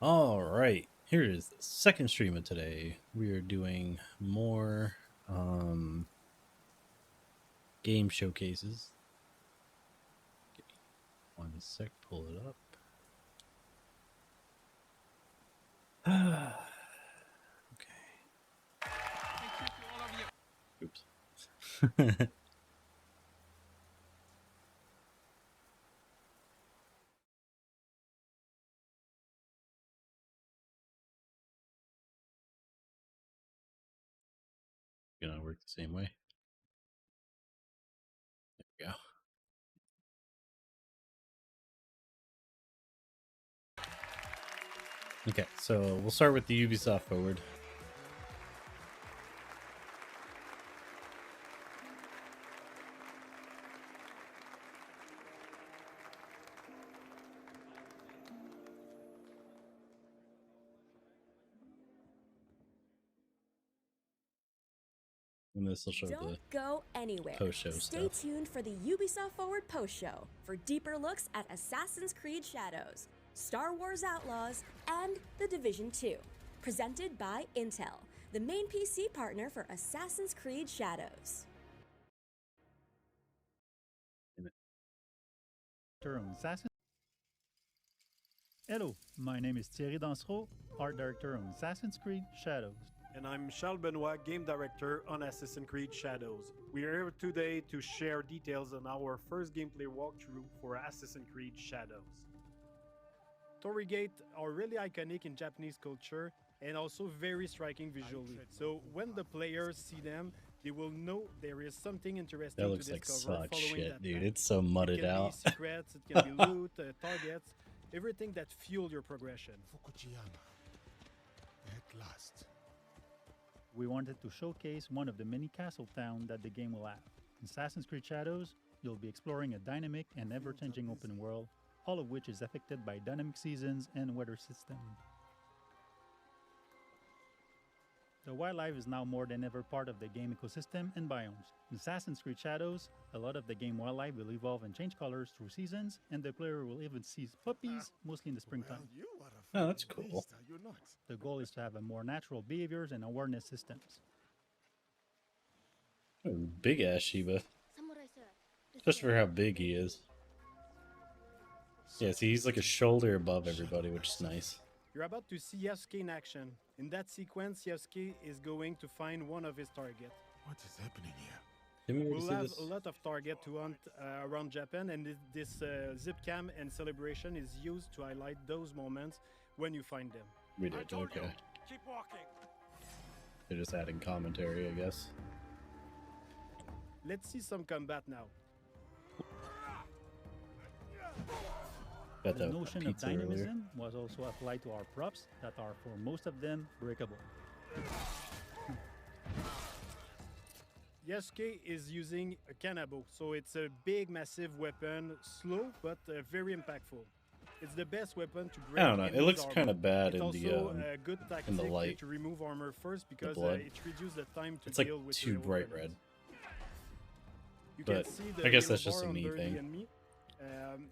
All right, here is the second stream of today. We are doing more game showcases. One sec, pull it up. Okay. Oops. Gonna work the same way. There we go. Okay, so we'll start with the Ubisoft forward. And this will show Don't go anywhere. post-show Stay stuff. tuned for the Ubisoft Forward post show for deeper looks at Assassin's Creed Shadows, Star Wars Outlaws, and The Division 2. Presented by Intel, the main PC partner for Assassin's Creed Shadows. Hello, my name is Thierry Dansereau, art director on Assassin's Creed Shadows. And I'm Charles Benoit, game director on Assassin's Creed Shadows. We are here today to share details on our first gameplay walkthrough for Assassin's Creed Shadows. Torii Gate are really iconic in Japanese culture and also very striking visually. So when the players see them, they will know there is something interesting That looks to like discover such following shit, that dude. path. It's so mudded It can out. be secrets, it can be loot, targets, everything that fuel your progression. Fukujiyama. At last. We wanted to showcase one of the many castle towns that the game will have. In Assassin's Creed Shadows, you'll be exploring a dynamic and ever-changing open world, all of which is affected by dynamic seasons and weather system. The wildlife is now more than ever part of the game ecosystem and biomes. In Assassin's Creed Shadows, a lot of the game wildlife will evolve and change colors through seasons, and the player will even see puppies, mostly in the springtime. Well, you are a Oh, that's fine cool. beast, are you not? The goal is to have a more natural behaviors and awareness systems. Big ass Shiba. Especially for how big he is. Yeah, see, he's like a shoulder above everybody, which is nice. You're about to see Yasuke in action. In that sequence, Yasuke is going to find one of his targets. What is happening here? Didn't we already We'll see have this? a lot of target to hunt around Japan, and this zip cam and celebration is used to highlight those moments when you find them. We did, okay. Keep walking. They're just adding commentary, I guess. Let's see some combat now. Got The the notion of pizza earlier. dynamism was also applied to our props that are, for most of them, breakable. Yasuke is using a kanabo, so it's a big, massive weapon, slow but very impactful. It's the best weapon to break. I don't know. It enemies' looks armor. kind of bad It's in also the a good tactic light. to remove armor first because blood. it reduces the time to It's like deal with too your bright opponents. red. You But can see the I guess yellow that's just bar a me under the thing. enemy.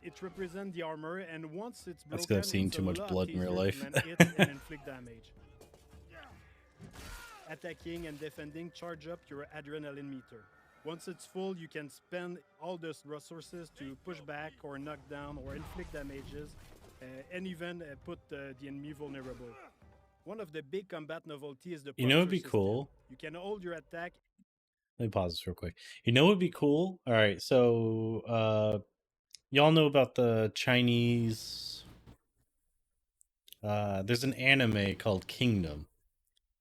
It represents the armor, and once it's broken, That's 'cause I've seen it's too a much lot blood in real easier life. to land hits and inflict damage. Attacking and defending charge up your adrenaline meter. Once it's full, you can spend all those resources to push back or knock down or inflict damages, and even put the enemy vulnerable. One of the big combat novelty is the You know what'd posture be system. cool? You can hold your attack. Let me pause this real quick. You know what would be cool? All right, so y'all know about the Chinese there's an anime called Kingdom.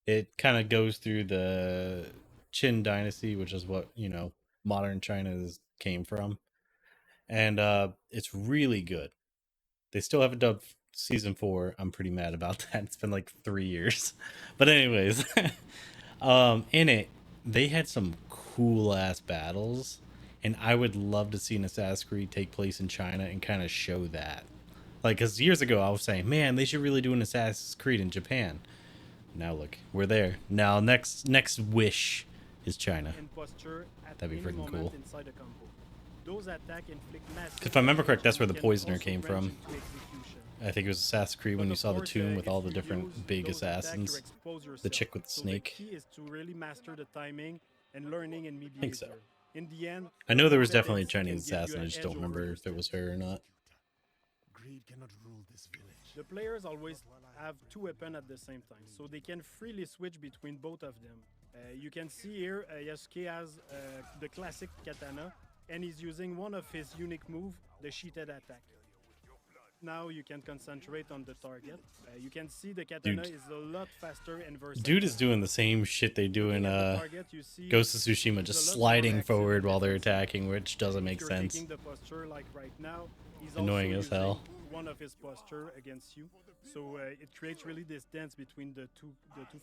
It kind of goes through the Qin dynasty, which is what, you know, modern China came from. And it's really good. They still haven't dubbed season 4. I'm pretty mad about that. It's been like 3 years. But anyways, in it, they had some cool ass battles, and I would love to see an Assassin's Creed take place in China and kind of show that. Like, because years ago I was saying, man, they should really do an Assassin's Creed in Japan. Now look, we're there. Now next wish is China. And posture at That'd be any freaking moment cool. inside the combo. Those attacks inflict massive If I remember correct, damage that's where the and can poisoner also came range from. into execution. I think it was Assassin's Creed But when you of saw the course, tomb with if all the you different use big those attack, you assassins. expose The yourself. chick with the So snake. the key is to really master the timing and learning enemy I think so. behavior. In the end, I know there was definitely a repetition can Chinese give you assassin. an I just edge don't over remember your if it was steps. her or not. Greed cannot rule this village. The players always have two weapons at the same time, so they can freely switch between both of them. You can see here Yasuke has the classic katana, and he's using one of his unique moves, the sheeted attack. Now you can concentrate on the target. You can see the katana Dude. is a lot faster and versatile. Dude is doing the same shit they do in Looking at the target, you see Ghost of Tsushima, he's just a lot more sliding active forward and while they're defensive. attacking, which doesn't If make you're sense. taking the posture like right now, he's Annoying also as hell. using one of his posture against you, so it creates really distance between the two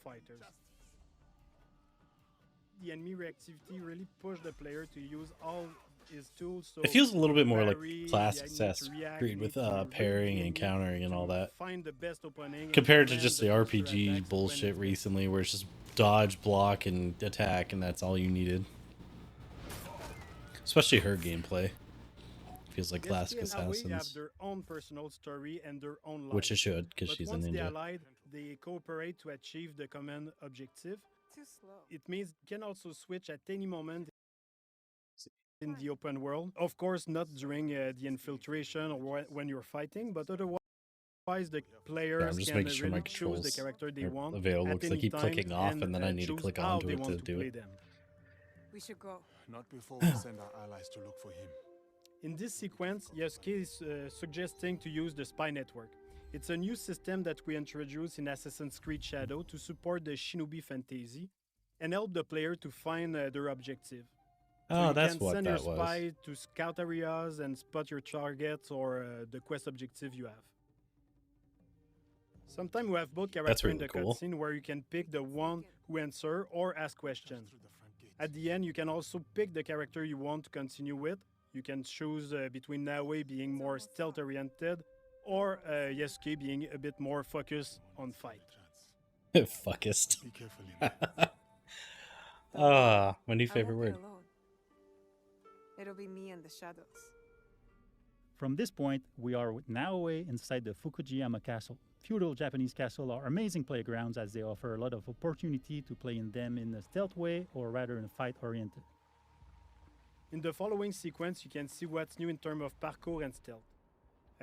fighters. The enemy reactivity really pushed the player to use all his tools. So It feels a little bit more like parry, classic you need to Assassin's react, Creed you with need to read parrying the and enemy countering and all to that. find the best opening and Compared to land just the posture RPG attacks when bullshit it's recently where it's just dodge, block, and attack, and that's all you needed. Especially her gameplay. Feels like classic Yasuke and Aoi have Assassins. their own personal story and their own life. Which it should, because But she's a once they ninja. allied, they cooperate to achieve the common objective. Too slow. It means you can also switch at any moment in the open world. Of course, not during the infiltration or when you're fighting, but otherwise the players Yeah, I'm just can making sure my really choose the controls character they are want available at because I any keep time clicking off and then I need to choose click how onto they it want to to do play it. them. We should go. Not before we send our allies to look for him. In this sequence, Yasuke is suggesting to use the Spy Network. It's a new system that we introduced in Assassin's Creed Shadow to support the Shinobi fantasy and help the player to find their objective. Oh, you that's can what send that your was. spy to scout areas and spot your targets or the quest objective you have. Sometimes we have both characters in really the cool. cutscene where you can pick the one who answer or ask questions. Through the front gate. At the end, you can also pick the character you want to continue with. You can choose between Naoe being more stealth-oriented or Yasuke being a bit more focused on fight. Fuckist. Be careful, Lily. Ah, my new I favorite won't word. be alone. It'll be me and the shadows. From this point, we are with Naoe inside the Fukujiyama Castle. Feudal Japanese castles are amazing playgrounds as they offer a lot of opportunity to play in them in a stealth way or rather in a fight-oriented. In the following sequence, you can see what's new in terms of parkour and stealth.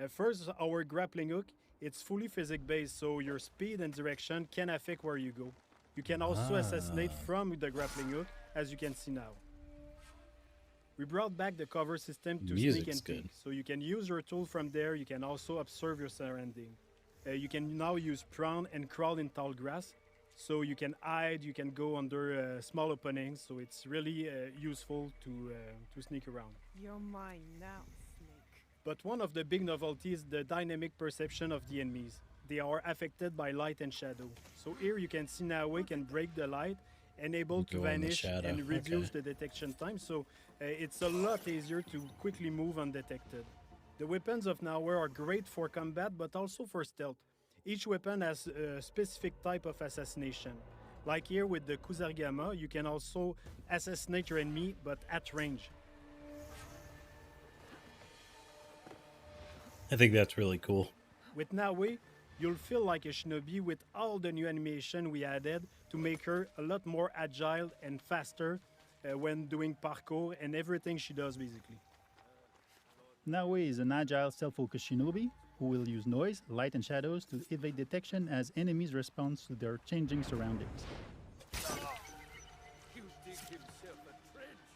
First, our grappling hook. It's fully physics-based, so your speed and direction can affect where you go. You can also assassinate from the grappling hook, as you can see now. We brought back the cover system to sneak Music's and peek, good. so you can use your tool from there. You can also observe your surrounding. You can now use prone and crawl in tall grass, so you can hide. You can go under small openings, so it's really useful to sneak around. You're mine now, Snake. But one of the big novelties is the dynamic perception of the enemies. They are affected by light and shadow. So here you can see Naoe can break the light and able to Go in the vanish shadow, and reduce okay. the detection time. So it's a lot easier to quickly move undetected. The weapons of Naoe are great for combat, but also for stealth. Each weapon has a specific type of assassination. Like here with the Kusarigama, you can also assassinate your enemy, but at range. I think that's really cool. With Naoe, you'll feel like a shinobi with all the new animation we added to make her a lot more agile and faster when doing parkour and everything she does basically. Naoe is an agile, self-focused shinobi who will use noise, light, and shadows to evade detection as enemies respond to their changing surroundings.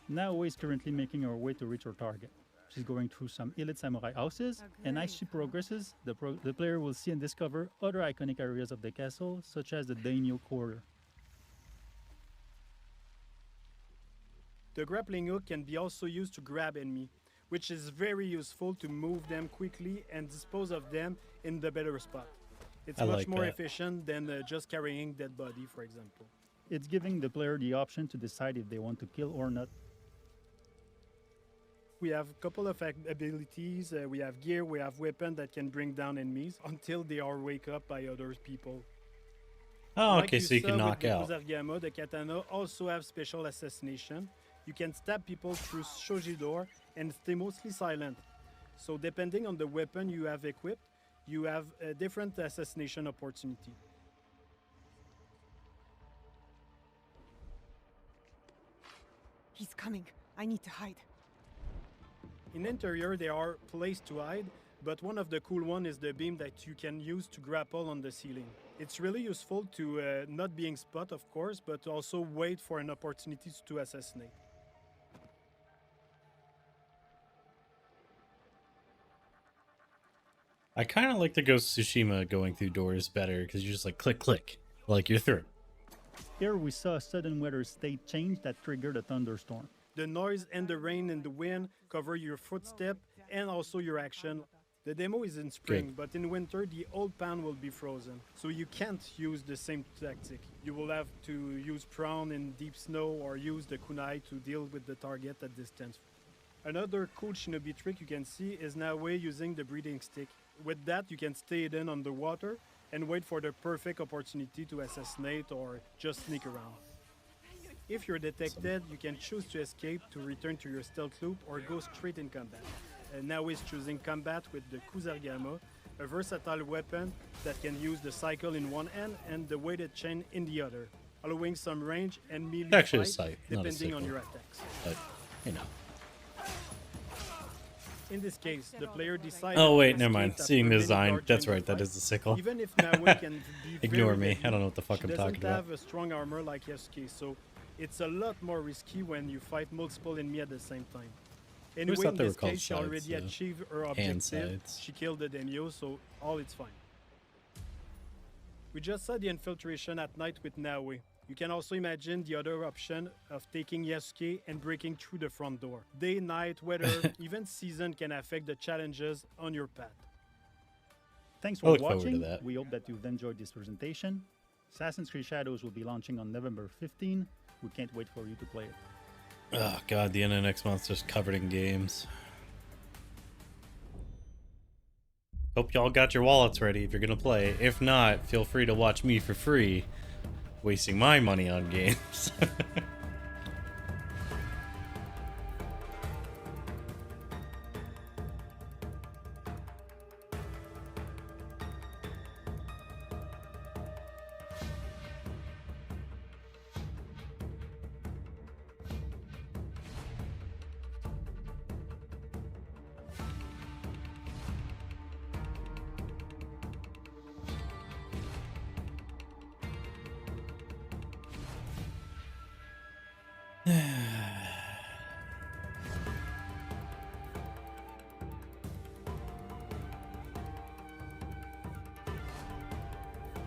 Naoe is currently making her way to reach her target. She's going through some elite samurai houses, and as she progresses, the player will see and discover other iconic areas of the castle, such as the daimyo quarter. The grappling hook can be also used to grab enemy, which is very useful to move them quickly and dispose of them in the better spot. It's I much like more that. efficient than just carrying dead body, for example. It's giving the player the option to decide if they want to kill or not. We have a couple of abilities, we have gear, we have weapon that can bring down enemies until they are wake up by other people. Oh, Like okay, so you saw can with knock the out. Kusarigama, the katana also have special assassination. You can stab people through shoji door and stay mostly silent. So depending on the weapon you have equipped, you have a different assassination opportunity. He's coming. I need to hide. In interior, there are places to hide, but one of the cool one is the beam that you can use to grapple on the ceiling. It's really useful to not being spot, of course, but also wait for an opportunity to assassinate. I kind of like the Ghost of Tsushima going through doors better because you just like click, click, like you're through. Here we saw a sudden weather state change that triggered a thunderstorm. The noise and the rain and the wind cover your footstep and also your action. The demo is in spring, but in winter the old pan will be frozen, so you can't use the same tactic. You will have to use prawn in deep snow or use the kunai to deal with the target at distance. Another cool shinobi trick you can see is Naoe using the breathing stick. With that you can stay hidden underwater and wait for the perfect opportunity to assassinate or just sneak around. If you're detected, you can choose to escape to return to your stealth loop or go straight in combat. Now is choosing combat with the Kusarigama, a versatile weapon that can use the cycle in one hand and the weighted chain in the other, allowing some range and melee Actually, a fight sight, not a depending on sickle. your attacks. But you know. In this case, the player decides. Oh to wait, never escape mind. after Seeing the many design, darts that's in the right. That fight. is the sickle. Even if Naoe can be Ignore very me. deadly, I don't know what the fuck she I'm doesn't talking about. have a strong armor like Yasuke, so it's a lot more risky when you fight multiple enemies at the same time. Anyway, thought in they were this called case, she already sides, achieved her hand objective. sides. She killed the daimyo, so all is fine. We just saw the infiltration at night with Naoe. You can also imagine the other option of taking Yasuke and breaking through the front door. Day, night, weather, even season can affect the challenges on your path. Thanks I for look forward to watching. that. We hope that you've enjoyed this presentation. Assassin's Creed Shadows will be launching on November 15. We can't wait for you to play it. Oh god, the end of next month's just covered in games. Hope y'all got your wallets ready if you're gonna play. If not, feel free to watch me for free, wasting my money on games.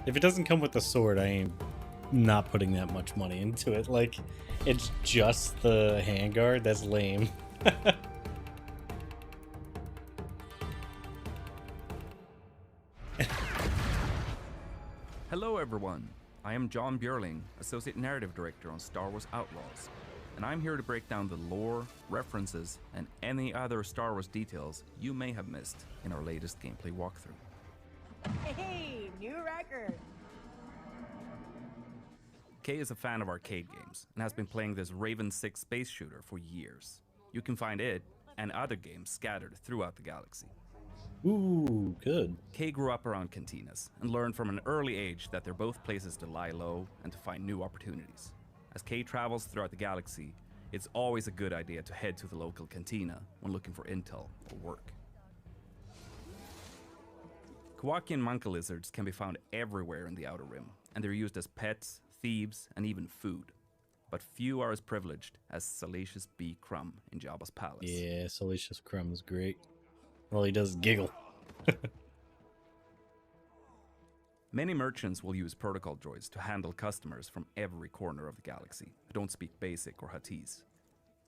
If it doesn't come with the sword, I ain't not putting that much money into it. Like, it's just the handguard. That's lame. Hello everyone, I am John Björling, Associate Narrative Director on Star Wars Outlaws, and I'm here to break down the lore, references, and any other Star Wars details you may have missed in our latest gameplay walkthrough. Hey, new record. Kay is a fan of arcade games and has been playing this Raven 6 space shooter for years. You can find it and other games scattered throughout the galaxy. Ooh, good. Kay grew up around cantinas and learned from an early age that they're both places to lie low and to find new opportunities. As Kay travels throughout the galaxy, it's always a good idea to head to the local cantina when looking for intel or work. Kowakian monka lizards can be found everywhere in the Outer Rim, and they're used as pets, thieves, and even food. But few are as privileged as Salacious B. Crumb in Jabba's palace. Yeah, Salacious Crumb is great. All he does is giggle. Many merchants will use protocol droids to handle customers from every corner of the galaxy who don't speak Basic or Huttese.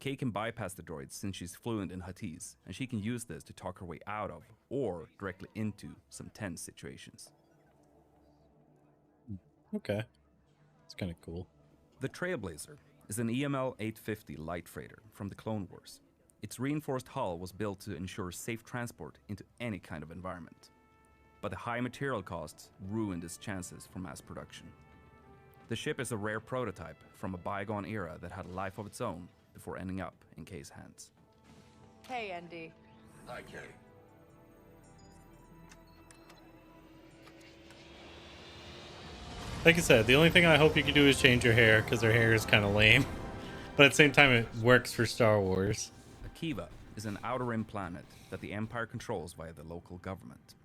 Kay can bypass the droids since she's fluent in Huttese, and she can use this to talk her way out of or directly into some tense situations. Okay. It's kind of cool. The Trailblazer is an EML 850 light freighter from the Clone Wars. Its reinforced hull was built to ensure safe transport into any kind of environment. But the high material costs ruined its chances for mass production. The ship is a rare prototype from a bygone era that had a life of its own before ending up in Kay's hands. Hey, Andy. Hi, Kay. Like I said, the only thing I hope you can do is change your hair, because her hair is kind of lame. But at the same time, it works for Star Wars. Akiva is an outer rim planet that the Empire controls via the local government.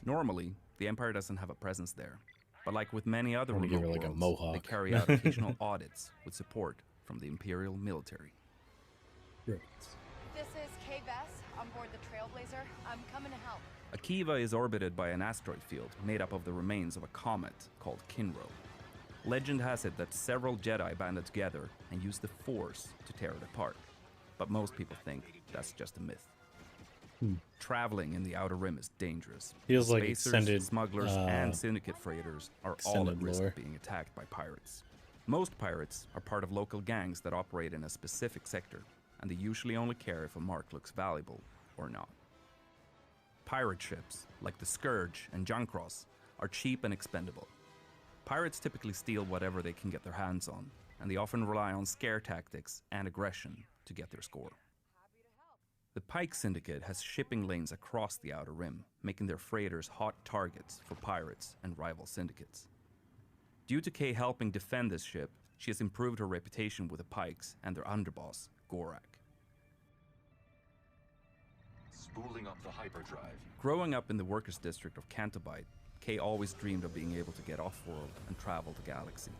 Normally, the Empire doesn't have a presence there, but like with many other I'm gonna give her remote like a worlds, mohawk. they carry out occasional audits with support from the Imperial military. Right. This is Kay Bess on board the Trailblazer. I'm coming to help. Akiva is orbited by an asteroid field made up of the remains of a comet called Kinro. Legend has it that several Jedi banded together and used the Force to tear it apart, but most people think that's just a myth. Traveling in the outer rim is dangerous. Feels like Spacers, extended, smugglers, and syndicate freighters are all at extended risk lore. of being attacked by pirates. Most pirates are part of local gangs that operate in a specific sector, and they usually only care if a mark looks valuable or not. Pirate ships, like the Scourge and Junkross, are cheap and expendable. Pirates typically steal whatever they can get their hands on, and they often rely on scare tactics and aggression to get their score. The Pike Syndicate has shipping lanes across the Outer Rim, making their freighters hot targets for pirates and rival syndicates. Due to Kay helping defend this ship, she has improved her reputation with the Pikes and their underboss, Gorak. Spooling up the hyperdrive. Growing up in the workers' district of Cantabite, Kay always dreamed of being able to get off-world and travel the galaxy.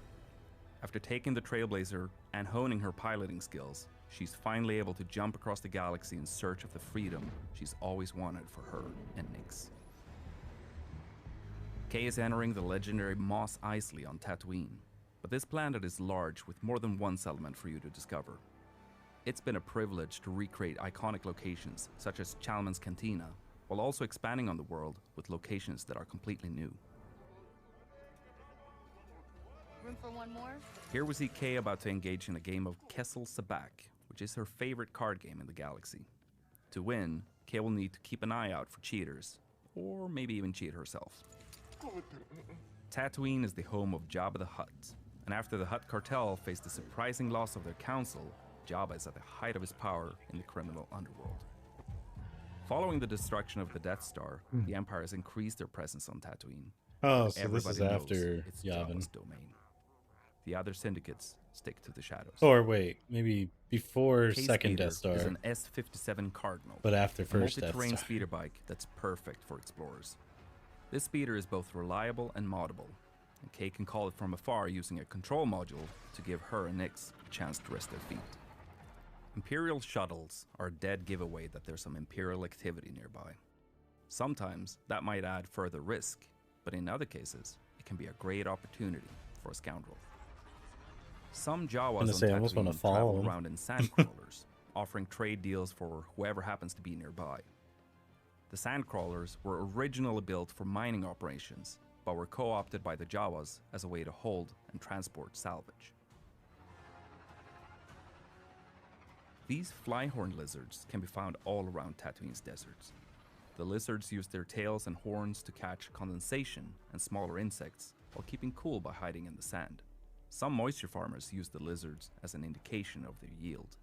After taking the Trailblazer and honing her piloting skills, she's finally able to jump across the galaxy in search of the freedom she's always wanted for her and Nyx. Kay is entering the legendary Mos Eisley on Tatooine, but this planet is large with more than one settlement for you to discover. It's been a privilege to recreate iconic locations such as Chalmun's Cantina, while also expanding on the world with locations that are completely new. Room for one more? Here we see Kay about to engage in a game of Kessel Sabak, which is her favorite card game in the galaxy. To win, Kay will need to keep an eye out for cheaters, or maybe even cheat herself. Tatooine is the home of Jabba the Hutt, and after the Hutt cartel faced the surprising loss of their council, Jabba is at the height of his power in the criminal underworld. Following the destruction of the Death Star, the Empire has increased their presence on Tatooine. Oh, but so this is everybody knows after it's Yavin. Jabba's domain. The other syndicates stick to the shadows. Or wait, maybe before Kay's second speeder Death Star, is an S57 Cardinal, but after a first Death multi-terrain Star. speeder bike that's perfect for explorers. This speeder is both reliable and moddable, and Kay can call it from afar using a control module to give her and Nyx a chance to rest their feet. Imperial shuttles are a dead giveaway that there's some Imperial activity nearby. Sometimes that might add further risk, but in other cases, it can be a great opportunity for a scoundrel. Some Jawas on I almost wanna Tatooine follow travel them. around in sandcrawlers, offering trade deals for whoever happens to be nearby. The sandcrawlers were originally built for mining operations, but were co-opted by the Jawas as a way to hold and transport salvage. These flyhorn lizards can be found all around Tatooine's deserts. The lizards use their tails and horns to catch condensation and smaller insects while keeping cool by hiding in the sand. Some moisture farmers use the lizards as an indication of their yield.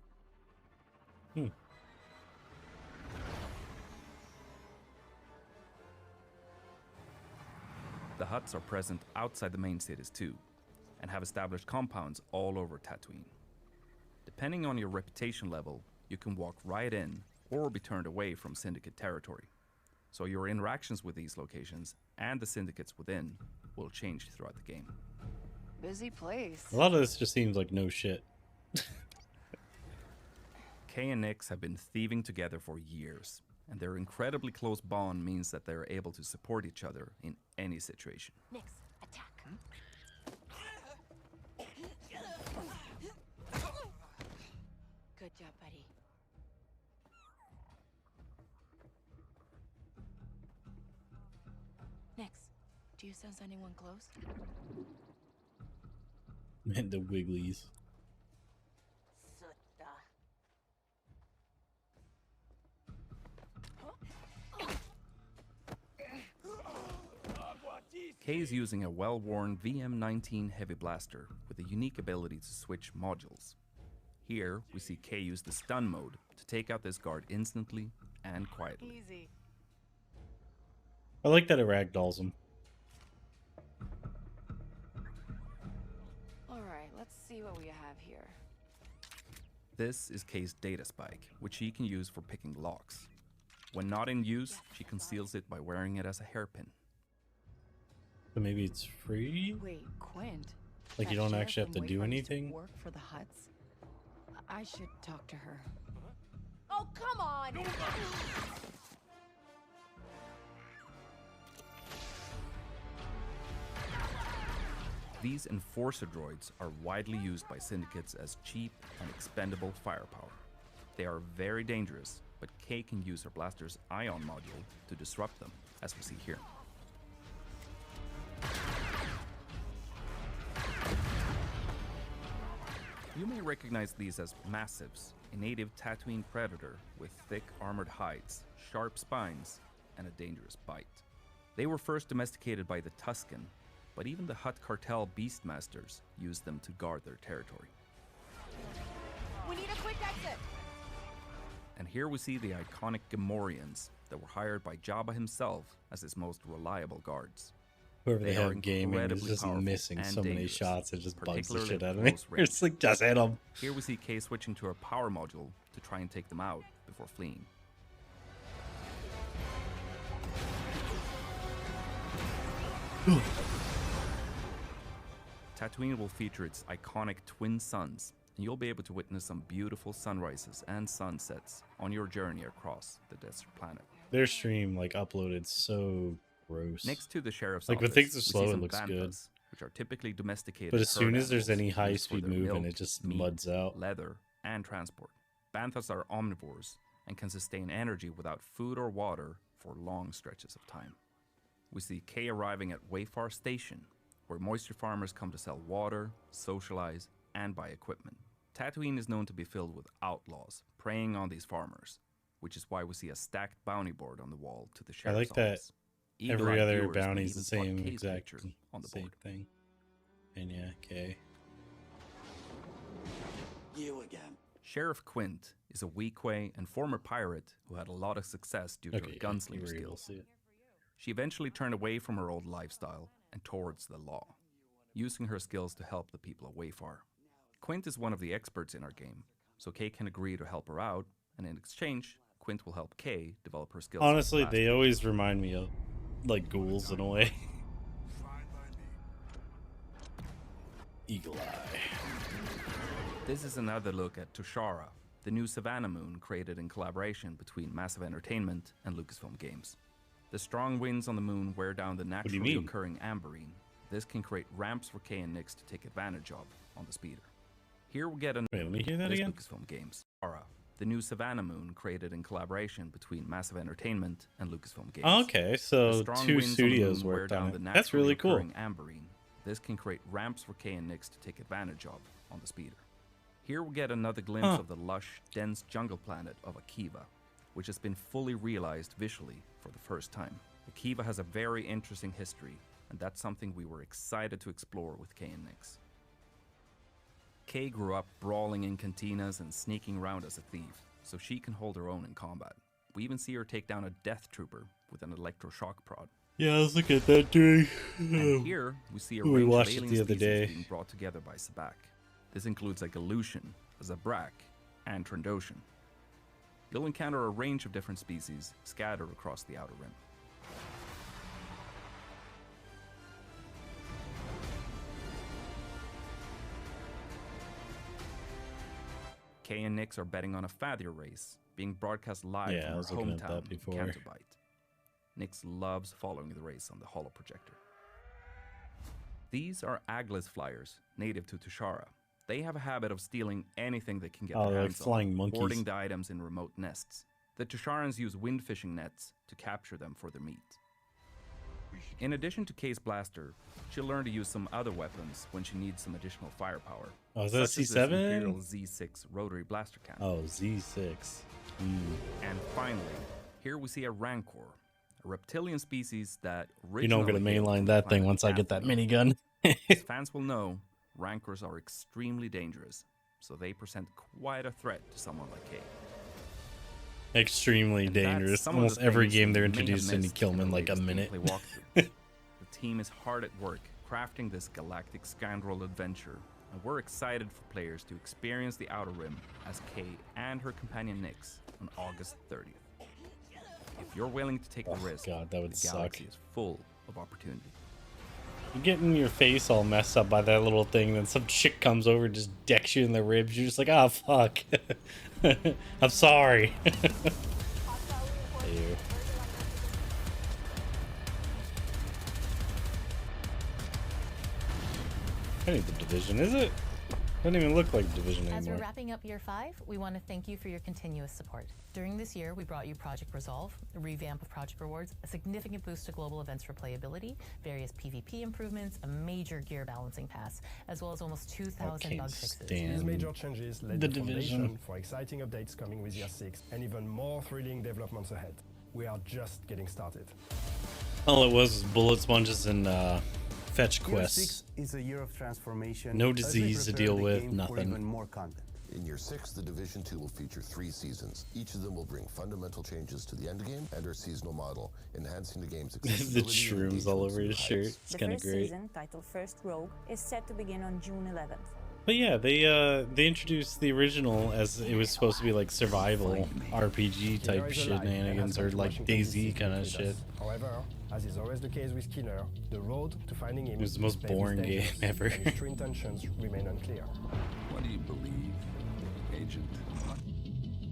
The Hutts are present outside the main cities too, and have established compounds all over Tatooine. Depending on your reputation level, you can walk right in or be turned away from Syndicate territory. So your interactions with these locations and the syndicates within will change throughout the game. Busy place. A lot of this just seems like no shit. Kay and Nyx have been thieving together for years, and their incredibly close bond means that they are able to support each other in any situation. Nyx, attack. Good job, buddy. Nyx, do you sense anyone close? Man, the Wigglies. Kay is using a well-worn VM-19 heavy blaster with a unique ability to switch modules. Here, we see Kay use the stun mode to take out this guard instantly and quietly. Easy. I like that it ragdolls him. Alright, let's see what we have here. This is Kay's data spike, which she can use for picking locks. When not in use, she conceals it by wearing it as a hairpin. So maybe it's free? Wait, Quint? Like you That don't sheriff actually have to from do Wayfar used to anything? work for the Huts? I should talk to her. Oh, come on! These enforcer droids are widely used by syndicates as cheap and expendable firepower. They are very dangerous, but Kay can use her blaster's ion module to disrupt them, as we see here. You may recognize these as massives, a native Tatooine predator with thick armored hides, sharp spines, and a dangerous bite. They were first domesticated by the Tusken, but even the Hutt cartel beastmasters used them to guard their territory. We need a quick exit! And here we see the iconic Gamorreans that were hired by Jabba himself as his most reliable guards. Whoever they They are have gaming is incredibly just powerful missing and so many dangerous, shots. It just bugs the particularly shit at out of me. close range. It's like, just hit them. Here we see Kay switching to her power module to try and take them out before fleeing. Tatooine will feature its iconic twin suns, and you'll be able to witness some beautiful sunrises and sunsets on your journey across the desert planet. Their stream like uploaded so gross. Next to the sheriff's Like, when office, things are we see slow, it some looks good. banthas, which are typically domesticated But as soon herd as there's any animals used for high-speed their movement, milk, it just meat, muds out. leather, and transport. Banthas are omnivores and can sustain energy without food or water for long stretches of time. We see Kay arriving at Wayfar Station, where moisture farmers come to sell water, socialize, and buy equipment. Tatooine is known to be filled with outlaws preying on these farmers, which is why we see a stacked bounty board on the wall to the I sheriff's like that office. every Eagle-eyed other viewers may bounty's even the spot same Kay's exact picture on the same board. thing. And yeah, okay. You again. Sheriff Quint is a Weequay and former pirate who had a lot of success due to Okay, her you gunslinger were able to skills. see it. She eventually turned away from her old lifestyle and towards the law, using her skills to help the people of Wayfar. Quint is one of the experts in our game, so Kay can agree to help her out, and in exchange, Quint will help Kay develop her skills. as a Honestly, they blaster. always remind me of like ghouls in a way. Eagle Eye. This is another look at Tushara, the new Savannah moon created in collaboration between Massive Entertainment and Lucasfilm Games. The strong winds on the moon wear down the do you naturally mean? occurring amberine. This can create ramps for Kay and Nix to take advantage of on the speeder. Here we get Wait, let me hear that this again. Lucasfilm Games. Tushara, the new Savannah moon created in collaboration between Massive Entertainment and Lucasfilm Games. Okay, The so strong two winds on the studios moon wear worked down on the it. That's really naturally cool. occurring amberine. This can create ramps for Kay and Nix to take advantage of on the speeder. Here we get another glimpse of the lush, dense jungle planet of Akiva, which has been fully realized visually for the first time. Akiva has a very interesting history, and that's something we were excited to explore with Kay and Nix. Kay grew up brawling in cantinas and sneaking around as a thief, so she can hold her own in combat. We even see her take down a death trooper with an electroshock prod. Yeah, I was looking at that during. And here we see a We range watched of it alien the other species day. being brought together by Sabak. This includes a Galushan, a Zabrak, and Trandoshan. You'll encounter a range of different species scattered across the Outer Rim. Kay and Nix are betting on a Fathier race, being broadcast live Yeah, I from was her looking at that hometown, before. Cantobite. Nix loves following the race on the holo projector. These are Aglis flyers, native to Tushara. They have a habit of stealing anything they can get Oh, their they're hands flying on, monkeys. hoarding the items in remote nests. The Tusharans use wind fishing nets to capture them for their meat. In addition to Kay's blaster, she'll learn to use some other weapons when she needs some additional firepower. Oh, is that such as this C7? Imperial Z6 rotary blaster cannon. Oh, Z6. And finally, here we see a Rancor, a reptilian species that You know I'm gonna originally hailed mainline from the that thing planet once I get that Dathomir. minigun. As fans will know, Rancors are extremely dangerous, so they present quite a threat to someone like Kay. Extremely And that's dangerous. some of the Almost every things game you they're may have introducing to missed kill in them in our like a latest minute. gameplay walkthrough. The team is hard at work crafting this galactic scoundrel adventure and we're excited for players to experience the Outer Rim as Kay and her companion Nyx on August 30th. If you're willing to take the risk, God, that would the suck. galaxy is full of opportunity. You get in your face all messed up by that little thing, then some chick comes over and just decks you in the ribs. You're just like, oh, fuck. I'm sorry. Ew. I need the Division, is it? Doesn't even look like Division As we're anymore. wrapping up year 5, we want to thank you for your continuous support. During this year, we brought you Project Resolve, a revamp of Project Rewards, a significant boost to global events for playability, various PvP improvements, a major gear balancing pass, as well as almost 2,000 bug fixes. These major changes laid the the Division foundation for exciting updates coming with Year 6 and even more thrilling developments ahead. We are just getting started. All it was bullet sponges and fetch Year quests. 6 is a year of transformation. No as we disease to prepare deal the with, game for nothing. even more content. In Year 6, the Division 2 will feature 3 seasons. Each of them will bring fundamental changes to the endgame and our seasonal model, enhancing the game's The accessibility and shrooms all engagement over his through shirt. heights. It's kind of great. Season, titled First Rogue, is set to begin on June 11th. But yeah, they introduced the original as it was supposed to be like survival RPG type shenanigans or like DayZ kind of shit. However, as is always the case with Skinner, the road to finding him It was the most is paved with boring game dangers, ever. and his true intentions remain unclear. What do you believe, Agent?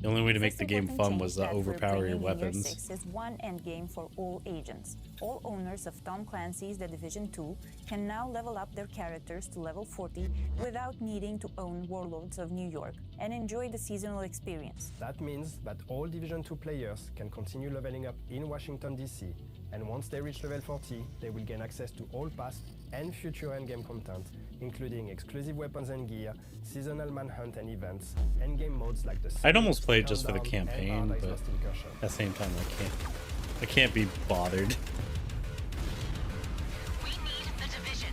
The only way to make the game Important fun change was that we're overpower your bringing in Year weapons. 6 is one endgame for all agents. All owners of Tom Clancy's The Division 2 can now level up their characters to level 40 without needing to own Warlords of New York and enjoy the seasonal experience. That means that all Division 2 players can continue leveling up in Washington, D.C., and once they reach level 40, they will gain access to all past and future endgame content, including exclusive weapons and gear, seasonal manhunt and events, endgame modes like the I'd almost play it just for the Countdown, and campaign, Paradise but Lost Incursion. at the same time I can't be bothered. We need the Division.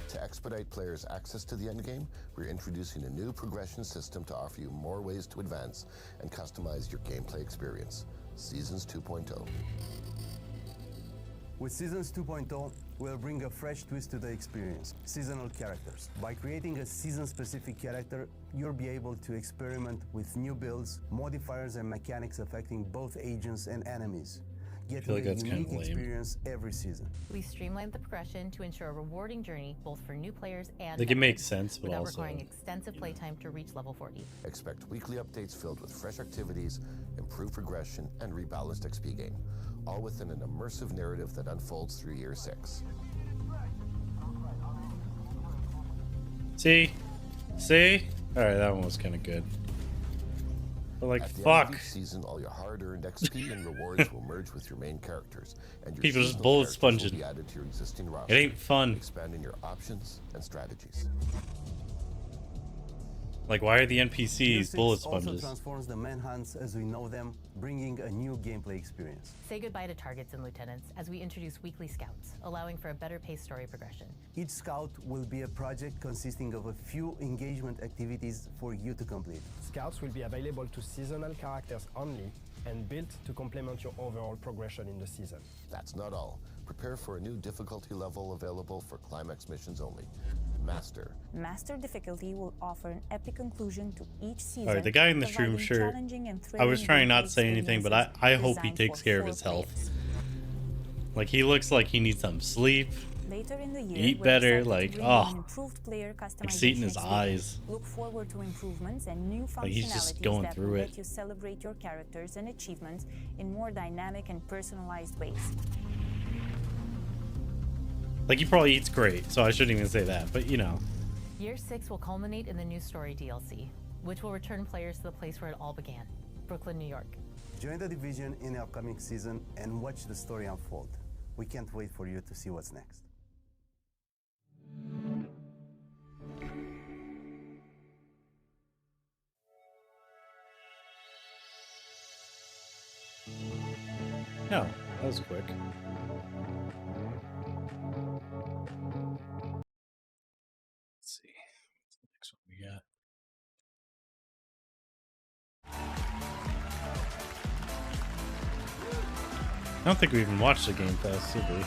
To expedite players' access to the endgame, we're introducing a new progression system to offer you more ways to advance and customize your gameplay experience. Seasons 2.0. With Seasons 2.0, we'll bring a fresh twist to the experience, seasonal characters. By creating a season-specific character, you'll be able to experiment with new builds, modifiers and mechanics affecting both agents and enemies, feel getting like a that's kind unique of lame. experience every season. We streamlined the progression to ensure a rewarding journey both for new players and Like, it makes veterans, sense, but without also, requiring extensive playtime to reach level 40. Expect weekly updates filled with fresh activities, improved progression, and rebalanced XP gain, all within an immersive narrative that unfolds through Year 6. See? Alright, that one was kind of good. But like, At the end fuck. of each season, all your hard-earned XP and rewards will merge with your main characters, and your People just seasonal bullet characters sponging. will be added to your existing roster. It ain't fun. Expanding your options and strategies. Like, why are the Year NPCs 6 bullet also sponges? transforms the manhunts as we know them, bringing a new gameplay experience. Say goodbye to targets and lieutenants as we introduce weekly scouts, allowing for a better paced story progression. Each scout will be a project consisting of a few engagement activities for you to complete. Scouts will be available to seasonal characters only and built to complement your overall progression in the season. That's not all. Prepare for a new difficulty level available for climax missions only. Master. Master difficulty will offer an epic conclusion to each season. Alright, the guy in the shroom providing shirt, challenging and I was thrilling trying not gameplay to say anything, but I experiences hope he designed takes for care of 4 his health. players. Like, he looks like he needs some sleep. Later in the year, Eat we're better, excited to like, bring oh, in improved player customization exceeding his experience. eyes. Look forward to improvements and new functionalities Like, he's just going that through will it. let you celebrate your characters and achievements in more dynamic and personalized ways. Like, he probably eats great, so I shouldn't even say that, but you know. Year 6 will culminate in the new story DLC, which will return players to the place where it all began, Brooklyn, New York. Join the Division in the upcoming season and watch the story unfold. We can't wait for you to see what's next. No, that was quick. Let's see. What's the next one we got? I don't think we even watched the Game Pass, did we?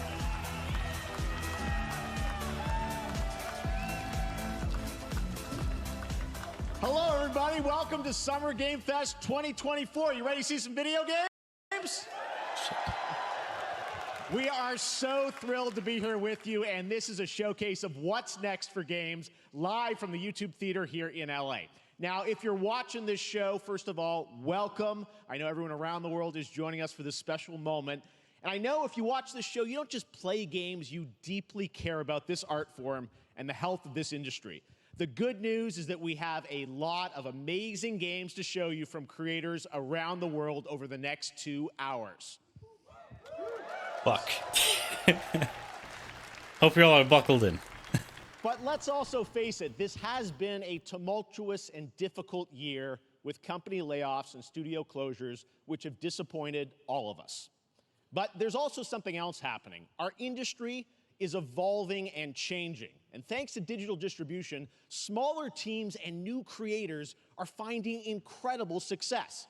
Hello, everybody. Welcome to Summer Game Fest 2024. You ready to see some video games? We are so thrilled to be here with you, and this is a showcase of what's next for games live from the YouTube Theater here in LA. Now, if you're watching this show, first of all, welcome. I know everyone around the world is joining us for this special moment. And I know if you watch this show, you don't just play games, you deeply care about this art form and the health of this industry. The good news is that we have a lot of amazing games to show you from creators around the world over the next 2 hours. Fuck. Hope you're all buckled in. But let's also face it, this has been a tumultuous and difficult year with company layoffs and studio closures, which have disappointed all of us. But there's also something else happening. Our industry is evolving and changing. And thanks to digital distribution, smaller teams and new creators are finding incredible success.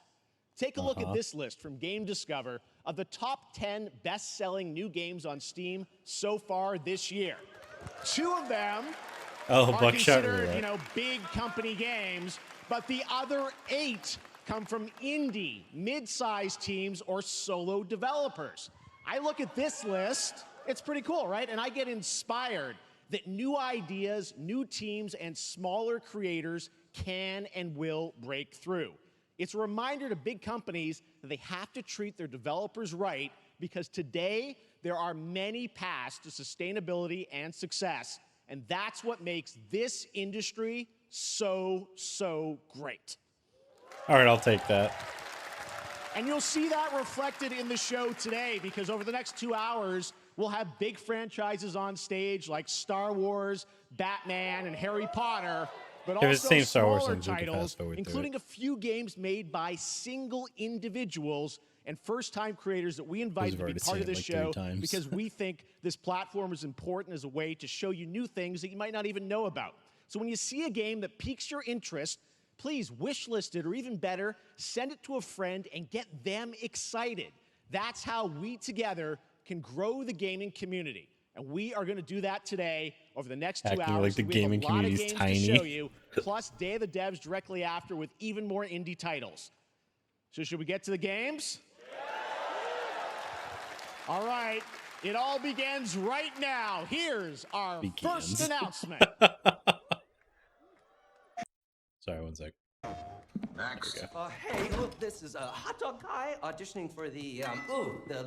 Take a look at this list from Game Discover of the top 10 best-selling new games on Steam so far this year. 2 of them are considered, big company games, but the other 8 come from indie, mid-sized teams, or solo developers. I look at this list, it's pretty cool, right? And I get inspired that new ideas, new teams, and smaller creators can and will break through. It's a reminder to big companies that they have to treat their developers right, because today there are many paths to sustainability and success, and that's what makes this industry so great. All right, I'll take that. And you'll see that reflected in the show today, because over the next 2 hours, we'll have big franchises on stage like Star Wars, Batman, and Harry Potter, but also smaller titles, including a few games made by single individuals and first-time creators that we invited to be part of this show because we think this platform is important as a way to show you new things that you might not even know about. So when you see a game that piques your interest, please wishlist it, or even better, send it to a friend and get them excited. That's how we together can grow the gaming community. And we are going to do that today over the next 2 hours. Like the gaming community is tiny. To show you, plus Day of the Devs directly after with even more indie titles. So should we get to the games? All right. It all begins right now. Here's our first announcement. Sorry, one sec. Next. Hey, look, this is a hot dog guy auditioning for the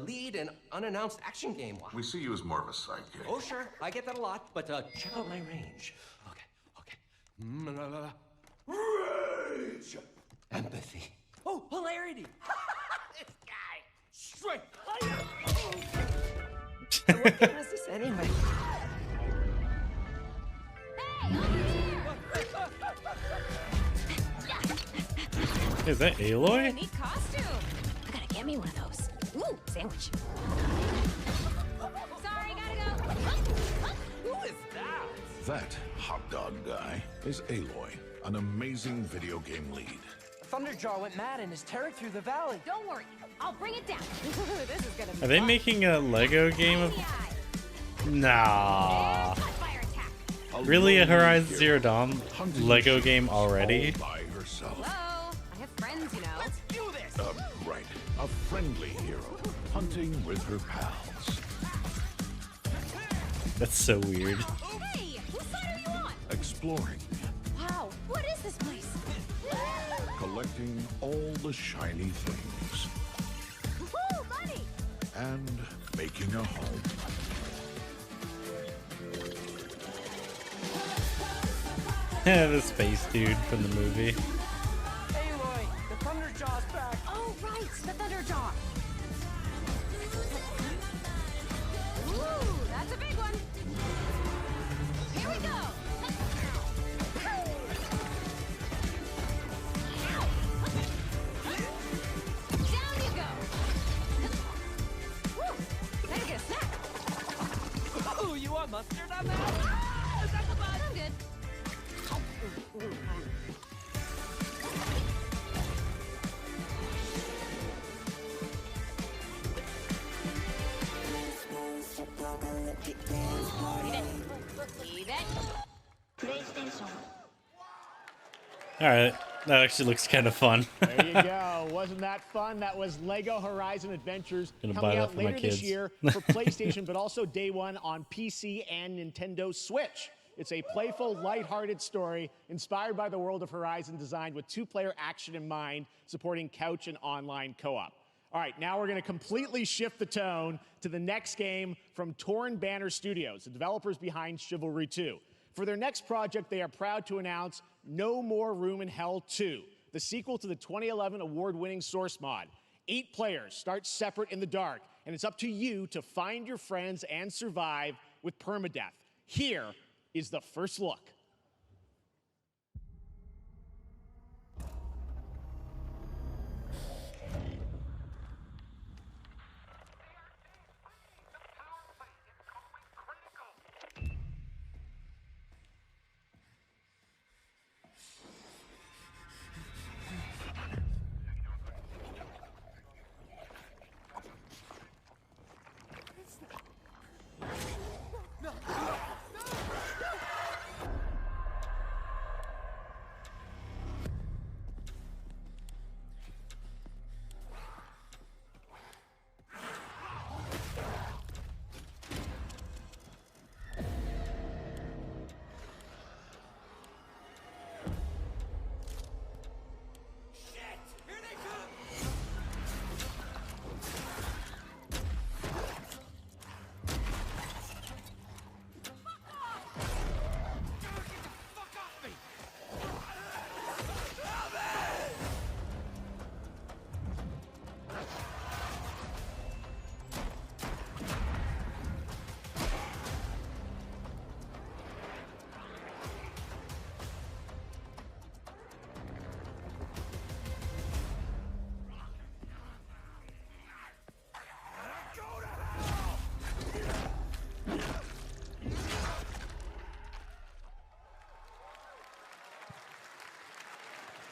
lead and unannounced action game. We see you as more of a sidekick. Oh, sure, I get that a lot, but check out my range. Okay. Rage! Empathy. Oh, hilarity! This guy! Strength! What game is this anyway? Is that Aloy? Neat costume. I gotta get me one of those. Ooh, sandwich. Sorry, gotta go. Who is that? That hot dog guy is Aloy, an amazing video game lead. Thunderjaw went mad and is tearing through the valley. Don't worry, I'll bring it down. This is gonna be Are they fun. making a Lego game of... Nah. Really, a Horizon Zero Dawn Lego game already? By herself. Hello, I have friends, you know. Let's do this. Right. A friendly hero hunting with her pals. That's so weird. Hey, whose side are you on? Exploring. Wow, what is this place? Collecting all the shiny things. Woo, money! And making a home. The space dude from the movie. Aloy, the Thunderjaw's back. Oh, right, the Thunderjaw. Ooh, that's a big one. Here we go. Down you go. Woo, better get a snack. Oh, you want mustard on that? Ah, is that the button? I'm good. Leave it. PlayStation. All right, that actually looks kind of fun. There you go. Wasn't that fun? That was Lego Horizon Adventures Gonna buy coming that out for my later this kids. year for PlayStation, but also day one on PC and Nintendo Switch. It's a playful, lighthearted story inspired by the world of Horizon, designed with two-player action in mind, supporting couch and online co-op. All right, now we're going to completely shift the tone to the next game from Torn Banner Studios, the developers behind Chivalry 2. For their next project, they are proud to announce No More Room in Hell 2, the sequel to the 2011 award-winning Source mod. 8 players start separate in the dark, and it's up to you to find your friends and survive with permadeath. Here is the first look.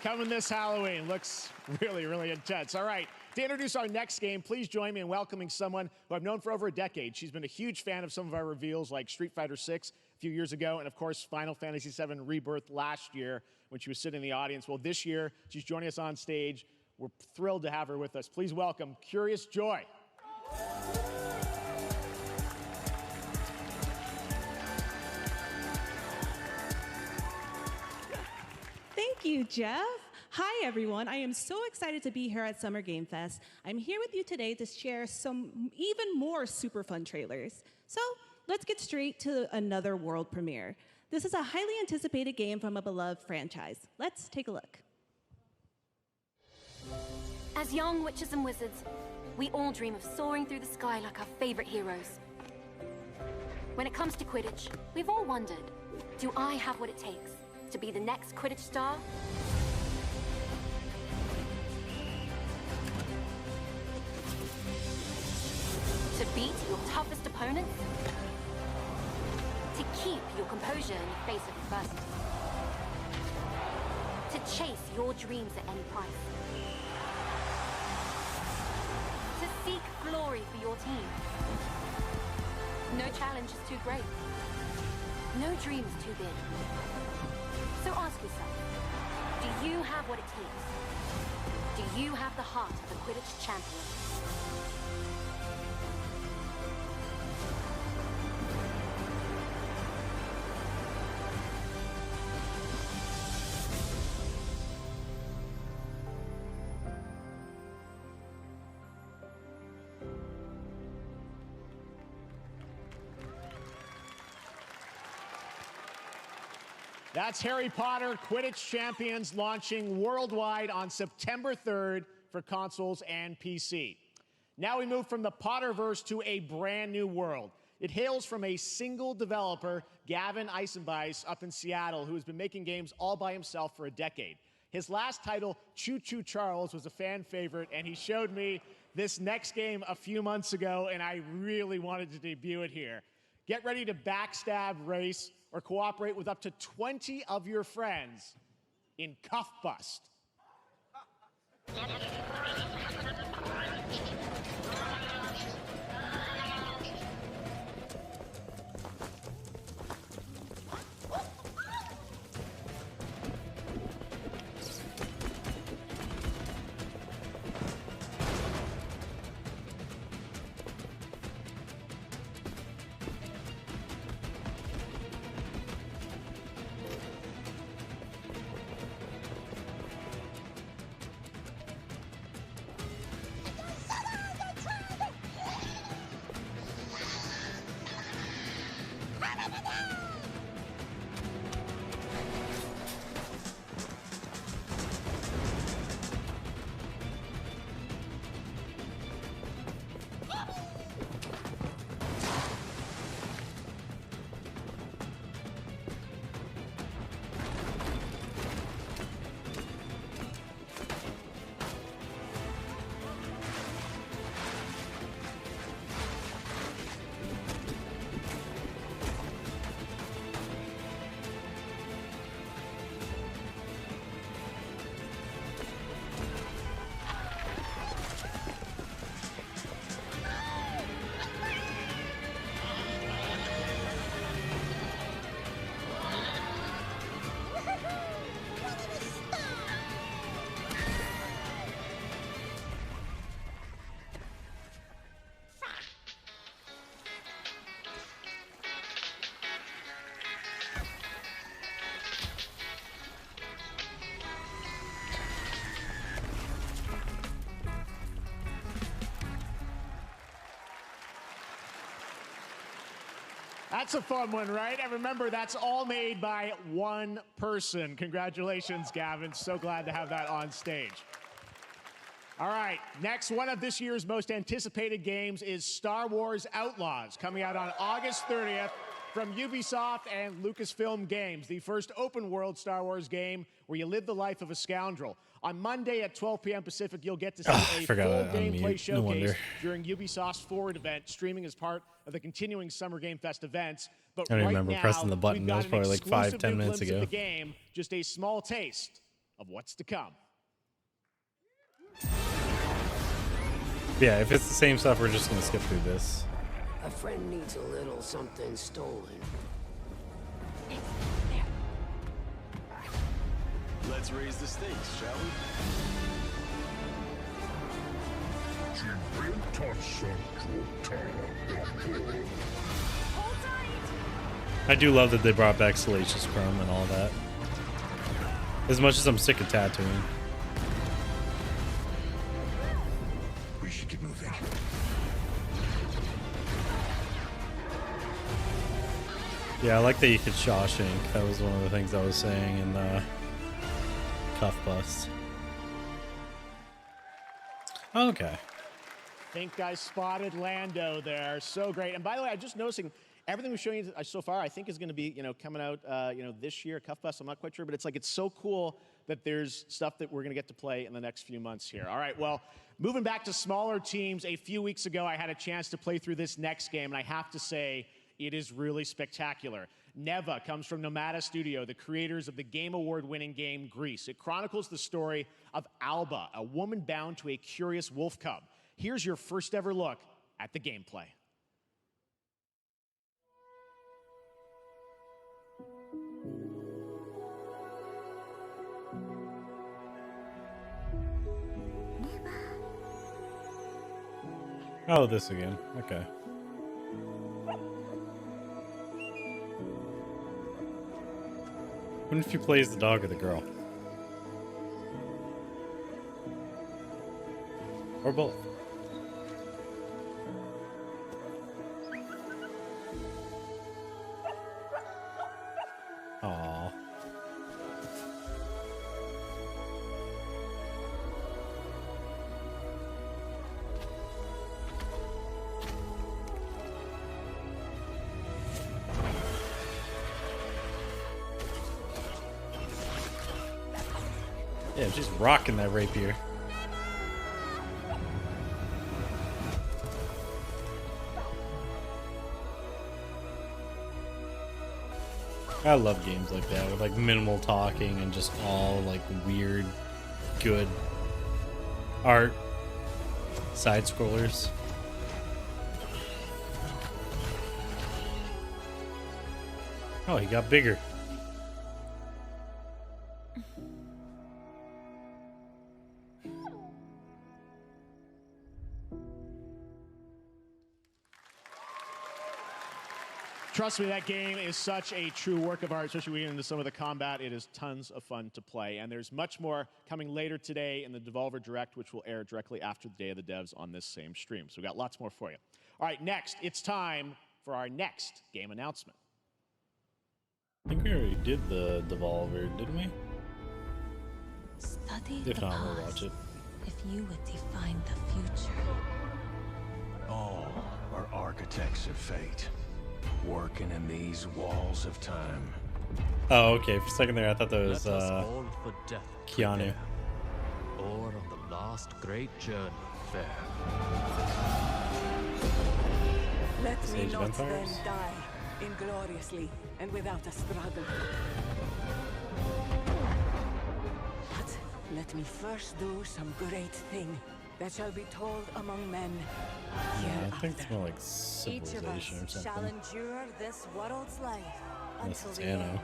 Coming this Halloween. Looks really, really intense. All right, to introduce our next game, please join me in welcoming someone who I've known for over a decade. She's been a huge fan of some of our reveals like Street Fighter 6 a few years ago, and of course, Final Fantasy 7 Rebirth last year when she was sitting in the audience. Well, this year, she's joining us on stage. We're thrilled to have her with us. Please welcome Curious Joy. Thank you, Jeff. Hi, everyone. I am so excited to be here at Summer Game Fest. I'm here with you today to share some even more super fun trailers. So let's get straight to another world premiere. This is a highly anticipated game from a beloved franchise. Let's take a look. As young witches and wizards, we all dream of soaring through the sky like our favorite heroes. When it comes to Quidditch, we've all wondered, do I have what it takes to be the next Quidditch star? To beat your toughest opponents? To keep your composure in the face of adversity? To chase your dreams at any price? To seek glory for your team? No challenge is too great. No dream is too big. So ask yourself, do you have what it takes? Do you have the heart of a Quidditch champion? That's Harry Potter Quidditch Champions launching worldwide on September 3rd for consoles and PC. Now we move from the Potterverse to a brand new world. It hails from a single developer, Gavin Eisenbeis, up in Seattle, who has been making games all by himself for a decade. His last title, Choo Choo Charles, was a fan favorite, and he showed me this next game a few months ago, and I really wanted to debut it here. Get ready to backstab, race, or cooperate with up to 20 of your friends in Cuff Bust. That's a fun one, right? And remember, that's all made by one person. Congratulations, Gavin. So glad to have that on stage. All right, next one of this year's most anticipated games is Star Wars Outlaws, coming out on August 30th from Ubisoft and Lucasfilm Games, the first open-world Star Wars game where you live the life of a scoundrel. On Monday at 12 p.m. Pacific, you'll get to see a full gameplay showcase during Ubisoft's Forward event, streaming as part of the continuing Summer Game Fest events. But I don't right remember now, pressing the button. we've That got was probably like an 5-10 minutes glimpse of ago. the game, just a small taste of what's to come. Yeah, if it's the same stuff, we're just gonna skip through this. A friend needs a little something stolen. Let's raise the stakes, shall we? I do love that they brought back Salacious Crumb and all that. As much as I'm sick of Tatooine. We should get moving. Yeah, I like that you could Shawshank. That was one of the things I was saying in Cuff Bust. Okay. I think I spotted Lando there. So great. And by the way, I'm just noticing everything we've shown you so far, I think is going to be, coming out, this year. Cuff Bust, I'm not quite sure, but it's so cool that there's stuff that we're going to get to play in the next few months here. All right, well, moving back to smaller teams, a few weeks ago, I had a chance to play through this next game, and I have to say, it is really spectacular. Neva comes from Nomada Studio, the creators of the Game Award-winning game Grease. It chronicles the story of Alba, a woman bound to a curious wolf cub. Here's your first ever look at the gameplay. Oh, this again. Okay. What if you play as the dog or the girl? Or both? Aww. Yeah, she's rocking that rapier. I love games like that with like minimal talking and just all like weird, good art, side scrollers. Oh, he got bigger. Trust me, that game is such a true work of art, especially when we get into some of the combat. It is tons of fun to play. And there's much more coming later today in the Devolver Direct, which will air directly after the Day of the Devs on this same stream. So we've got lots more for you. All right, next, it's time for our next game announcement. I think we already did the Devolver, didn't we? Study If the not, we'll past, watch it. if you would define the future. All are architects of fate, working in these walls of time. Oh, okay. For a second there, I thought that was Let us all for death Keanu. prepare, or on the last great journey fare. Let This me Age of not then Empires? die ingloriously and without a struggle. But let me first do some great thing that shall be told among men. Yeah, I think it's more like Each of Civilization or us shall something. endure this world's life Unless until it's the Anno. end.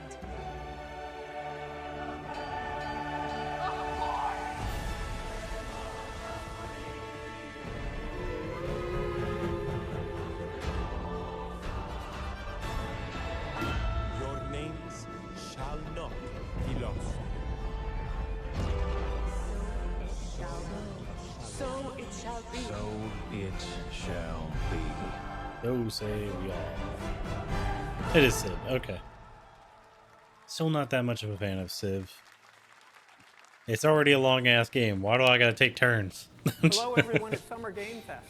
Your names shall not be lost. So it shall be. So it shall be. So say we all. It is Civ. Okay. Still not that much of a fan of Civ. It's already a long-ass game. Why do I gotta take turns? Hello, everyone at Summer Game Fest.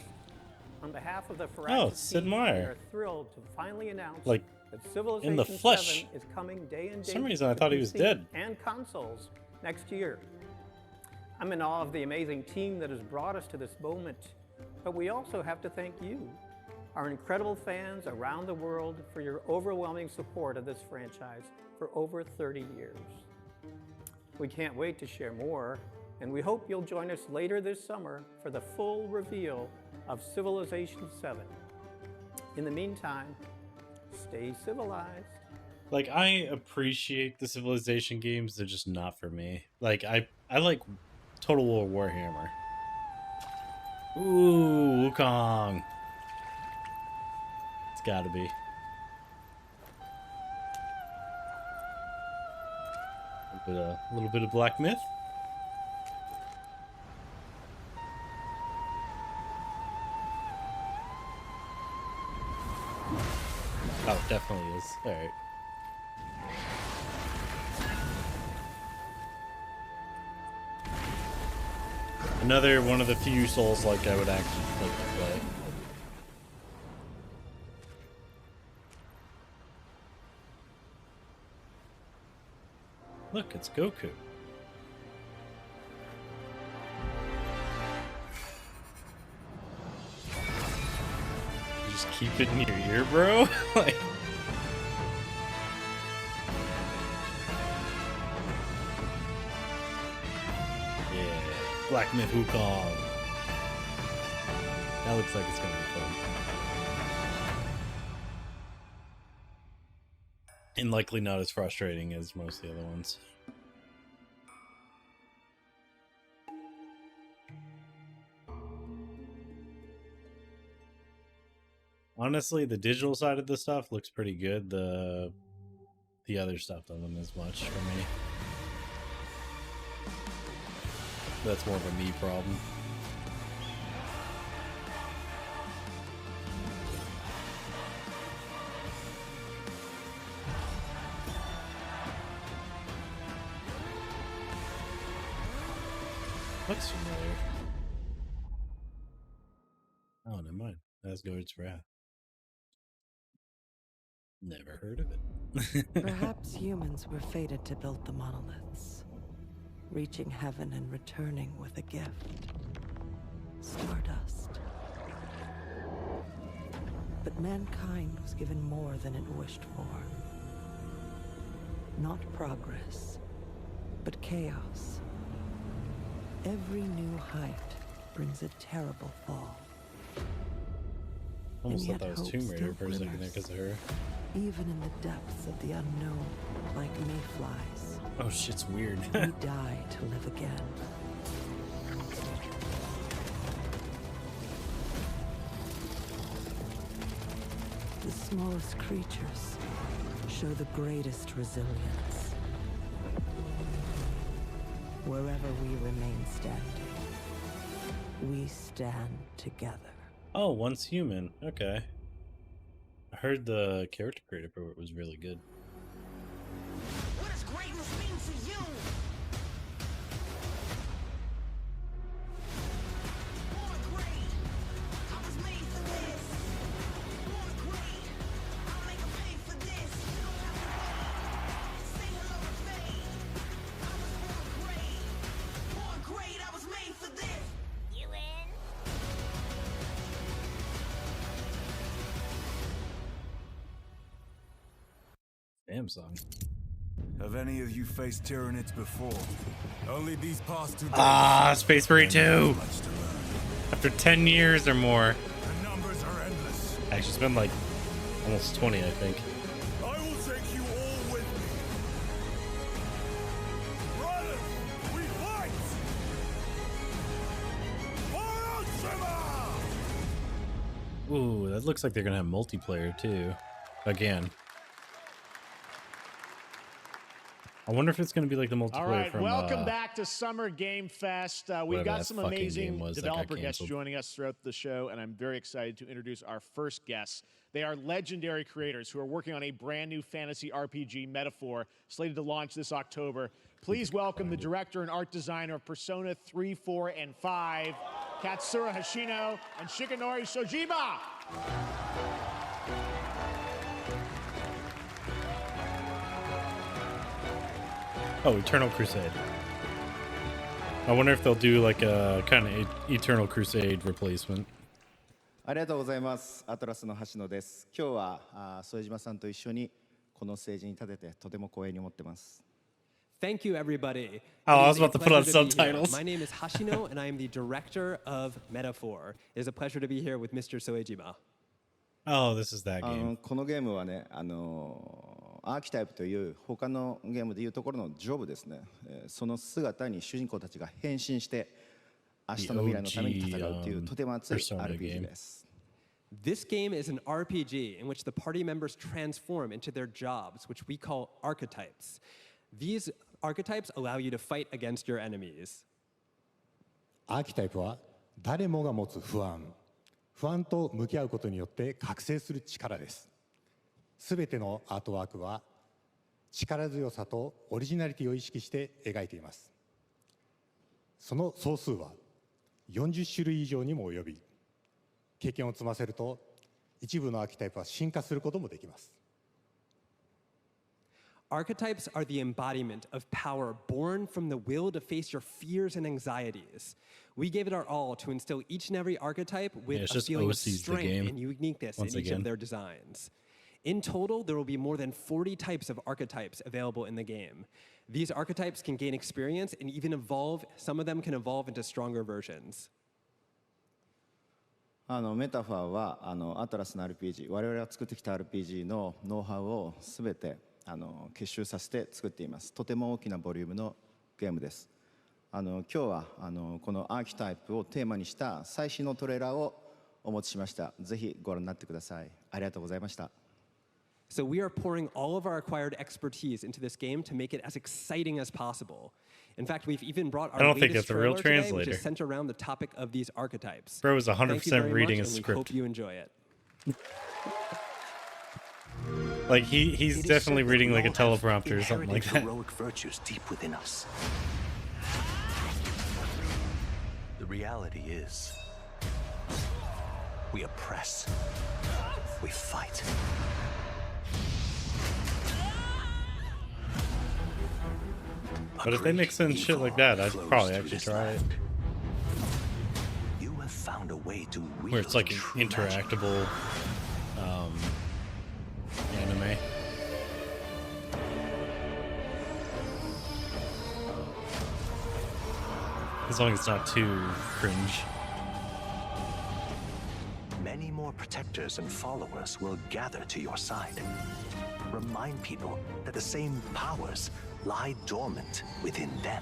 On behalf of the Firaxis Sid team, we Meier. are thrilled to finally announce Like, that Civilization in the flesh. 7 is coming day and date For some reason, I to thought he was PC dead. and consoles next year. I'm in awe of the amazing team that has brought us to this moment, but we also have to thank you, our incredible fans around the world, for your overwhelming support of this franchise for over 30 years. We can't wait to share more, and we hope you'll join us later this summer for the full reveal of Civilization 7. In the meantime, stay civilized. Like, I appreciate the Civilization games, they're just not for me. Like, I like Total War Warhammer. Ooh, Wukong. It's gotta be. A little bit of Black Myth. Oh, it definitely is. Alright. Another one of the few Souls like I would actually like to play. Look, it's Goku. You just keep it in your ear, bro? Like, yeah, Black Myth Wukong. That looks like it's gonna be fun. And likely not as frustrating as most of the other ones. Honestly, the digital side of the stuff looks pretty good. The other stuff doesn't as much for me. That's more of a me problem. Looks familiar. Oh, never mind. Asgard's Wrath. Never heard of it. Perhaps humans were fated to build the monoliths, reaching heaven and returning with a gift. Stardust. But mankind was given more than it wished for. Not progress, but chaos. Every new height brings a terrible fall. Almost thought that was Tomb Raider for a second there because of her. Even in the depths of the unknown, like mayflies. Oh, shit's weird. We die to live again. The smallest creatures show the greatest resilience. Wherever we remain standing, we stand together. Oh, once human. Okay. I heard the character creator for it was really good. What does greatness mean to you? Born great. I was made for this. Born great. I'll make a pay for this. You don't have to wait. Say hello to fate. I was born great. Born great. I was made for this. You in? Damn song. Have any of you faced Tyranids before? Only these past 2 days. Ah, Space Marine 2! After 10 years or more. The numbers are endless. Actually, it's been like almost 20, I think. I will take you all with me. Brothers, we fight! For Ultima! Ooh, that looks like they're gonna have multiplayer too. Again. I wonder if it's going to be like the multiplayer All right, from. welcome back to Summer Game Fest. We've got some amazing developer guests joining us throughout the show, and I'm very excited to introduce our first guests. They are legendary creators who are working on a brand new fantasy RPG, Metaphor, slated to launch this October. Please welcome the director and art designer of Persona 3, 4, and 5, Katsura Hoshino and Shikanori Shojima. Oh, Eternal Crusade. I wonder if they'll do like a kind of Eternal Crusade replacement. ありがとうございます。アトラスの橋野です。今日は副島さんと一緒にこのステージに立ててとても光栄に思ってます。Thank you, everybody. Oh, I was about to put on subtitles. My name is Hashino, and I am the director of Metaphor. It is a pleasure to be here with Mr. Soejima. Oh, this is that game. このゲームはね、アーキタイプという他のゲームでいうところのジョブですね。その姿に主人公たちが変身して明日の未来のために戦うというとても熱い RPG です。This game is an RPG in which the party members transform into their jobs, which we call archetypes. These archetypes allow you to fight against your enemies. アーキタイプは誰もが持つ不安と向き合うことによって覚醒する力です。すべてのアートワークは力強さとオリジナリティを意識して描いています。その総数は40種類以上にも及び、経験を積ませると一部のアーキタイプは進化することもできます。Archetypes are the embodiment of power born from the will to face your fears and anxieties. We gave it our all to instill each and every archetype with a feeling of strength and uniqueness in each of their designs. In total, there will be more than 40 types of archetypes available in the game. These archetypes can gain experience and even evolve. Some of them can evolve into stronger versions. メタファーはアトラスの RPG、我々が作ってきた RPG のノウハウをすべて結集させて作っています。とても大きなボリュームのゲームです。今日はこのアーキタイプをテーマにした最新のトレーラーをお持ちしました。ぜひご覧になってください。ありがとうございました。So we are pouring all of our acquired expertise into this game to make it as exciting as possible. In fact, we've even brought our latest trailer today, which is centered around the topic of these archetypes. Bro is 100% reading a script. We hope you enjoy it. Like he's definitely reading like a teleprompter or something like that. Heroic virtues deep within us. The reality is, we oppress, we fight. But if they mix in shit like that, I'd probably actually try it. You have found a way to where it's like an interactable anime. As long as it's not too cringe. Many more protectors and followers will gather to your side. Remind people that the same powers lie dormant within them.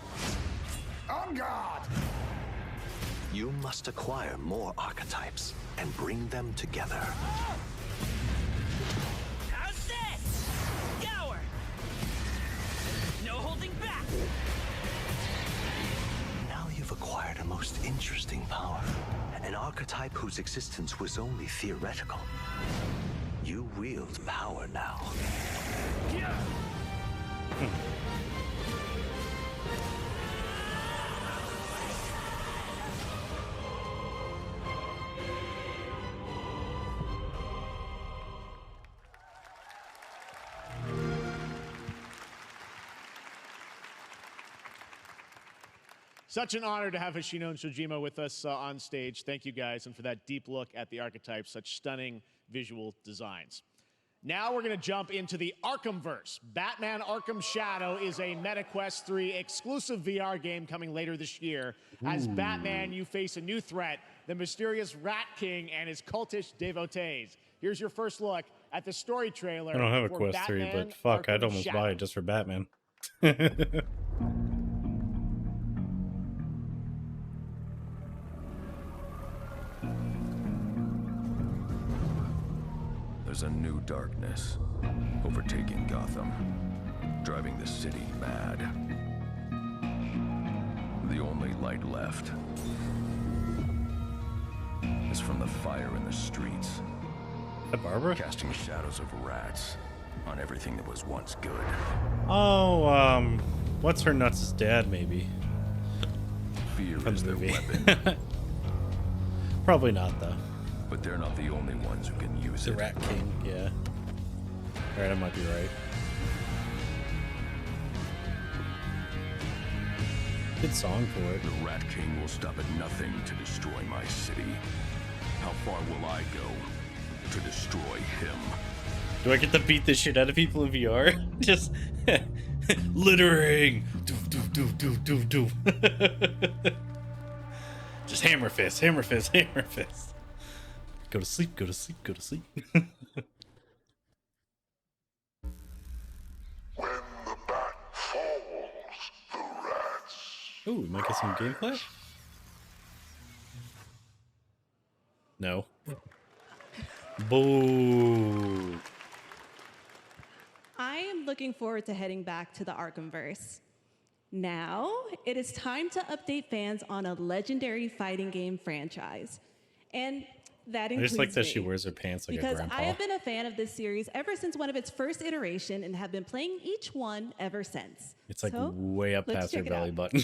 On guard! You must acquire more archetypes and bring them together. How's this? Gower! No holding back! Now you've acquired a most interesting power, an archetype whose existence was only theoretical. You wield power now. Such an honor to have Hoshino and Shojima with us on stage. Thank you guys, and for that deep look at the archetypes, such stunning visual designs. Now we're going to jump into the Arkhamverse. Batman Arkham Shadow is a MetaQuest 3 exclusive VR game coming later this year. As Batman, you face a new threat, the mysterious Rat King and his cultish devotees. Here's your first look at the story trailer. I don't have a for Quest Batman 3, but fuck, Arkham I'd almost Shadow. buy it just for Batman. There's a new darkness overtaking Gotham, driving the city mad. The only light left is from the fire in the streets. Barbara? Casting shadows of rats on everything that was once good. Oh, what's her nuts' dad, maybe? Fear From is the their movie. weapon. Probably not, though. But they're not the only ones who can use The it. Rat King, yeah. Alright, I might be right. Good song for it. The Rat King will stop at nothing to destroy my city. How far will I go to destroy him? Do I get to beat the shit out of people in VR? Just littering. Do. Just hammer fist, hammer fist, hammer fist. Go to sleep, go to sleep, go to sleep. Ooh, we might get some gameplay? No. Boo. I am looking forward to heading back to the Arkhamverse. Now, it is time to update fans on a legendary fighting game franchise. And that I includes just like that me, she wears her pants like a because grandpa. I have been a fan of this series ever since one of its first iteration and have been playing each one ever since. It's like So, way up let's past her check it belly out. button.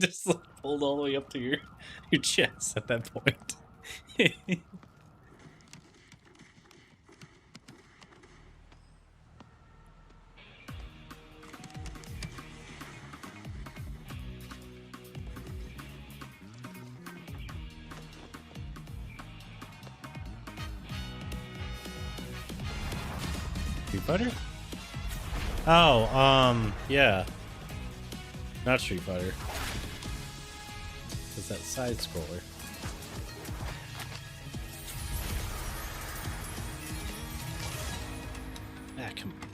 Just like pulled all the way up to your chest at that point. Street Fighter? Oh, yeah. Not Street Fighter. It's that side scroller. Ah, come on.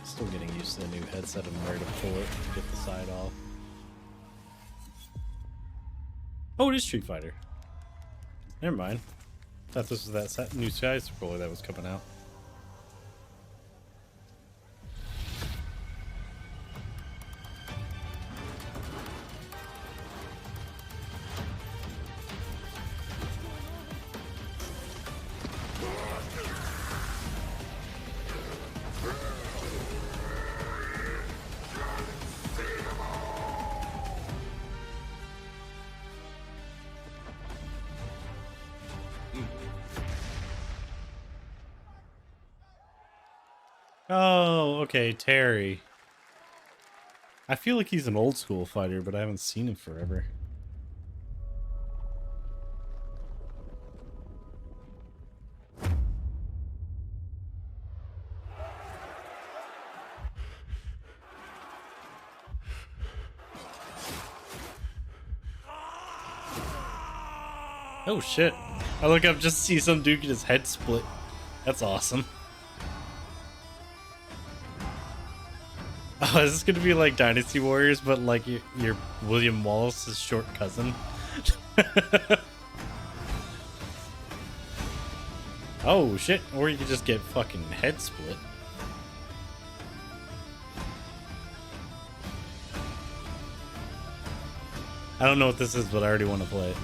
Still getting used to the new headset and where to pull it to get the side off. Oh, it is Street Fighter. Never mind. Thought this was that new side scroller that was coming out. Oh, okay, Terry. I feel like he's an old school fighter, but I haven't seen him forever. Oh shit. I look up just to see some dude get his head split. That's awesome. Oh, is this gonna be like Dynasty Warriors, but like your William Wallace's short cousin? Oh shit, or you could just get fucking head split. I don't know what this is, but I already want to play it.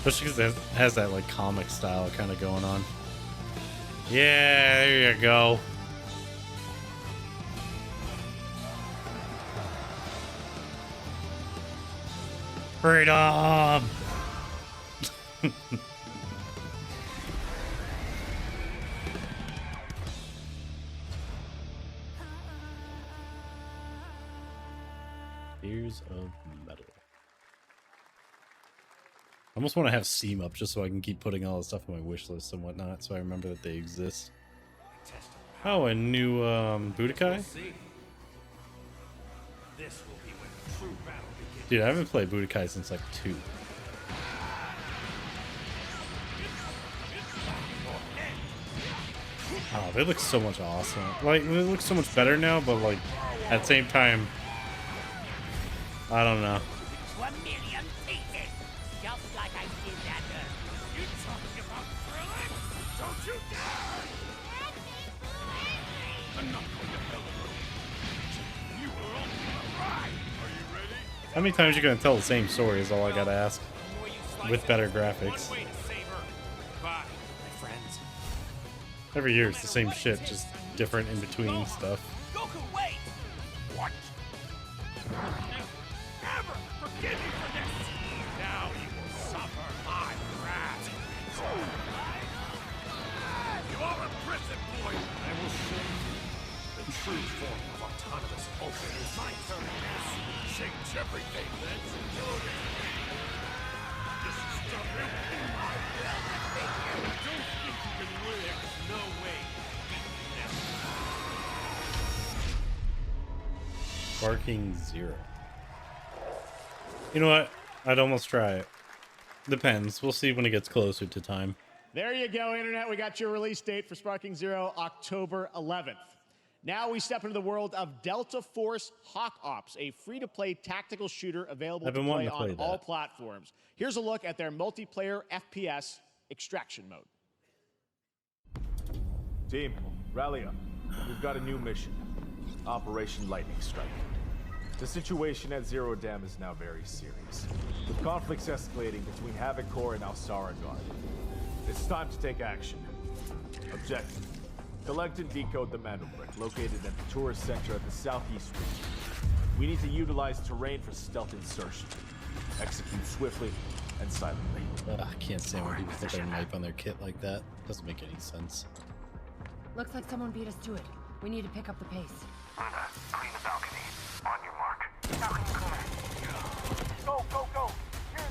Especially because it has that like comic style kind of going on. Yeah, there you go. Freedom! Tears of Metal. I almost want to have Steam up just so I can keep putting all the stuff on my wish list and whatnot, so I remember that they exist. Oh, a new Budokai? Dude, I haven't played Budokai since like 2. Oh, they look so much awesome. Like, they look so much better now, but like, at the same time, I don't know. 1 million pieces, just like I did that earth. You talking about thrilling? Don't you dare! I'm not going to hell alone. You were on the ride. Are you ready? How many times are you gonna tell the same story is all I gotta ask. With better graphics. One way to save her. Goodbye, my friends. Every year it's the same shit, just different in between stuff. Goku, wait! What? Ever forgive you for this? Now you will suffer my wrath. You are a prison boy. I will show you the true form of autonomous open. It's my turn now. Change everything. Let's do it. This is stubborn. Don't think you can win. There's no way. Barking Zero. You know what? I'd almost try it. Depends. We'll see when it gets closer to time. There you go, Internet. We got your release date for Sparking Zero, October 11th. Now we step into the world of Delta Force Hawk Ops, a free-to-play tactical shooter available I've to been play wanting to on play all that. platforms. Here's a look at their multiplayer FPS extraction mode. Team, rally up. We've got a new mission. Operation Lightning Strike. The situation at Zero Dam is now very serious, with conflicts escalating between Havoc Corps and Alsara Guard. It's time to take action. Objective: collect and decode the Mandel Brick located at the tourist center at the southeast region. We need to utilize terrain for stealth insertion. Execute swiftly and silently. I can't stand when people put their knife on their kit like that. Doesn't make any sense. Looks like someone beat us to it. We need to pick up the pace. Clean the balcony. On your mark. Go, go, go!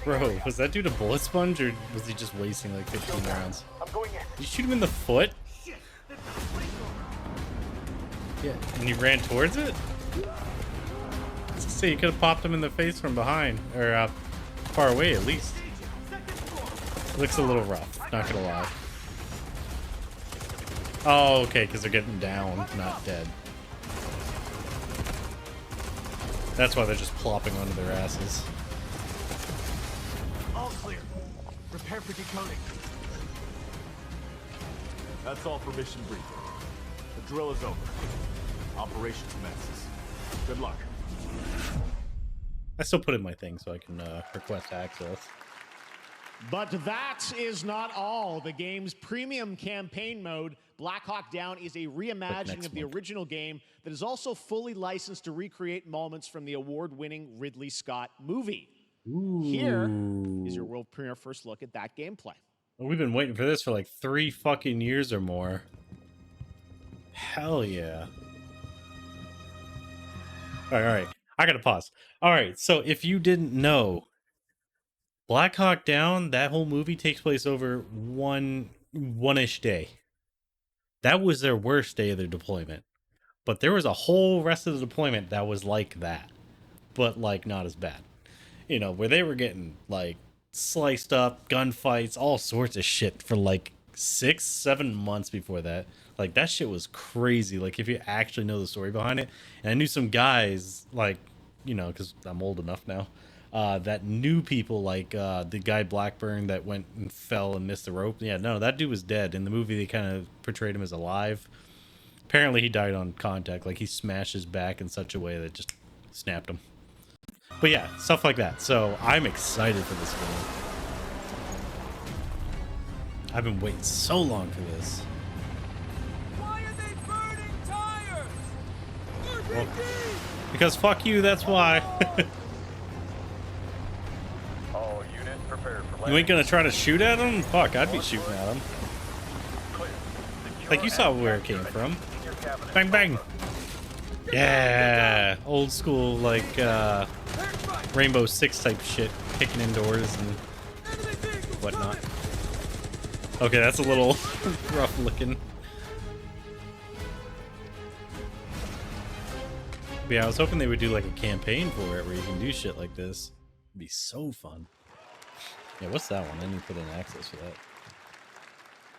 Bro, was that dude a bullet sponge or was he just wasting like 15 rounds? I'm going in. Did you shoot him in the foot? Yeah, and he ran towards it? Let's say you could have popped him in the face from behind, or far away at least. Looks a little rough, not gonna lie. Oh, okay, because they're getting down, not dead. That's why they're just plopping onto their asses. All clear. Prepare for decoding. That's all for mission briefing. The drill is over. Operation commences. Good luck. I still put in my thing so I can request access. But that is not all. The game's premium campaign mode, Black Hawk Down, is a reimagining of the original game that is also fully licensed to recreate moments from the award-winning Ridley Scott movie. Here is your world premiere first look at that gameplay. Well, we've been waiting for this for like 3 fucking years or more. Hell yeah. All right. I gotta pause. All right. So if you didn't know, Black Hawk Down, that whole movie takes place over one-ish day. That was their worst day of their deployment. But there was a whole rest of the deployment that was like that. But like not as bad. You know, where they were getting like sliced up, gunfights, all sorts of shit for like 6-7 months before that. Like that shit was crazy. Like if you actually know the story behind it. And I knew some guys like, you know, because I'm old enough now. That knew people like the guy Blackburn that went and fell and missed the rope. Yeah, no, that dude was dead. In the movie, they kind of portrayed him as alive. Apparently, he died on contact. Like, he smashed his back in such a way that just snapped him. But yeah, stuff like that. So, I'm excited for this game. I've been waiting so long for this. Why are they burning tires? Well, because fuck you, that's why. All units prepared for You ain't gonna try to shoot at him? Fuck, I'd be shooting at him. Like, you saw where it came from. Bang, bang. Yeah, old school, like, Rainbow Six type shit. Kicking indoors and whatnot. Okay, that's a little rough looking. But yeah, I was hoping they would do like a campaign for it where you can do shit like this. It'd be so fun. Yeah, what's that one? I need to put in access for that.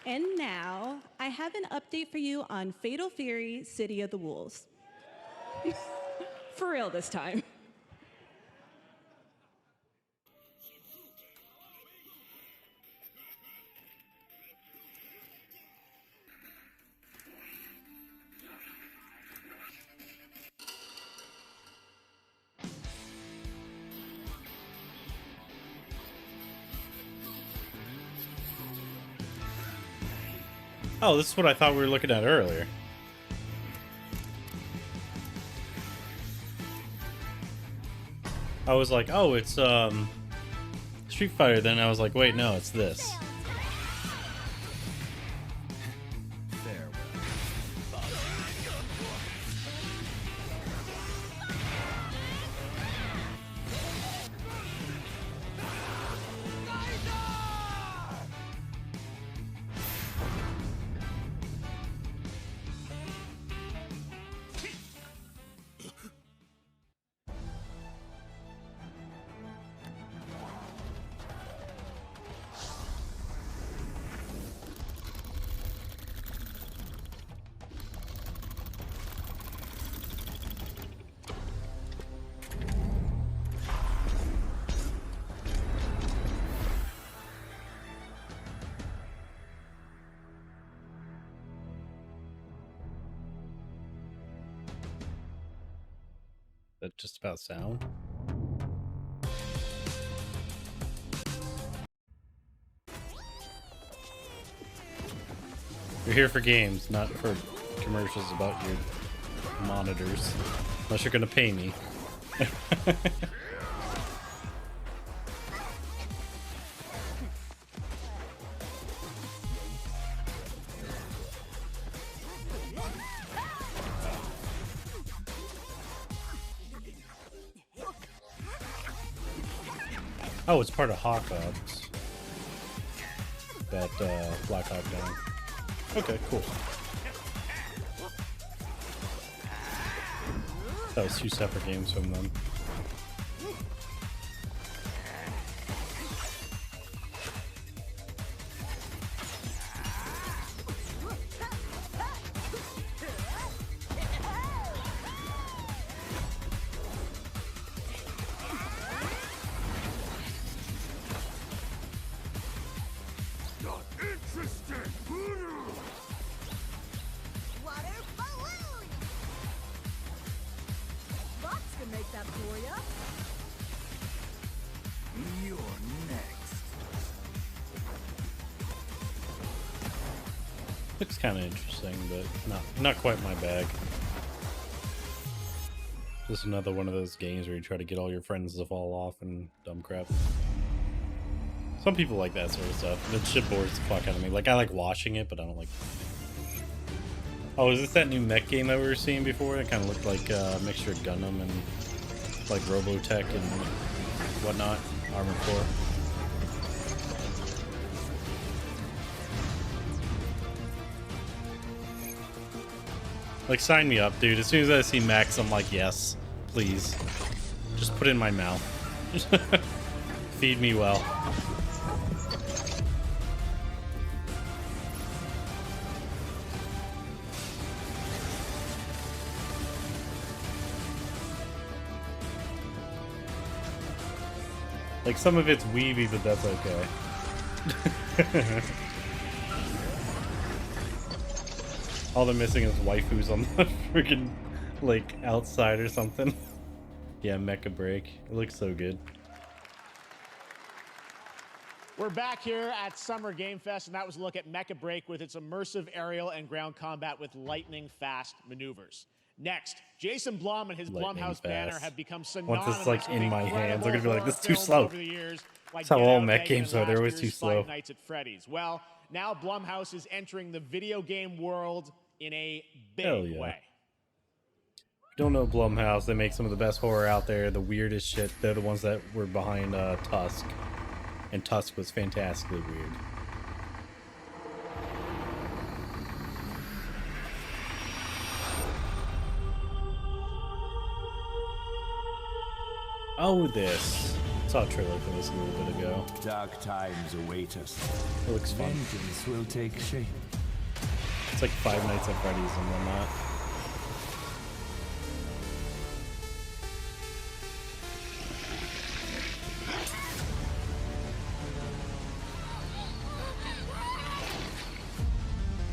And now, I have an update for you on Fatal Fury: City of the Wolves. For real this time. Oh, this is what I thought we were looking at earlier. I was like, oh, it's Street Fighter. Then I was like, wait, no, it's this. That just about sound? You're here for games, not for commercials about your monitors. Unless you're gonna pay me. Oh, it's part of Hawk Ops. That Black Hawk Down. Okay, cool. That was 2 separate games from them. Looks kind of interesting, but not quite my bag. Just another one of those games where you try to get all your friends to fall off and dumb crap. Some people like that sort of stuff. That shit bores the fuck out of me. Like, I like watching it, but I don't like... Oh, is this that new mech game that we were seeing before? It kind of looked like a mixture of Gundam and like Robotech and whatnot. Armored Core. Like, sign me up, dude. As soon as I see Max, I'm like, yes, please. Just put it in my mouth. Feed me well. Like, some of it's weeby, but that's okay. All they're missing is waifus on the freaking, like, outside or something. Yeah, Mecha Break. It looks so good. We're back here at Summer Game Fest, and that was a look at Mecha Break with its immersive aerial and ground combat with lightning-fast maneuvers. Next, Jason Blum and his Blumhouse banner have become synonymous. Once it's like in my hands, I'm gonna be like, this is too slow. That's how all mech games are. They're always too slow. Nights at Freddy's. Well, now Blumhouse is entering the video game world in a big way. If you don't know Blumhouse, they make some of the best horror out there, the weirdest shit. They're the ones that were behind Tusk, and Tusk was fantastically weird. Oh, this. I saw a trailer for this a little bit ago. Dark times await us. It looks fun. Vengeance will take shape. It's like Five Nights at Freddy's and whatnot.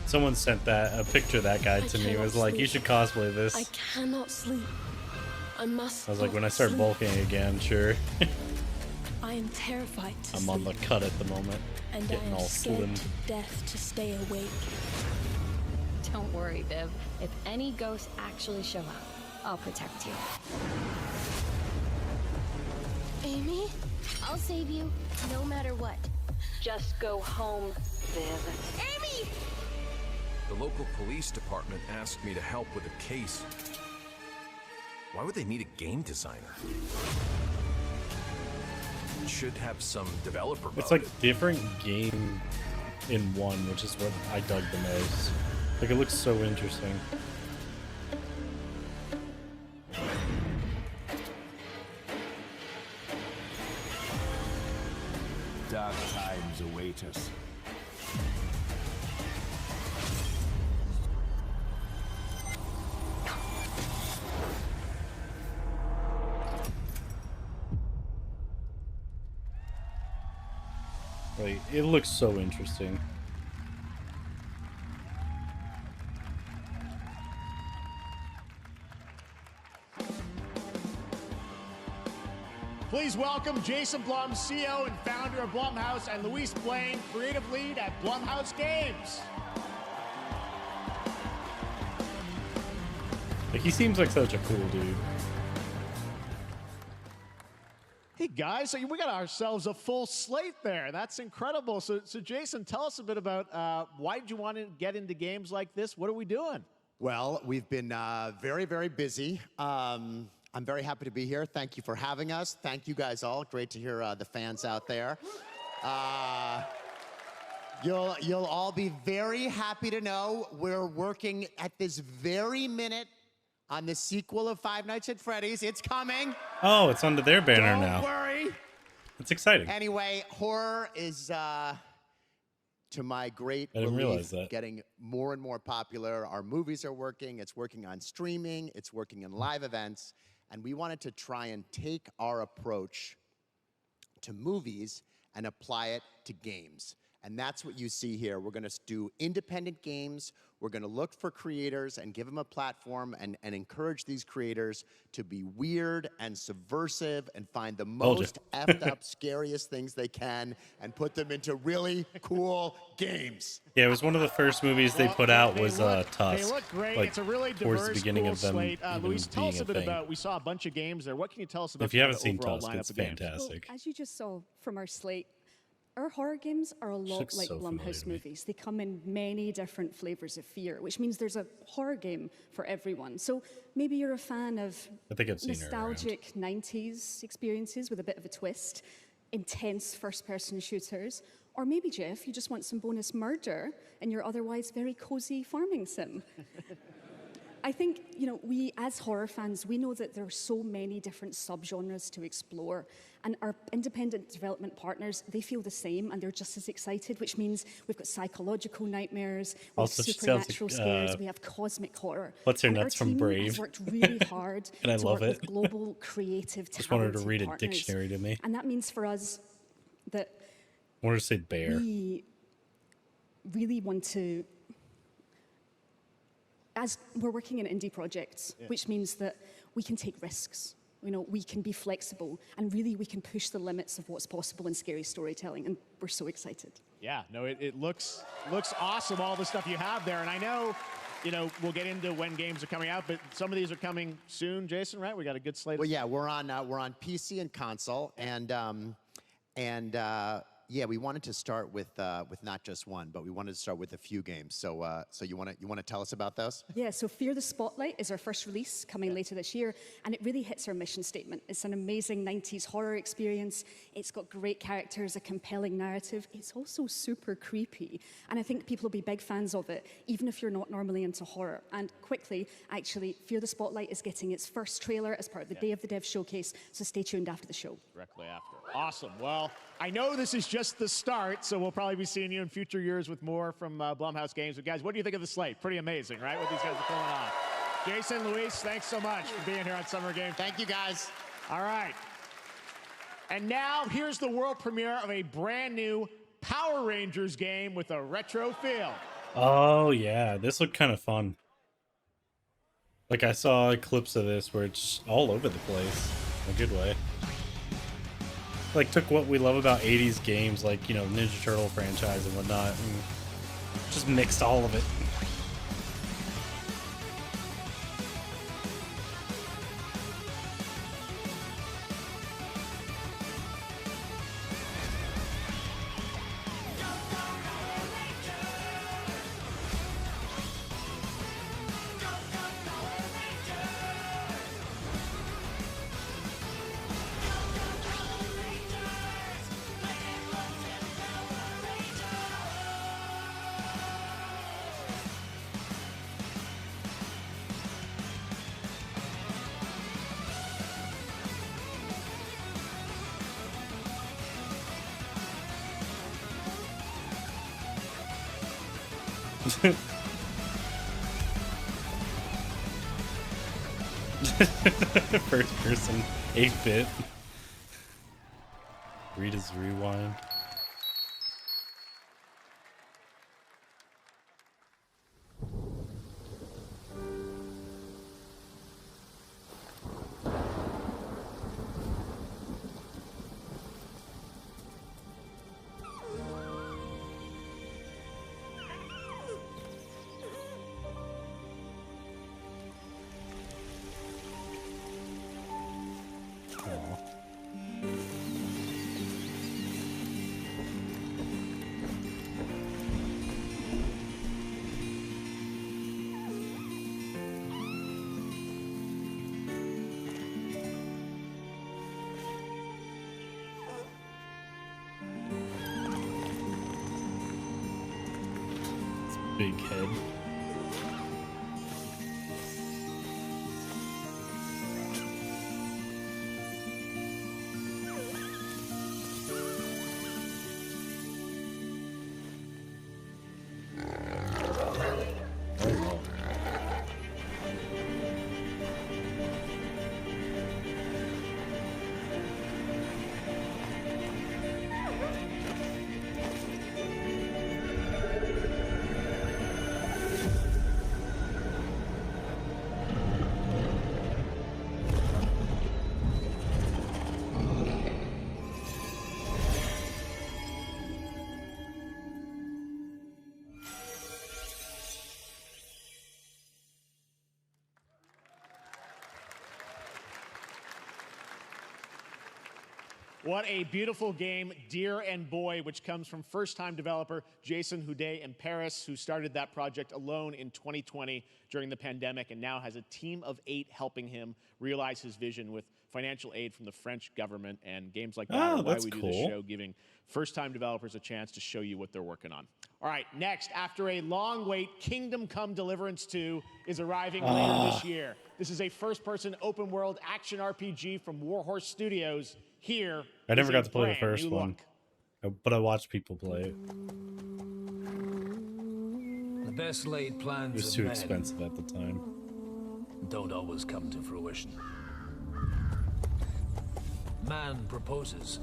Someone sent a picture of that guy to me. It was like, you should cosplay this. I cannot sleep. I must. I was like, when I start bulking again, sure. I I am terrified to I'm sleep, on the cut at the moment, and I getting am all scared slim. to death to stay awake. Don't worry, Viv. If any ghosts actually show up, I'll protect you. Amy? I'll save you, no matter what. Just go home, Viv. Amy! The local police department asked me to help with a case. Why would they need a game designer? Should have some developer It's mode. like different game in one, which is what I dug the most. Like, it looks so interesting. Dark times await us. Like, it looks so interesting. Please welcome Jason Blum, CEO and founder of Blumhouse, and Luis Blaine, creative lead at Blumhouse Games. Like, he seems like such a cool dude. Hey guys, so we got ourselves a full slate there. That's incredible. So Jason, tell us a bit about why did you want to get into games like this? What are we doing? Well, we've been very, very busy. I'm very happy to be here. Thank you for having us. Thank you guys all. Great to hear the fans out there. You'll all be very happy to know we're working at this very minute on the sequel of Five Nights at Freddy's. It's coming. Oh, it's under their banner Don't now. worry. It's exciting. Anyway, horror is, to my great I didn't relief, realize that. getting more and more popular. Our movies are working. It's working on streaming. It's working in live events. And we wanted to try and take our approach to movies and apply it to games. And that's what you see here. We're going to do independent games. We're going to look for creators and give them a platform and encourage these creators to be weird and subversive and find the most effed up, scariest things they can and put them into really cool games. Yeah, it was one of the first movies they put out was Tusk. They look great. Like, It's a really towards diverse, the beginning cool of them slate. even Luis, tell being us a bit thing. about, we saw a bunch of games there. What can you tell us about If you haven't the seen overall Tusk, lineup it's of games? fantastic. Well, as you just saw from our slate, our horror games are a lot looks like so familiar Blumhouse to me. movies. They come in many different flavors of fear, which means there's a horror game for everyone. So maybe you're a fan of I think I've seen her around. nostalgic 90s experiences with a bit of a twist, intense first-person shooters, or maybe, Jeff, you just want some bonus murder in your otherwise very cozy farming sim. I think, you know, we as horror fans, we know that there are so many different subgenres to explore, and our independent development partners, they feel the same, and they're just as excited, which means we've got psychological nightmares, we have Also, she sounds like, supernatural scares, we have cosmic horror. What's her And our nuts from team Brave? has worked really hard And I to love work it. with global, creative, Just wanted to talented read a partners. dictionary to me. And that means for us that I wanted to say bear. we really want to, as we're working in indie projects, which means that we can take risks. You know, we can be flexible, and really we can push the limits of what's possible in scary storytelling, and we're so excited. Yeah, no, it looks awesome, all the stuff you have there. And I know, you know, we'll get into when games are coming out, but some of these are coming soon, Jason, right? We got a good slate. Well, yeah, we're on PC and console, and yeah, we wanted to start with not just one, but we wanted to start with a few games. So so you want to tell us about those? Yeah, so Fear the Spotlight is our first release coming later this year, and it really hits our mission statement. It's an amazing 90s horror experience. It's got great characters, a compelling narrative. It's also super creepy, and I think people will be big fans of it, even if you're not normally into horror. And quickly, actually, Fear the Spotlight is getting its first trailer as part of the Day of the Dev showcase, so stay tuned after the show. Directly after. Awesome. Well, I know this is just the start, so we'll probably be seeing you in future years with more from Blumhouse Games. But guys, what do you think of the slate? Pretty amazing, right? What these guys are pulling off. Jason, Luis, thanks so much for being here on Summer Game. Thank you, guys. All right. And now here's the world premiere of a brand new Power Rangers game with a retro feel. Oh yeah, this looked kind of fun. Like, I saw clips of this where it's all over the place in a good way. like took what we love about 80s games, like, you know, Ninja Turtle franchise and whatnot, and just mixed all of it. First person 8-bit. Rita's Rewind. Big head. What a beautiful game, Dear and Boy, which comes from first-time developer Jason Houdet in Paris, who started that project alone in 2020 during the pandemic and now has a team of 8 helping him realize his vision with financial aid from the French government. And games like that are why we do this show, giving first-time developers a chance to show you what they're working on. All right, next, after a long wait, Kingdom Come Deliverance 2 is arriving later this year. This is a first-person open-world action RPG from Warhorse Studios. Here, I never got to play the first one, but I watched people play it. The best laid plans it was too expensive at the time. Don't always come to fruition. Man proposes.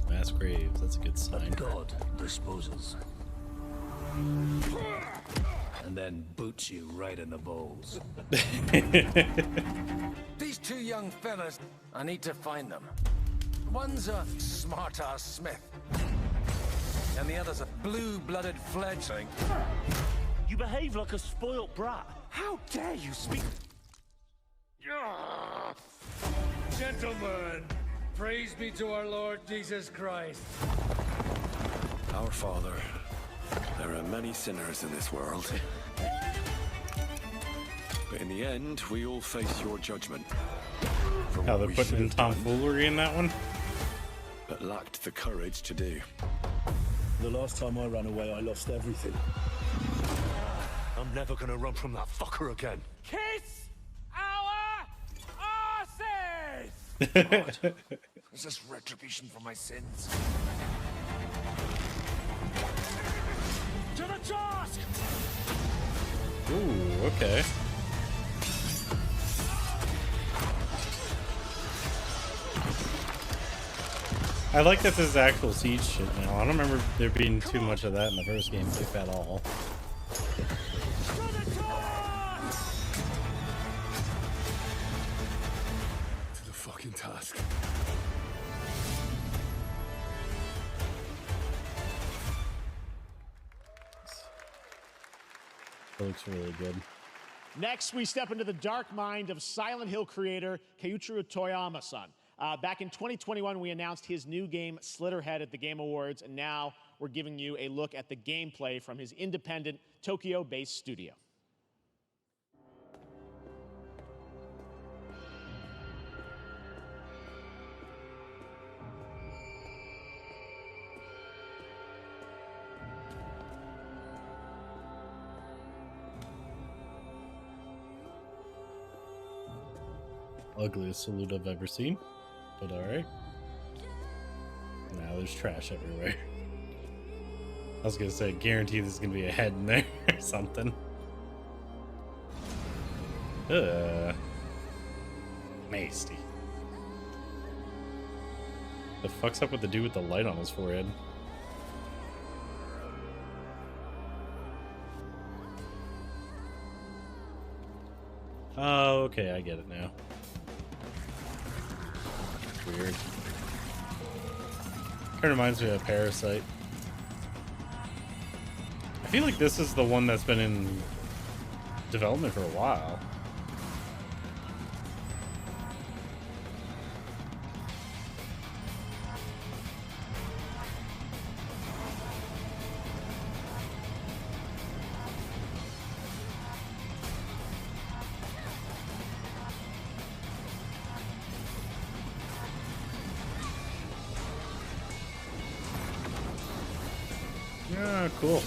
Mass graves, that's a good sign. God disposes. And then boots you right in the balls. These 2 young fellas, I need to find them. One's a smart-ass Smith, and the other's a blue-blooded fledgling. You behave like a spoilt brat. How dare you speak? Gentlemen, praise be to our Lord Jesus Christ. Our Father, there are many sinners in this world. But in the end, we all face your judgment. How they're putting in tomfoolery in that one? But lacked the courage to do. The last time I ran away, I lost everything. I'm never gonna run from that fucker again. Kiss our asses! God, is this retribution for my sins? To the task! Ooh, okay. I like that this is actual siege shit now. I don't remember there being too much of that in the first game, if at all. To the fucking task. It looks really good. Next, we step into the dark mind of Silent Hill creator Keiichiro Toyama-san. Back in 2021, we announced his new game, Slitterhead, at the Game Awards, and now we're giving you a look at the gameplay from his independent, Tokyo-based studio. Ugliest salute I've ever seen, but alright. Now there's trash everywhere. I was gonna say, guarantee there's gonna be a head in there or something. Nasty. The fuck's up with the dude with the light on his forehead? Oh, okay, I get it now. Weird. Kind of reminds me of Parasite. I feel like this is the one that's been in development for a while. Yeah, cool.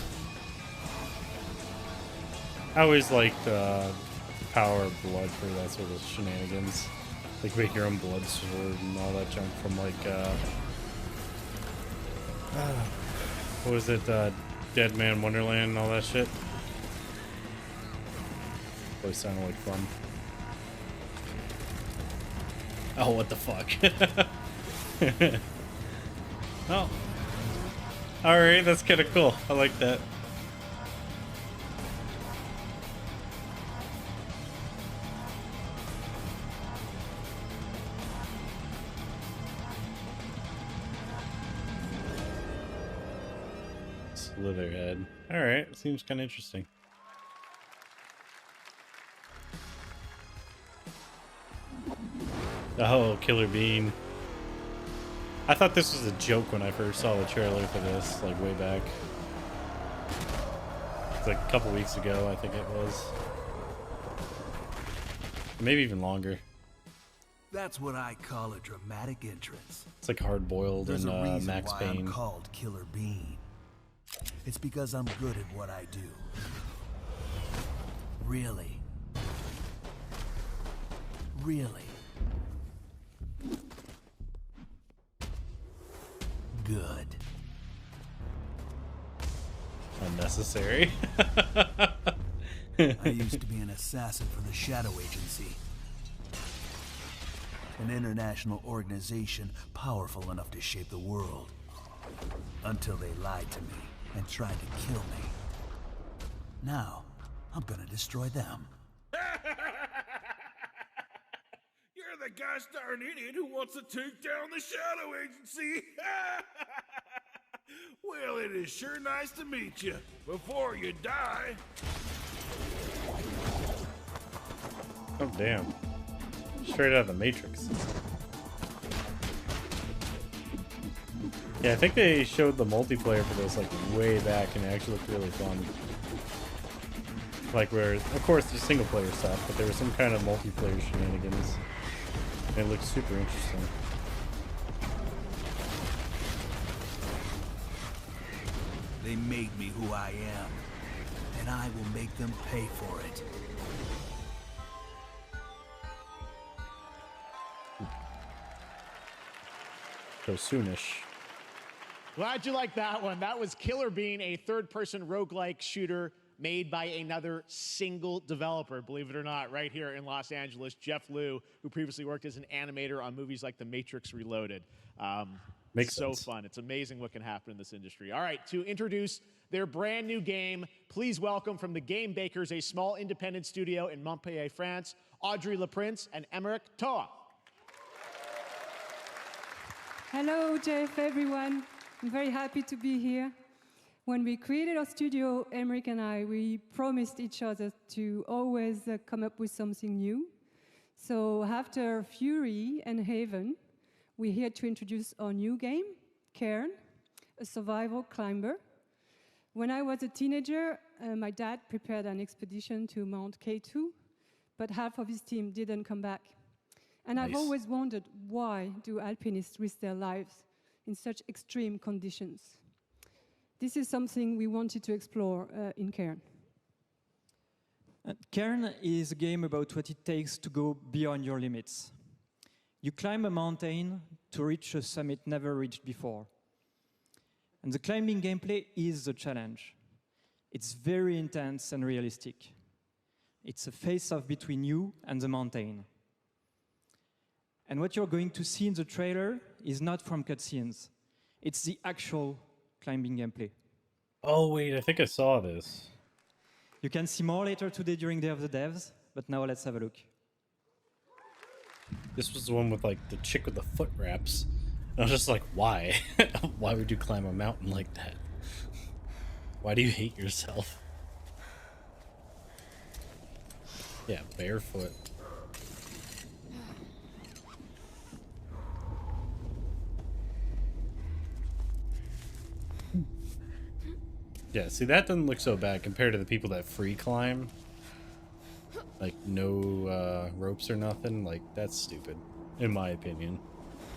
I always liked the power of blood for that sort of shenanigans. Like make your own blood sword and all that junk from like what was it, Dead Man Wonderland and all that shit. Always sounded like fun. Oh, what the fuck? Oh. Alright, that's kind of cool. I like that. Slitherhead. Alright, seems kind of interesting. Oh, Killer Bean. I thought this was a joke when I first saw the trailer for this, like way back. It's like a couple weeks ago, I think it was. Maybe even longer. That's what I call a dramatic entrance. It's like Hard Boiled and Max why Payne. I'm called Killer Bean. It's because I'm good at what I do. Really. Really. Good. Unnecessary. I used to be an assassin for the Shadow Agency. An international organization powerful enough to shape the world. Until they lied to me and tried to kill me. Now, I'm gonna destroy them. You're the gosh darn idiot who wants to take down the Shadow Agency! Well, it is sure nice to meet you. Before you die... Oh, damn. Straight out of the Matrix. Yeah, I think they showed the multiplayer for this like way back and it actually looked really fun. Like where, of course, there's single player stuff, but there was some kind of multiplayer shenanigans. And it looked super interesting. They made me who I am, and I will make them pay for it. So soonish. Glad you like that one. That was Killer Bean, a third-person roguelike shooter made by another single developer, believe it or not, right here in Los Angeles, Jeff Liu, who previously worked as an animator on movies like The Matrix Reloaded. Makes so sense. fun. It's amazing what can happen in this industry. All right, to introduce their brand new game, please welcome from the Game Bakers, a small independent studio in Montpellier, France, Audrey Leprince and Emmerich Toa. Hello, Jeff, everyone. I'm very happy to be here. When we created our studio, Emmerich and I, we promised each other to always come up with something new. So after Fury and Haven, we're here to introduce our new game, Cairn, a survival climber. When I was a teenager, my dad prepared an expedition to Mount K2, but half of his team didn't come back. And I've always wondered, why do alpinists risk their lives in such extreme conditions? This is something we wanted to explore in Cairn. Cairn is a game about what it takes to go beyond your limits. You climb a mountain to reach a summit never reached before. And the climbing gameplay is the challenge. It's very intense and realistic. It's a face-off between you and the mountain. And what you're going to see in the trailer is not from cutscenes. It's the actual climbing gameplay. Oh, wait, I think I saw this. You can see more later today during Day of the Devs, but now let's have a look. This was the one with, like, the chick with the foot wraps. And I was just like, why? Why would you climb a mountain like that? Why do you hate yourself? Yeah, barefoot. Yeah, see, that doesn't look so bad compared to the people that free climb. Like, no ropes or nothing. Like, that's stupid, in my opinion.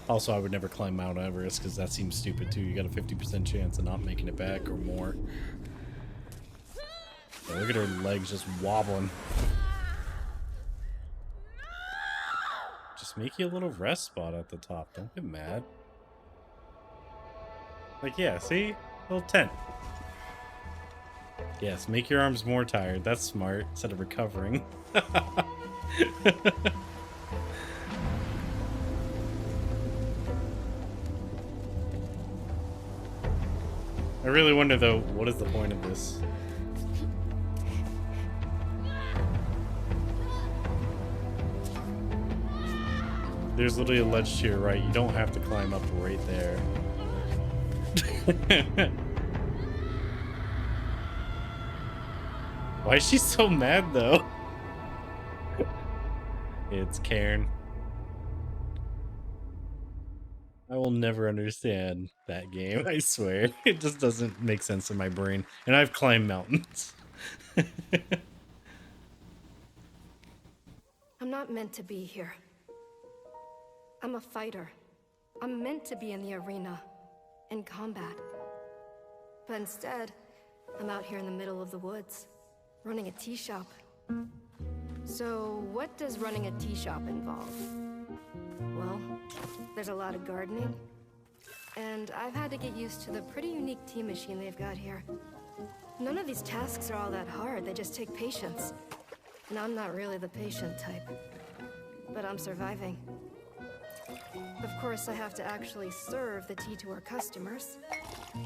Also, I would never climb Mount Everest, because that seems stupid, too. You got a 50% chance of not making it back, or more. Yeah, look at her legs just wobbling. Just make you a little rest spot at the top. Don't get mad. Like, yeah, see? Little tent. Yes, make your arms more tired. That's smart, instead of recovering. I really wonder, though, what is the point of this? There's literally a ledge to your right. You don't have to climb up right there. Why is she so mad, though? It's Cairn. I will never understand that game, I swear. It just doesn't make sense in my brain. And I've climbed mountains. I'm not meant to be here. I'm a fighter. I'm meant to be in the arena, in combat. But instead, I'm out here in the middle of the woods, running a tea shop. So, what does running a tea shop involve? Well, there's a lot of gardening, and I've had to get used to the pretty unique tea machine they've got here. None of these tasks are all that hard, they just take patience. And I'm not really the patient type, but I'm surviving. Of course, I have to actually serve the tea to our customers.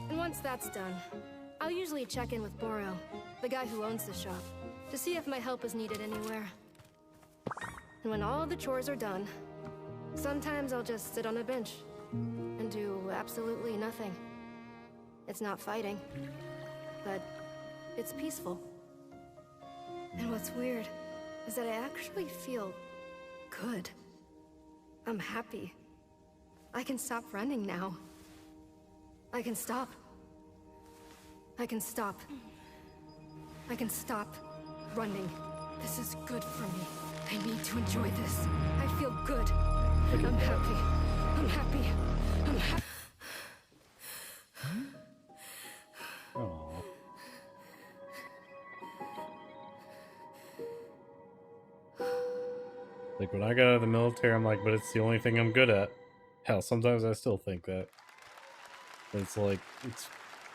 And once that's done, I'll usually check in with Boro, the guy who owns the shop, to see if my help is needed anywhere. And when all the chores are done, sometimes I'll just sit on a bench and do absolutely nothing. It's not fighting, but it's peaceful. And what's weird is that I actually feel good. I'm happy. I can stop running now. I can stop. I can stop. I can stop running. This is good for me. I need to enjoy this. I feel good. I'm happy. I'm happy. I'm happy. Like, when I got out of the military, I'm like, but it's the only thing I'm good at. Hell, sometimes I still think that. But it's like, it's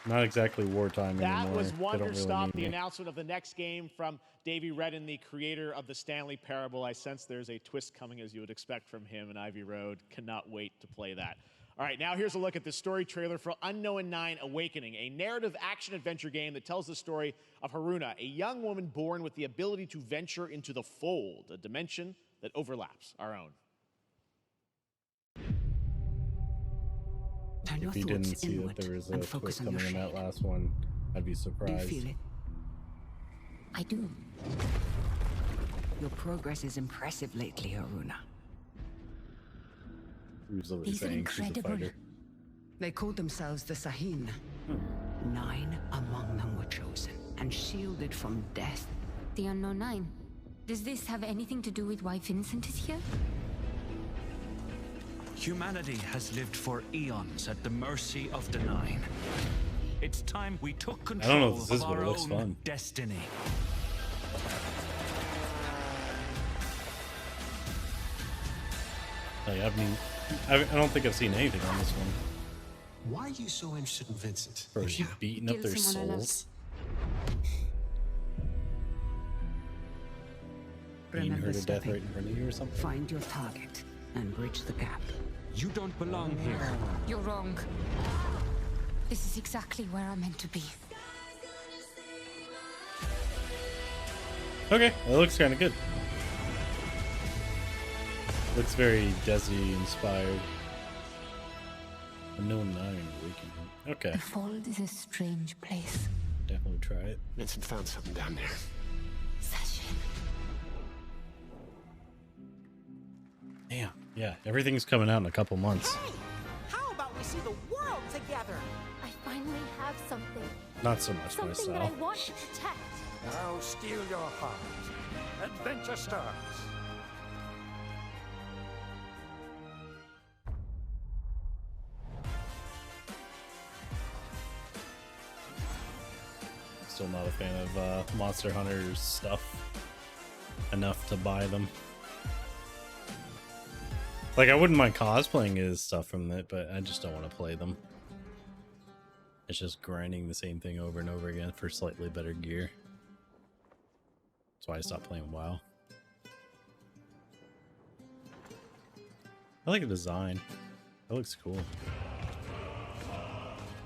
not exactly wartime anymore. That was They don't Wonder really Stop, need the me. announcement of the next game from Davey Redden, the creator of the Stanley Parable. I sense there's a twist coming, as you would expect from him in Ivy Road. Cannot wait to play that. All right, now here's a look at the story trailer for Unknown 9 Awakening, a narrative action-adventure game that tells the story of Haruna, a young woman born with the ability to venture into the fold, a dimension that overlaps our own. If you didn't see that there was a twist coming in that last one, I'd be Do you surprised. feel it? I do. Your progress is impressive lately, Aruna. Who's literally These are saying she's a incredible. fighter? They called themselves the Sahin. 9 among them were chosen and shielded from death. The Unknown Nine. Does this have anything to do with why Vincent is here? Humanity has lived for eons at the mercy of the Nine. It's time we took I don't know control if this is, of but our it looks own fun. destiny. Like, I don't think I've seen anything on this one. Why are you so interested in Vincent? Bro, is she beating up Kill their someone I love. souls? Beating her Remember to death stepping. right in front of you or something? Find your target and bridge the gap. You don't belong here. You're wrong. This is exactly where I'm meant to be. Okay, that looks kind of good. Looks very Desi inspired. Unknown Nine Awakening. Okay, The Fold is a strange place. definitely try it. Vincent found something down there. Damn, yeah, everything's coming out in a couple months. How about we see the world together? I finally have something. Not so much my Something that I style. want to protect. Now steel your heart. Adventure starts. Still not a fan of Monster Hunter's stuff enough to buy them. Like, I wouldn't mind cosplaying his stuff from it, but I just don't want to play them. It's just grinding the same thing over and over again for slightly better gear. That's why I stopped playing WoW. I like the design. That looks cool.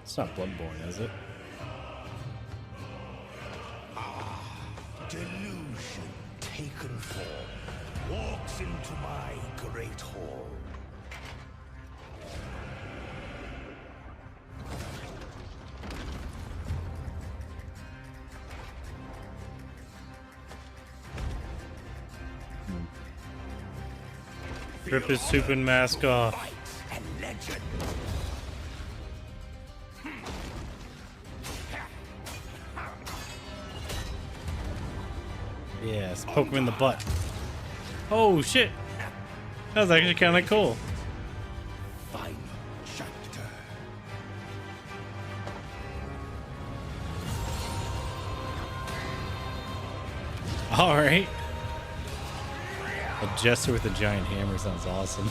It's not Bloodborne, is it? Delusion taken form walks into my great hall. Rip his soup and mask off. And legend. Yes, poke him in the butt. Oh shit! That was actually kind of cool. Final chapter. All right. A jester with a giant hammer sounds awesome.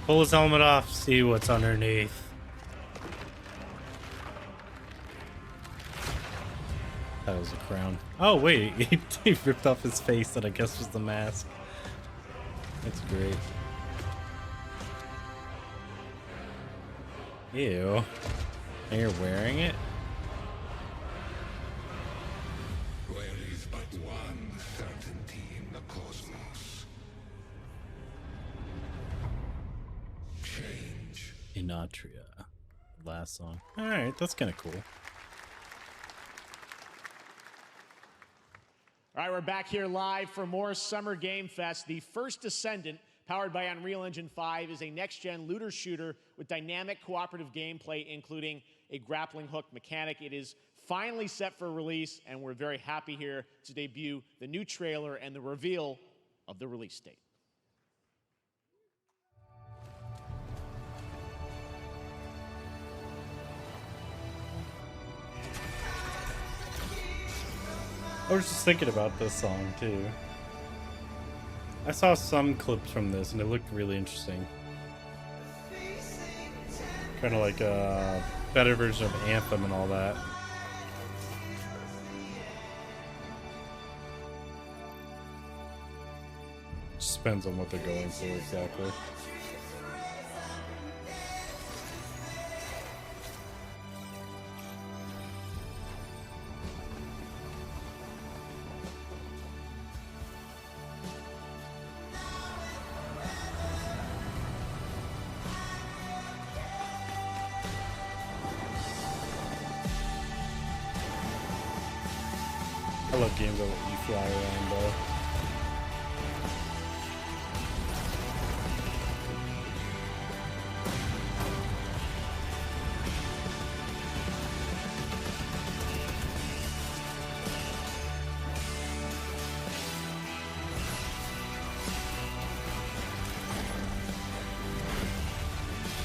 Pull his helmet off, see what's underneath. That was a crown. Oh wait, he ripped off his face that I guess was the mask. That's great. Ew. And you're wearing it? There is but one certainty in the cosmos. Change. Inatria. Last song. Alright, that's kind of cool. All right, we're back here live for more Summer Game Fest. The first Descendant, powered by Unreal Engine 5, is a next-gen looter shooter with dynamic cooperative gameplay, including a grappling hook mechanic. It is finally set for release, and we're very happy here to debut the new trailer and the reveal of the release date. I was just thinking about this song too. I saw some clips from this and it looked really interesting. Kind of like a better version of Anthem and all that. Just depends on what they're going for exactly. I love games that let you fly around though.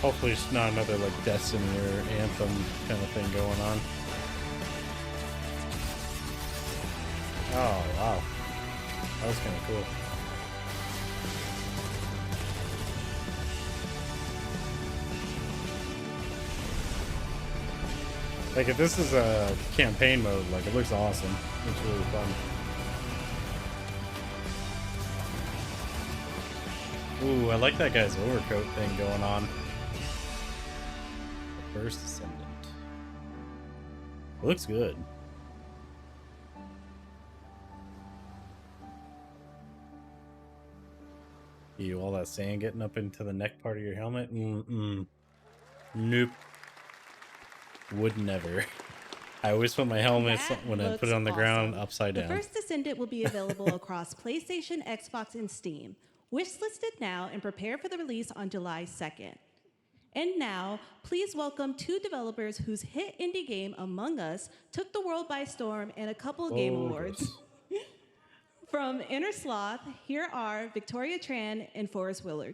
Hopefully it's not another like Destiny or Anthem kind of thing going on. Oh wow. That was kind of cool. Like if this is a campaign mode, like it looks awesome. It's really fun. Ooh, I like that guy's overcoat thing going on. The First Descendant. It looks good. You all that sand getting up into the neck part of your helmet? Nope. Would never. I always put my helmet when I put it on the ground upside down. The First Descendant will be available across PlayStation, Xbox, and Steam. Wishlisted now and prepare for the release on July 2nd. And now, please welcome two developers whose hit indie game, Among Us, took the world by storm and a couple of game awards. From Inner Sloth, here are Victoria Tran and Forrest Willard.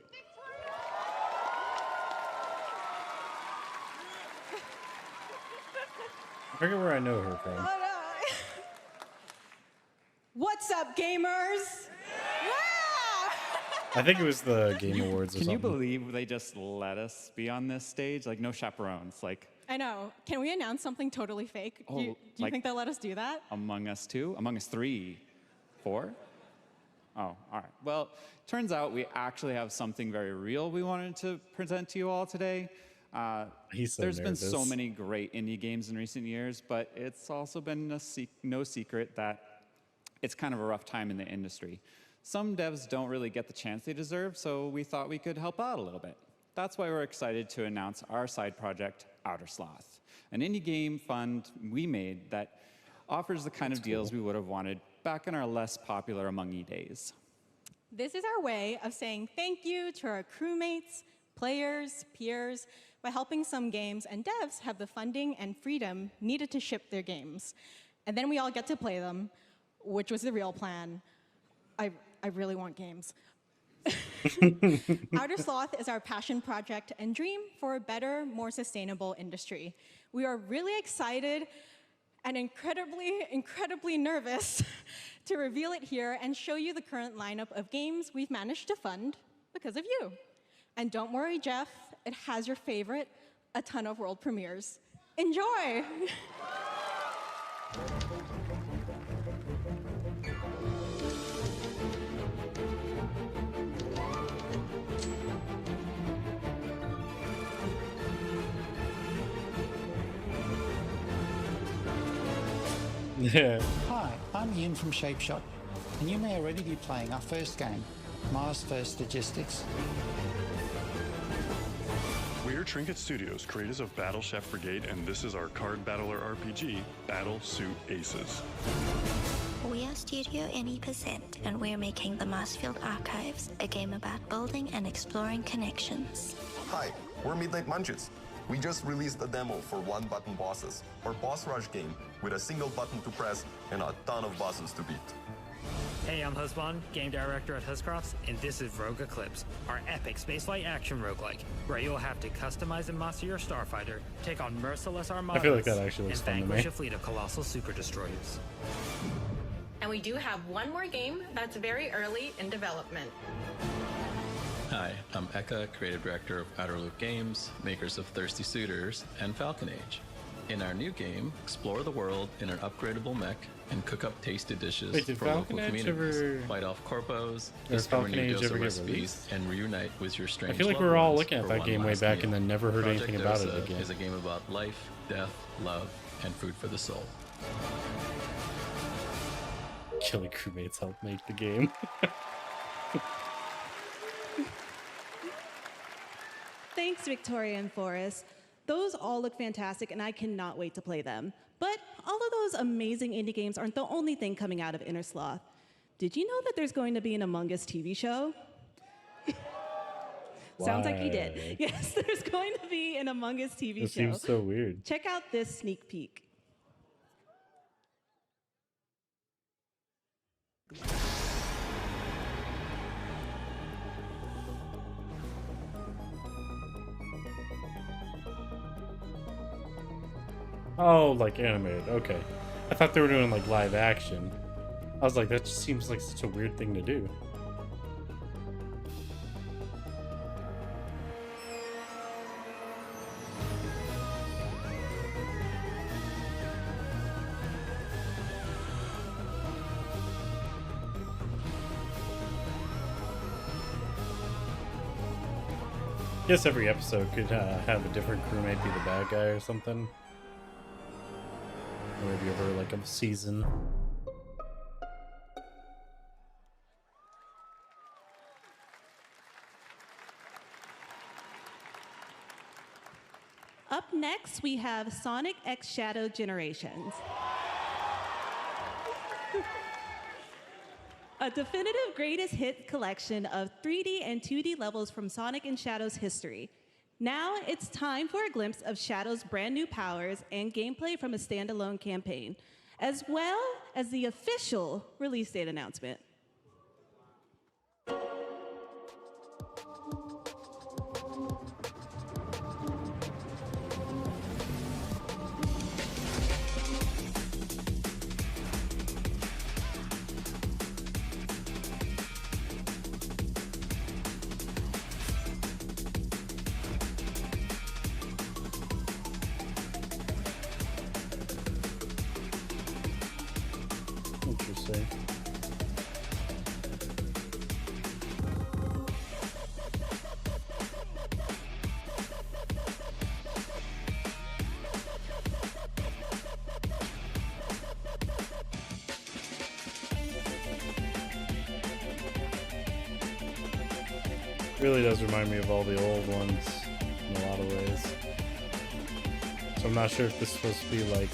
I forget where I know her from. Oh, no. What's up, gamers? I think it was the Game Awards or Can something. you believe they just let us be on this stage? Like, no chaperones. Like, I know. Can we announce something totally fake? Do you like- think they'll let us do that? Among Us 2? Among Us 3? 4? Oh, all right. Well, turns out we actually have something very real we wanted to present to you all today. He's so There's been so nervous. many great indie games in recent years, but it's also been no secret that it's kind of a rough time in the industry. Some devs don't really get the chance they deserve, so we thought we could help out a little bit. That's why we're excited to announce our side project, Outer Sloth, an indie game fund we made that offers the kind of deals we would have wanted back in our less popular Among Us days. This is our way of saying thank you to our crewmates, players, peers, by helping some games and devs have the funding and freedom needed to ship their games. And then we all get to play them, which was the real plan. I really want games. Outer Sloth is our passion project and dream for a better, more sustainable industry. We are really excited and incredibly nervous to reveal it here and show you the current lineup of games we've managed to fund because of you. And don't worry, Jeff, it has your favorite, a ton of world premieres. Enjoy! Yeah. Hi, I'm Ian from Shapeshot, and you may already be playing our first game, Mars First Logistics. We're Trinket Studios, creators of Battle Chef Brigade, and this is our card battler RPG, Battle Suit Aces. We are Studio Any%, and we're making the Marsfield Archives, a game about building and exploring connections. Hi, we're Midnight Munches. We just released a demo for one-button bosses, our boss rush game with a single button to press and a ton of bosses to beat. Hey, I'm Husband, game director at Huscrofts, and this is Rogue Eclipse, our epic spaceflight action roguelike, where you'll have to customize and master your starfighter, take on merciless armadas, I feel like that actually looks and fun to vanquish me. a fleet of colossal super destroyers. And we do have one more game that's very early in development. Hi, I'm Eka, creative director of Outer Loop Games, makers of Thirsty Suitors and Falcon Age. In our new game, explore the world in an upgradable mech and cook up tasty dishes Wait, did for Falcon local Age communities. ever- Fight off corpos, Or discover Falcon new Age Dosa ever get recipes, released? and reunite with your I strange feel like we loved were all ones looking at for that one game way last back meal. and then never heard Project anything about it Dosa again. is a game about life, death, love, and food for the soul. Killing crewmates helped make the game. Thanks, Victoria and Forrest. Those all look fantastic, and I cannot wait to play them. But all of those amazing indie games aren't the only thing coming out of Inner Sloth. Did you know that there's going to be an Among Us TV show? Sounds like you did. Why? Yes, there's going to be an Among Us TV It show. seems so weird. Check out this sneak peek. Oh, like animated. Okay. I thought they were doing like live action. I was like, that just seems like such a weird thing to do. I guess every episode could have a different crewmate be the bad guy or something. Or maybe over like a season. Up next, we have Sonic X Shadow Generations. A definitive greatest hit collection of 3D and 2D levels from Sonic and Shadow's history. Now it's time for a glimpse of Shadow's brand new powers and gameplay from a standalone campaign, as well as the official release date announcement. Interesting. Really does remind me of all the old ones in a lot of ways. So I'm not sure if this is supposed to be like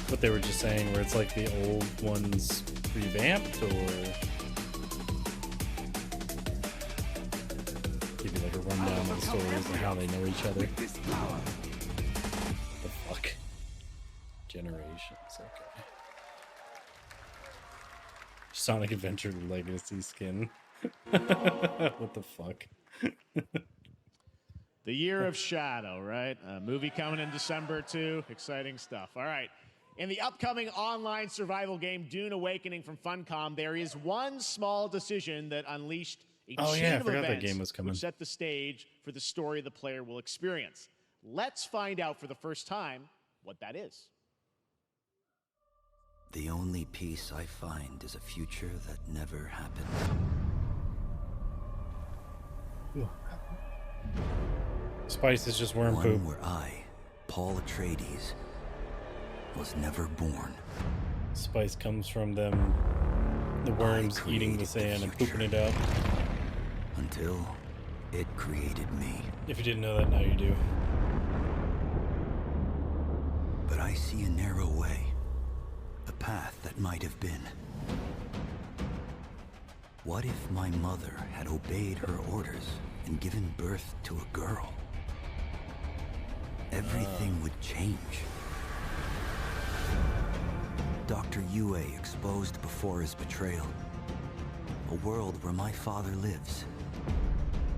what they were just saying, where it's like the old ones revamped, or give you like a rundown of the stories and how they know each other. The fuck? Generations, okay. Sonic Adventure Legacy skin. What the fuck? The Year of Shadow, right? A movie coming in December too. Exciting stuff. All right. In the upcoming online survival game Dune Awakening from Funcom, there is one small decision that unleashed a chain of events game was coming. which set the stage for the story the player will experience. Let's find out for the first time what that is. The only peace I find is a future that never happened. Spice is just worm One poop. where I, Paul Atreides, was never born. Spice comes from them, the worms eating the sand and pooping it out. Until it created me. If you didn't know that, now you do. But I see a narrow way. A path that might have been. What if my mother had obeyed her orders and given birth to a girl? Everything would change. Dr. Yue exposed before his betrayal. A world where my father lives.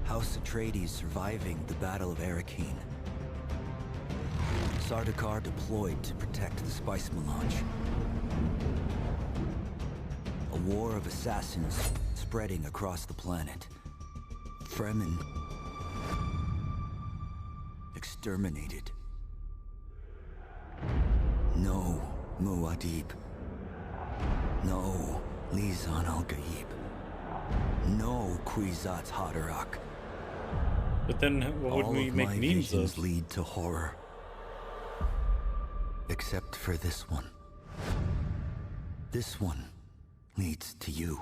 House Atreides surviving the Battle of Arrakeen. Sardaukar deployed to protect the Spice Melange. A war of assassins spreading across the planet. Fremen exterminated. No Muad'Dib. No Lisan al-Gaib. No Kwisatz Haderach. But then what would we make memes of? Lead to horror. Except for this one. This one leads to you.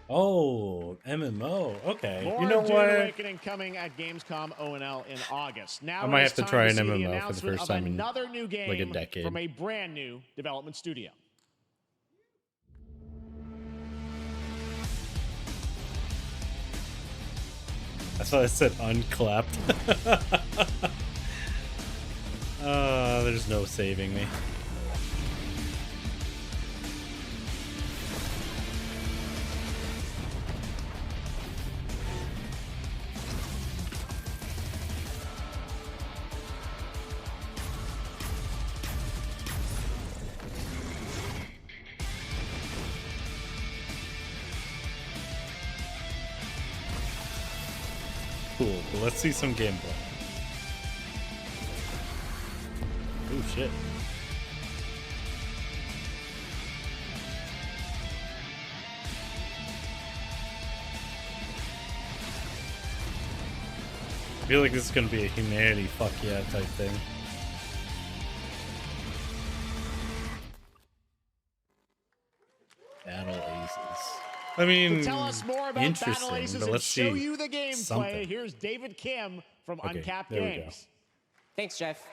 Oh, MMO. Okay. More You know Dune what? Awakening coming at Gamescom ONL in August. Now I might it is have to time try to an see the MMO for the announcement first of time in another new like a game decade. from a brand new development studio. That's why I said unclapped. There's no saving me. Cool, but let's see some gameplay. Oh shit. I feel like this is gonna be a humanity fuck yeah type thing. Battle Aces. I mean, To tell us more about interesting, Battle Aces but and let's show see you the gameplay, something. here's David Kim from Okay, Uncapped there we go. Games. Thanks, Jeff.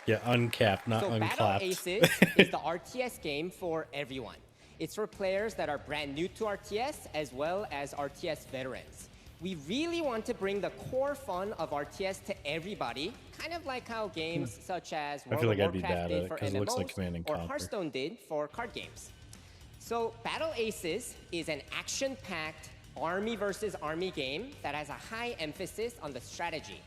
Yeah, uncapped, not So Battle unclapped. Aces is the RTS game for everyone. It's for players that are brand new to RTS as well as RTS veterans. We really want to bring the core fun of RTS to everybody, kind of like how games such as I World feel of like I'd be Warcraft bad at did it for because it looks like MMOs Command and or Conquer. Hearthstone did for card games. So Battle Aces is an action-packed army versus army game that has a high emphasis on the strategy.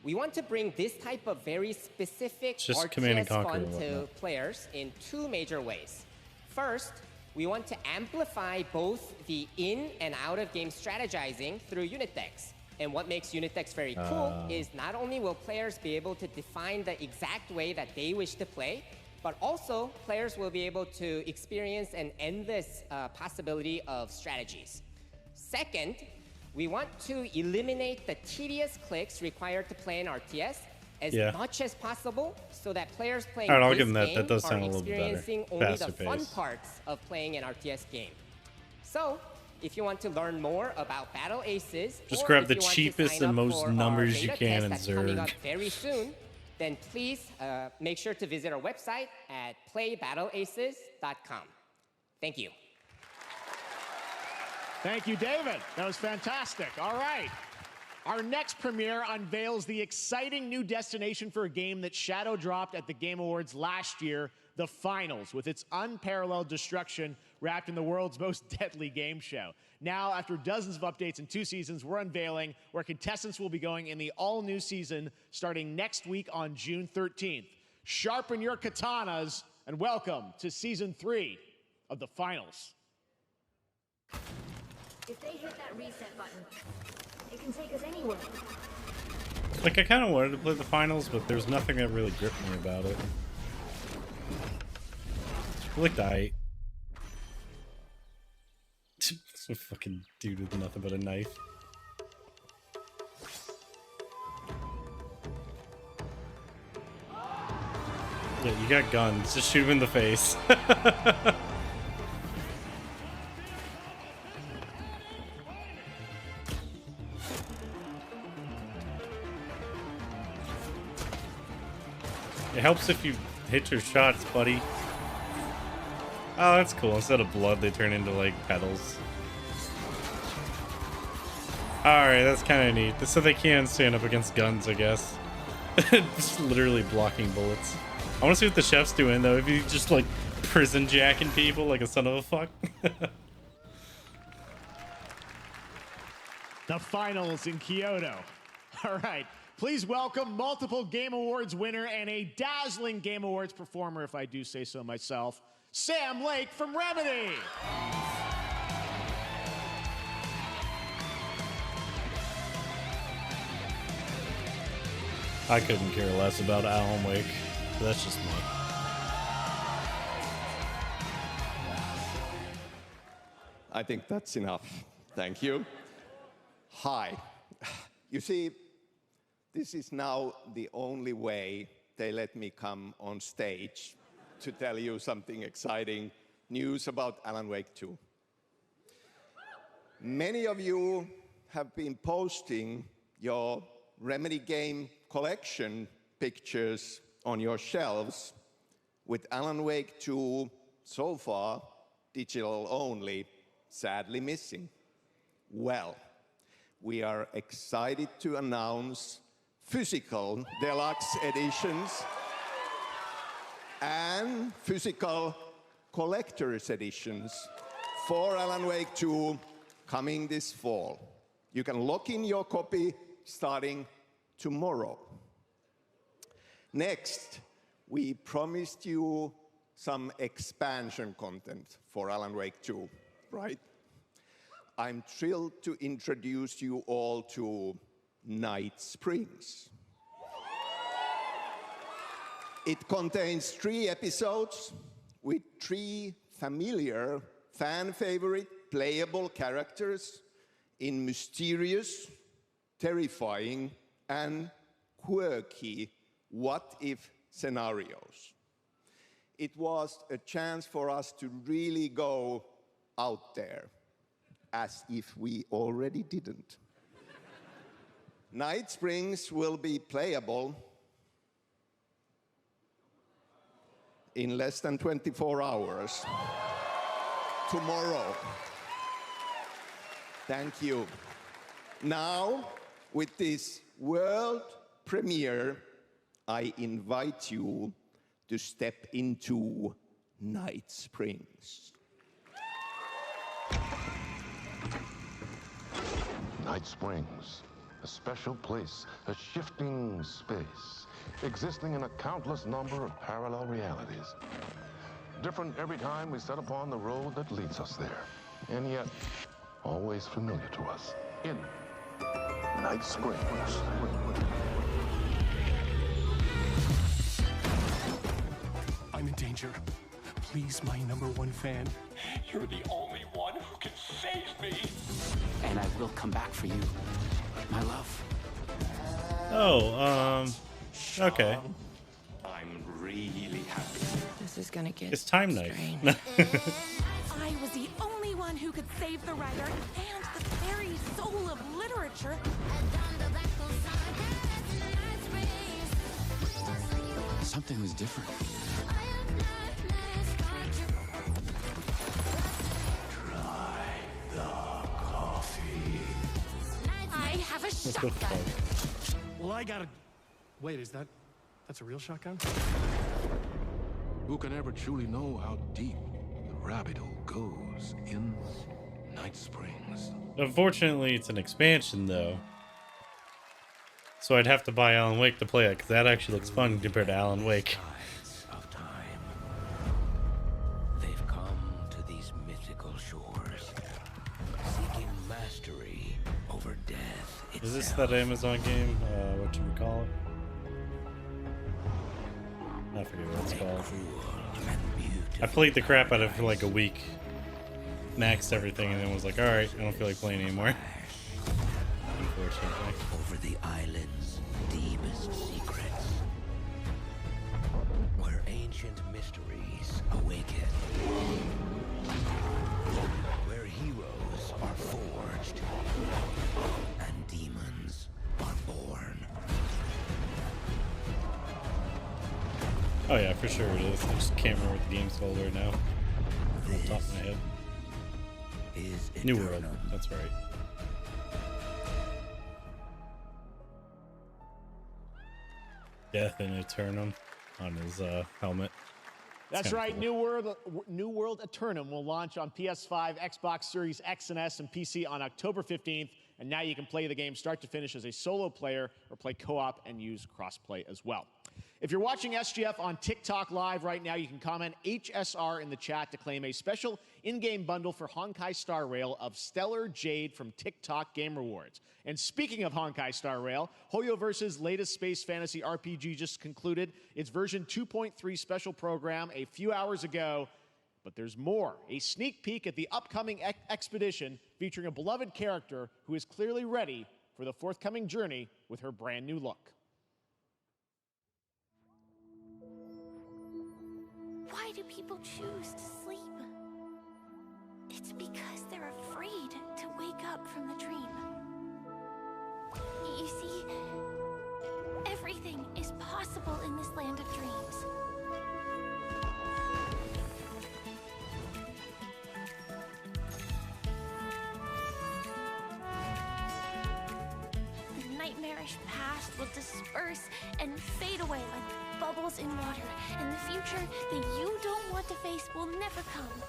We want to bring this type of very specific Just Command and RTS Conquer fun and to whatnot. players in two major ways. First, we want to amplify both the in and out of game strategizing through unit decks. And what makes unit decks very cool is not only will players be able to define the exact way that they wish to play, but also players will be able to experience an endless possibility of strategies. Second, we want to eliminate the tedious clicks required to play in RTS as much as possible so that players playing Alright, I'll this give them that. game That does are sound a little bit better. experiencing only Faster the fun pace. parts of playing an RTS game. So, if you want to learn more about Battle Aces, Just or grab if the you want to cheapest sign and up most for our numbers you beta can test and that's coming up Zerg. very soon, then please make sure to visit our website at playbattleaces.com. Thank you. Thank you, David. That was fantastic. All right. Our next premiere unveils the exciting new destination for a game that shadow dropped at the Game Awards last year, the Finals, with its unparalleled destruction wrapped in the world's most deadly game show. Now, after dozens of updates and 2 seasons, we're unveiling where contestants will be going in the all-new season starting next week on June 13th. Sharpen your katanas and welcome to Season 3 of the Finals. If they hit that reset button, it can take us anywhere. Like, I kind of wanted to play the finals, but there's nothing that really gripped me about it. I like the Some fucking dude with nothing but a knife. Yeah, you got guns. Just shoot him in the face. It helps if you hit your shots, buddy. Oh, that's cool. Instead of blood, they turn into, like, petals. Alright, that's kind of neat. So they can stand up against guns, I guess. Just literally blocking bullets. I want to see what the chef's doing, though. If he's just, like, prison jacking people like a son of a fuck. The Finals in Kyoto. All right. Please welcome multiple Game Awards winner and a dazzling Game Awards performer, if I do say so myself, Sam Lake from Remedy. I couldn't care less about Alan Wake. But that's just me. I think that's enough. Thank you. Hi. You see, this is now the only way they let me come on stage to tell you something exciting news about Alan Wake 2. Many of you have been posting your Remedy game collection pictures on your shelves, with Alan Wake 2 so far digital only, sadly missing. Well, we are excited to announce physical deluxe editions and physical collector's editions for Alan Wake 2 coming this fall. You can lock in your copy starting tomorrow. Next, we promised you some expansion content for Alan Wake 2, right? I'm thrilled to introduce you all to Night Springs. It contains 3 episodes with 3 familiar, fan-favorite, playable characters in mysterious, terrifying, and quirky what-if scenarios. It was a chance for us to really go out there, as if we already didn't. Night Springs will be playable in less than 24 hours. Tomorrow. Thank you. Now, with this world premiere, I invite you to step into Night Springs. Night Springs, a special place, a shifting space, existing in a countless number of parallel realities. Different every time we set upon the road that leads us there, and yet always familiar to us. In Night Springs. I'm in danger. Please, my #1 fan. You're the only one who can save me. And I will come back for you, my love. Oh, okay. I'm really happy. This is gonna get It's time night. I was the only one who could save the writer and the very soul of literature. Something was different. I have a What the shotgun. fuck? Well, I gotta... Wait, that's a real shotgun? Who can ever truly know how deep the rabbit hole goes in Night Springs? Unfortunately, it's an expansion, though. So I'd have to buy Alan Wake to play it, because that actually looks fun compared to Alan Wake. Of time. They've come to these mythical shores, seeking mastery over death itself. Is this that Amazon game? What you would call it? I forget what it's called. I played the crap out of it for like a week. Maxed everything and then was like, alright, I don't feel like playing anymore. Unfortunately. Over the island's deepest secrets, where ancient mysteries awaken, where heroes are forged and demons are born. Oh yeah, for sure it is. I just can't remember what the game's called right now. From the top of my head. New World, that's right. Death in Eternum on his helmet. That's right. New World Eternum will launch on PS5, Xbox Series X and S, and PC on October 15th. And now you can play the game start to finish as a solo player or play co-op and use crossplay as well. If you're watching SGF on TikTok Live right now, you can comment HSR in the chat to claim a special in-game bundle for Honkai Star Rail of Stellar Jade from TikTok Game Rewards. And speaking of Honkai Star Rail, Hoyoverse's latest space fantasy RPG just concluded its version 2.3 special program a few hours ago. But there's more. A sneak peek at the upcoming expedition featuring a beloved character who is clearly ready for the forthcoming journey with her brand new look. Why do people choose to sleep? It's because they're afraid to wake from the dream. You see, everything is possible in this land of dreams. The nightmarish past will disperse and fade away like bubbles in water, and the future that you don't want to face will never come.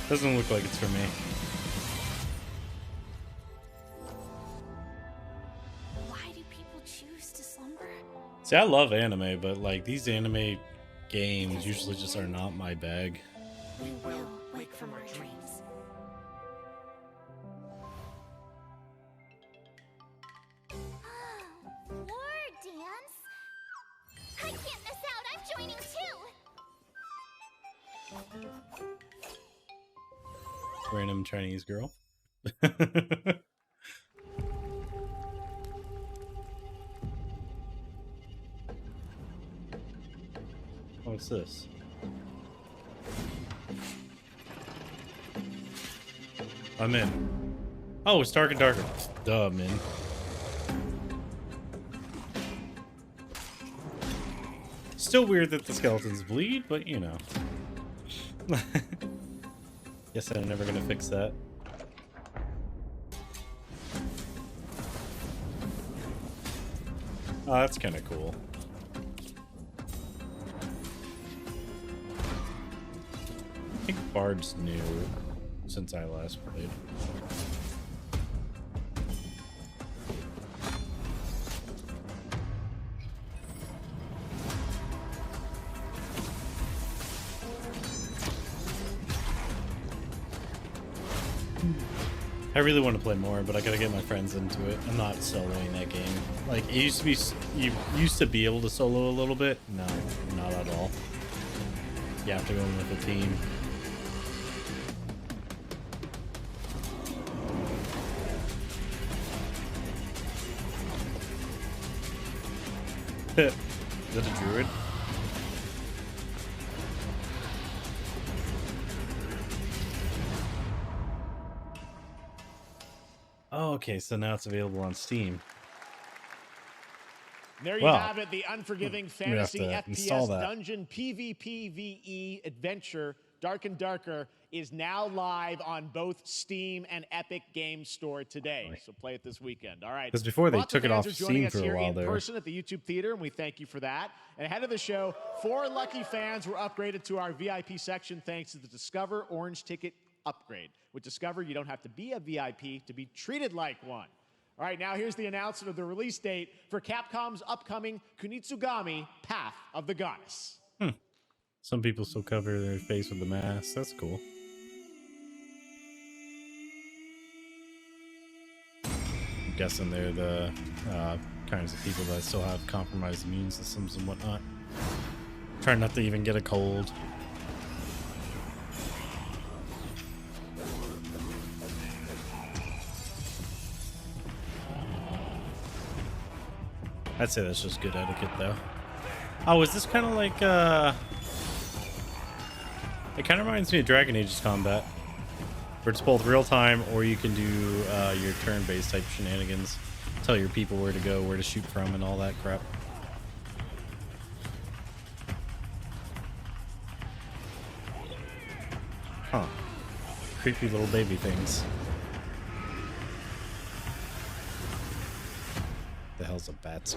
Doesn't look like it's for me. Why do people choose to slumber? See, I love anime, but like these anime games usually just are not my bag. We will wake from our dreams. War dance? I can't miss out. I'm joining too. Random Chinese girl. What's this? I'm in. Oh, it's dark and darker. Duh, I'm in. Still weird that the skeletons bleed, but you know. Guess I'm never gonna fix that. Oh, that's kind of cool. I think Bard's new since I last played. I really want to play more, but I gotta get my friends into it. I'm not soloing that game. Like, it used to be, you used to be able to solo a little bit. No, not at all. You have to go in with a team. Is that a druid? Oh, okay, so now it's available on Steam. There you have it, the unforgiving fantasy install FPS that. dungeon PvPvE adventure, Dark and Darker, is now live on both Steam and Epic Games Store today. So play it this weekend. All right. 'Cause before they Lots took of it fans off are joining Steam us for a here while in there. person at the YouTube Theater, and we thank you for that. And ahead of the show, 4 lucky fans were upgraded to our VIP section thanks to the Discover Orange Ticket upgrade. With Discover, you don't have to be a VIP to be treated like one. All right, now here's the announcement of the release date for Capcom's upcoming Kunitsugami Path of the Goddess. Some people still cover their face with the mask. That's cool. I'm guessing they're the kinds of people that still have compromised immune systems and whatnot. Trying not to even get a cold. I'd say that's just good etiquette, though. Oh, is this kind of like, it kind of reminds me of Dragon Age's combat, where it's both real-time, or you can do your turn-based type shenanigans. Tell your people where to go, where to shoot from, and all that crap. Huh. Creepy little baby things. The hell's a Batsu?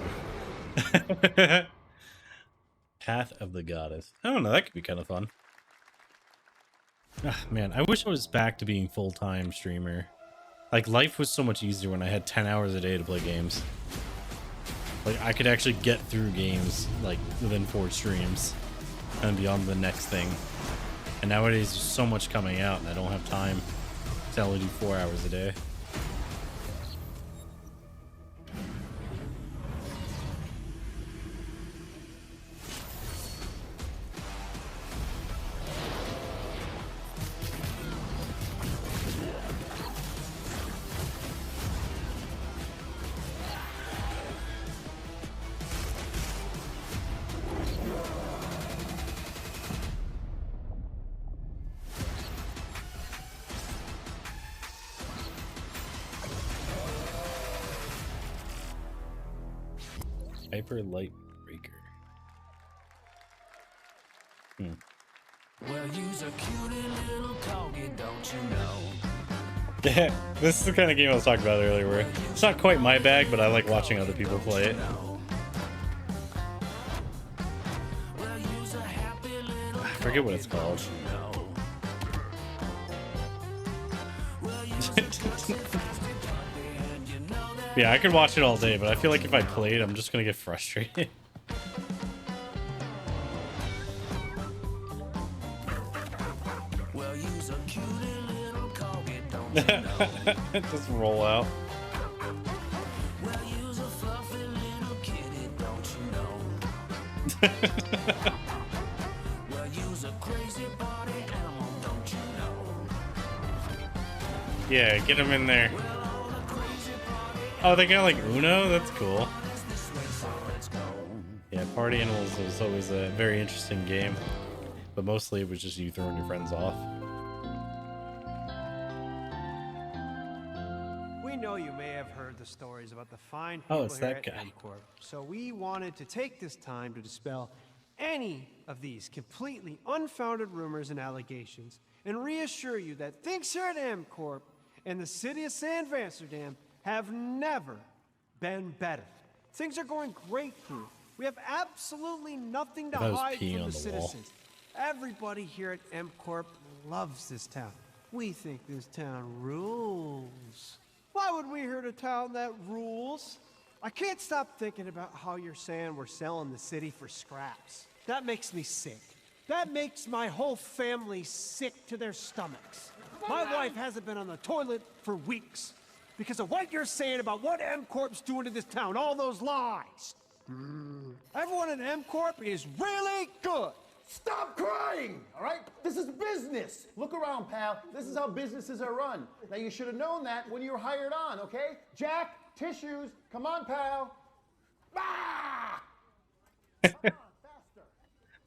Path of the Goddess. I don't know, that could be kind of fun. Ah, man, I wish I was back to being full-time streamer. Like, life was so much easier when I had 10 hours a day to play games. Like, I could actually get through games, like, within 4 streams and be on the next thing. And nowadays, there's so much coming out, and I don't have time to only do 4 hours a day. Hyper Light Breaker. Well, you's a cutie little corgi, don't you know? Yeah, this is the kind of game I was talking about earlier where it's not quite my bag, but I like watching other people play it. I forget what it's called. Yeah, I could watch it all day, but I feel like if I played, I'm just gonna get frustrated. Well, you's a cutie little corgi, don't you know? Just roll out. Well, you's a fluffy little kitty, don't you know? Well, you's a crazy party animal, don't you know? Yeah, get him in there. Oh, they got like Uno? That's cool. Yeah, Party Animals was always a very interesting game, but mostly it was just you throwing your friends off. We know you may have heard the stories about the fine Oh, people it's here that at guy. M-Corp, so we wanted to take this time to dispel any of these completely unfounded rumors and allegations and reassure you that things here at M-Corp and the city of San Amsterdam have never been better. Things are going great here. We have absolutely nothing to I was hide peeing from on the the wall. citizens. Everybody here at M-Corp loves this town. We think this town rules. Why would we hurt a town that rules? I can't stop thinking about how you're saying we're selling the city for scraps. That makes me sick. That makes my whole family sick to their stomachs. My wife hasn't been on the toilet for weeks because of what you're saying about what M-Corp's doing to this town, all those lies. Everyone at M-Corp is really good. Stop crying, all right? This is business. Look around, pal. This is how businesses are run. Now, you should have known that when you were hired on, okay? Jack, tissues. Come on, pal. Ah!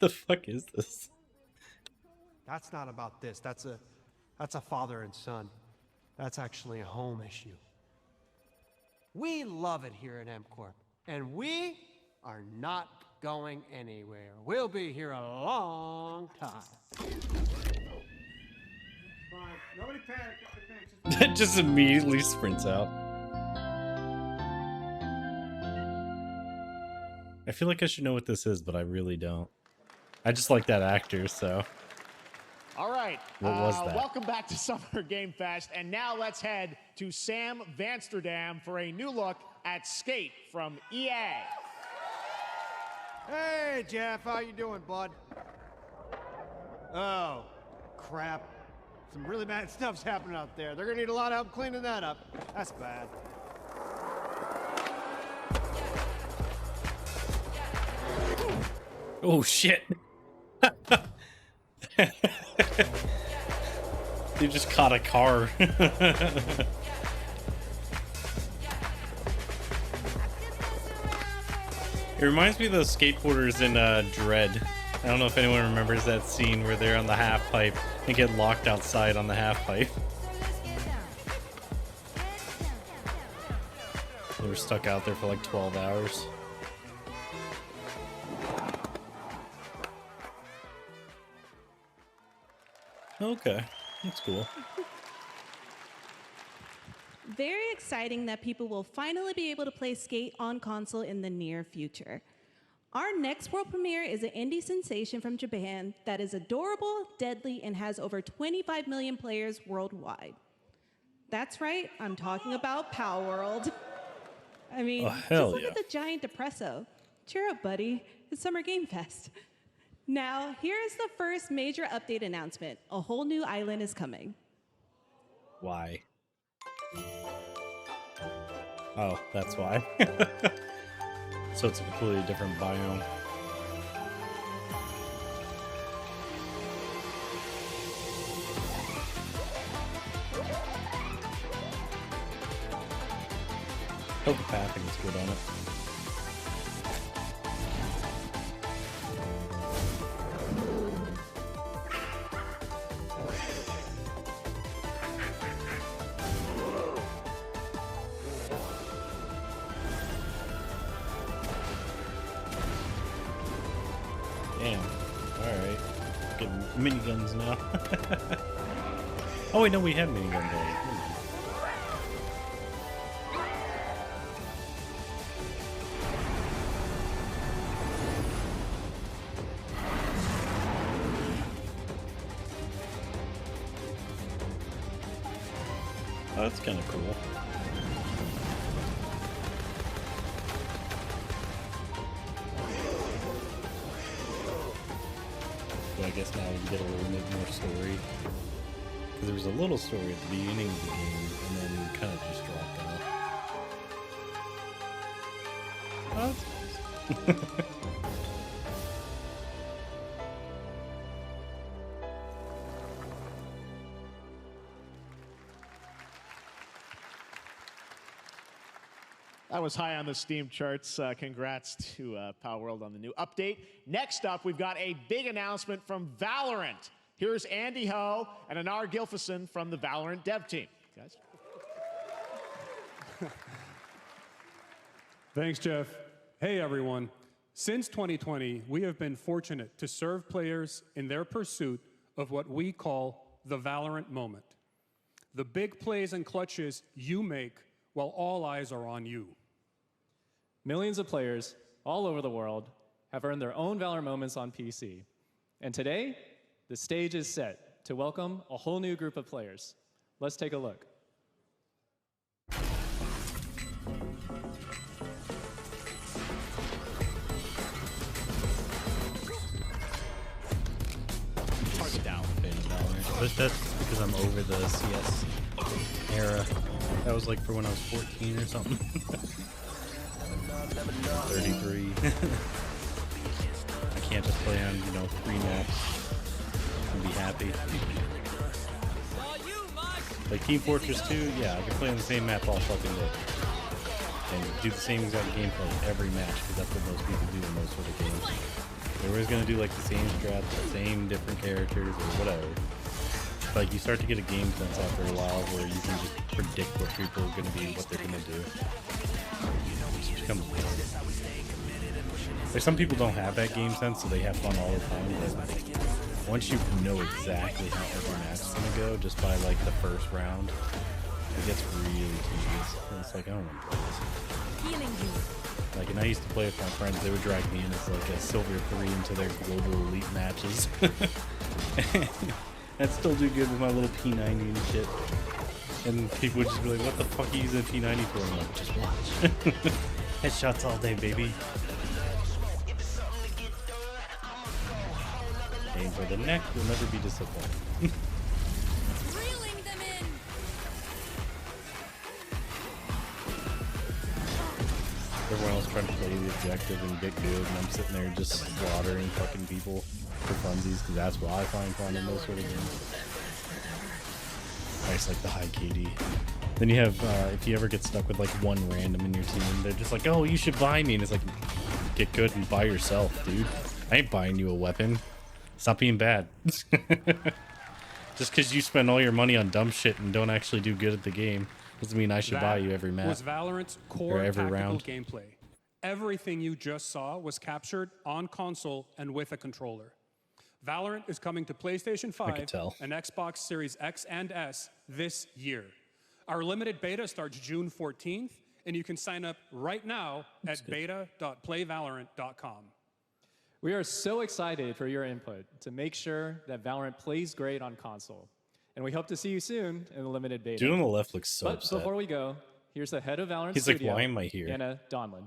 The fuck is this? That's not about this. That's a father and son. That's actually a home issue. We love it here at M-Corp, and we are not going anywhere. We'll be here a long time. Fine. Nobody panic. Just immediately sprints out. I feel like I should know what this is, but I really don't. I just like that actor, so. All right. What was that? Welcome back to Summer Game Fest. And now let's head to Sam Vansterdam for a new look at Skate from EA. Hey, Jeff, how you doing, bud? Oh, crap. Some really bad stuff's happening out there. They're gonna need a lot of help cleaning that up. That's bad. Oh, shit. You just caught a car. It reminds me of those skateboarders in Dread. I don't know if anyone remembers that scene where they're on the half pipe and get locked outside on the half pipe. They were stuck out there for like 12 hours. Okay, that's cool. Very exciting that people will finally be able to play Skate on console in the near future. Our next world premiere is an indie sensation from Japan that is adorable, deadly, and has over 25 million players worldwide. That's right, I'm talking about Power World. I mean, just look at the giant depresso. Cheer up, buddy. It's Summer Game Fest. Now, here's the first major update announcement. A whole new island is coming. Why? Oh, that's why. So it's a completely different biome. Hope the pathing is good on it. fucking miniguns now. Oh wait, no, we have minigun day. Oh, that's kind of cool. But I guess now we can get a little bit more story. Because there was a little story at the beginning of the game, and then kind of just dropped off. Oh, that's nice. That was high on the Steam charts. Congrats to Power World on the new update. Next up, we've got a big announcement from Valorant. Here's Andy Ho and Anar Gilfison from the Valorant dev team. Guys. Thanks, Jeff. Hey, everyone. Since 2020, we have been fortunate to serve players in their pursuit of what we call the Valorant moment. The big plays and clutches you make while all eyes are on you. Millions of players all over the world have earned their own Valorant moments on PC. And today, the stage is set to welcome a whole new group of players. Let's take a look. Target down. But that's because I'm over the CS era. That was like for when I was 14 or something. 33. I can't just play on, 3 maps and be happy. Like Team Fortress 2, yeah, I can play on the same map all fucking day. And do the same exact gameplay every match, because that's what most people do in those sort of games. They're always going to do like the same strats, the same different characters, or whatever. Like, you start to get a game sense after a while where you can just predict what people are going to be, what they're going to do. It becomes weird. Like, some people don't have that game sense, so they have fun all the time, but once you know exactly how every match's going to go, just by, like, the first round, it gets really tedious. And it's like, I don't want to play this. Healing you. Like, and I used to play with my friends, they would drag me in as, like, a Silver 3 into their global elite matches. I'd still do good with my little P90 and shit. And people would just be like, what the fuck are you using P90 for? I'm like, just watch. Headshots all day, baby. Aim for the neck, you'll never be disappointed. Reeling them in. Everyone else trying to play the objective and get good, and I'm sitting there just slaughtering fucking people for funsies, because that's what I find fun in those sort of games. I just like the high KD. Then you have, if you ever get stuck with like one random in your team, they're just like, oh, you should buy me. And it's like, get good and buy yourself, dude. I ain't buying you a weapon. Stop being bad. Just because you spend all your money on dumb shit and don't actually do good at the game doesn't mean I should buy you every match. Was Valorant's core every tactical round. gameplay. Everything you just saw was captured on console and with a controller. Valorant is coming to PlayStation 5 and Xbox Series X and S this year. Our limited beta starts June 14th, and you can sign up right now at beta.playvalorant.com. We are so excited for your input to make sure that Valorant plays great on console. And we hope to see you soon in the limited beta. Dude on the left looks so But upset. before we go, here's the head of Valorant He's like, Studio, why am I here? Anna Donlin.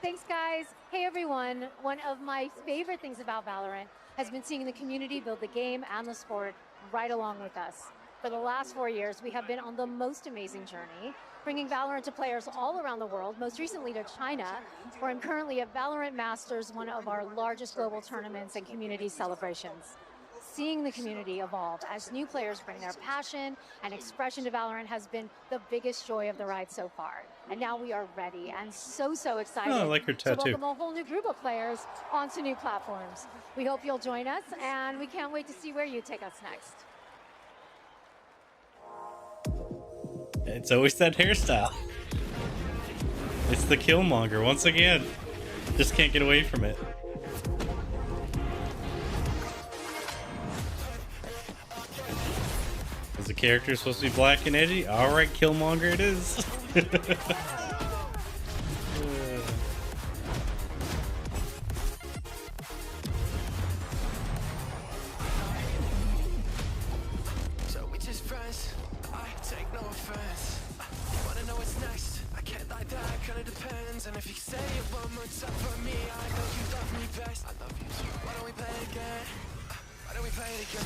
Thanks, guys. Hey, everyone. One of my favorite things about Valorant has been seeing the community build the game and the sport right along with us. For the last 4 years, we have been on the most amazing journey, bringing Valorant to players all around the world, most recently to China, where I'm currently at Valorant Masters, one of our largest global tournaments and community celebrations. Seeing the community evolve as new players bring their passion and expression to Valorant has been the biggest joy of the ride so far. And now we are ready and so excited Oh, I like her to tattoo. welcome a whole new group of players onto new platforms. We hope you'll join us, and we can't wait to see where you take us next. It's always that hairstyle. It's the Killmonger once again. Just can't get away from it. character is supposed to be black and edgy. All right, Killmonger it is. So we just friends. I take no offense. Wanna know what's next? I can't lie, that kinda depends. And if you say it one more time for me, I know you love me best. I love you too. Why don't we play it again? Why don't we play it again?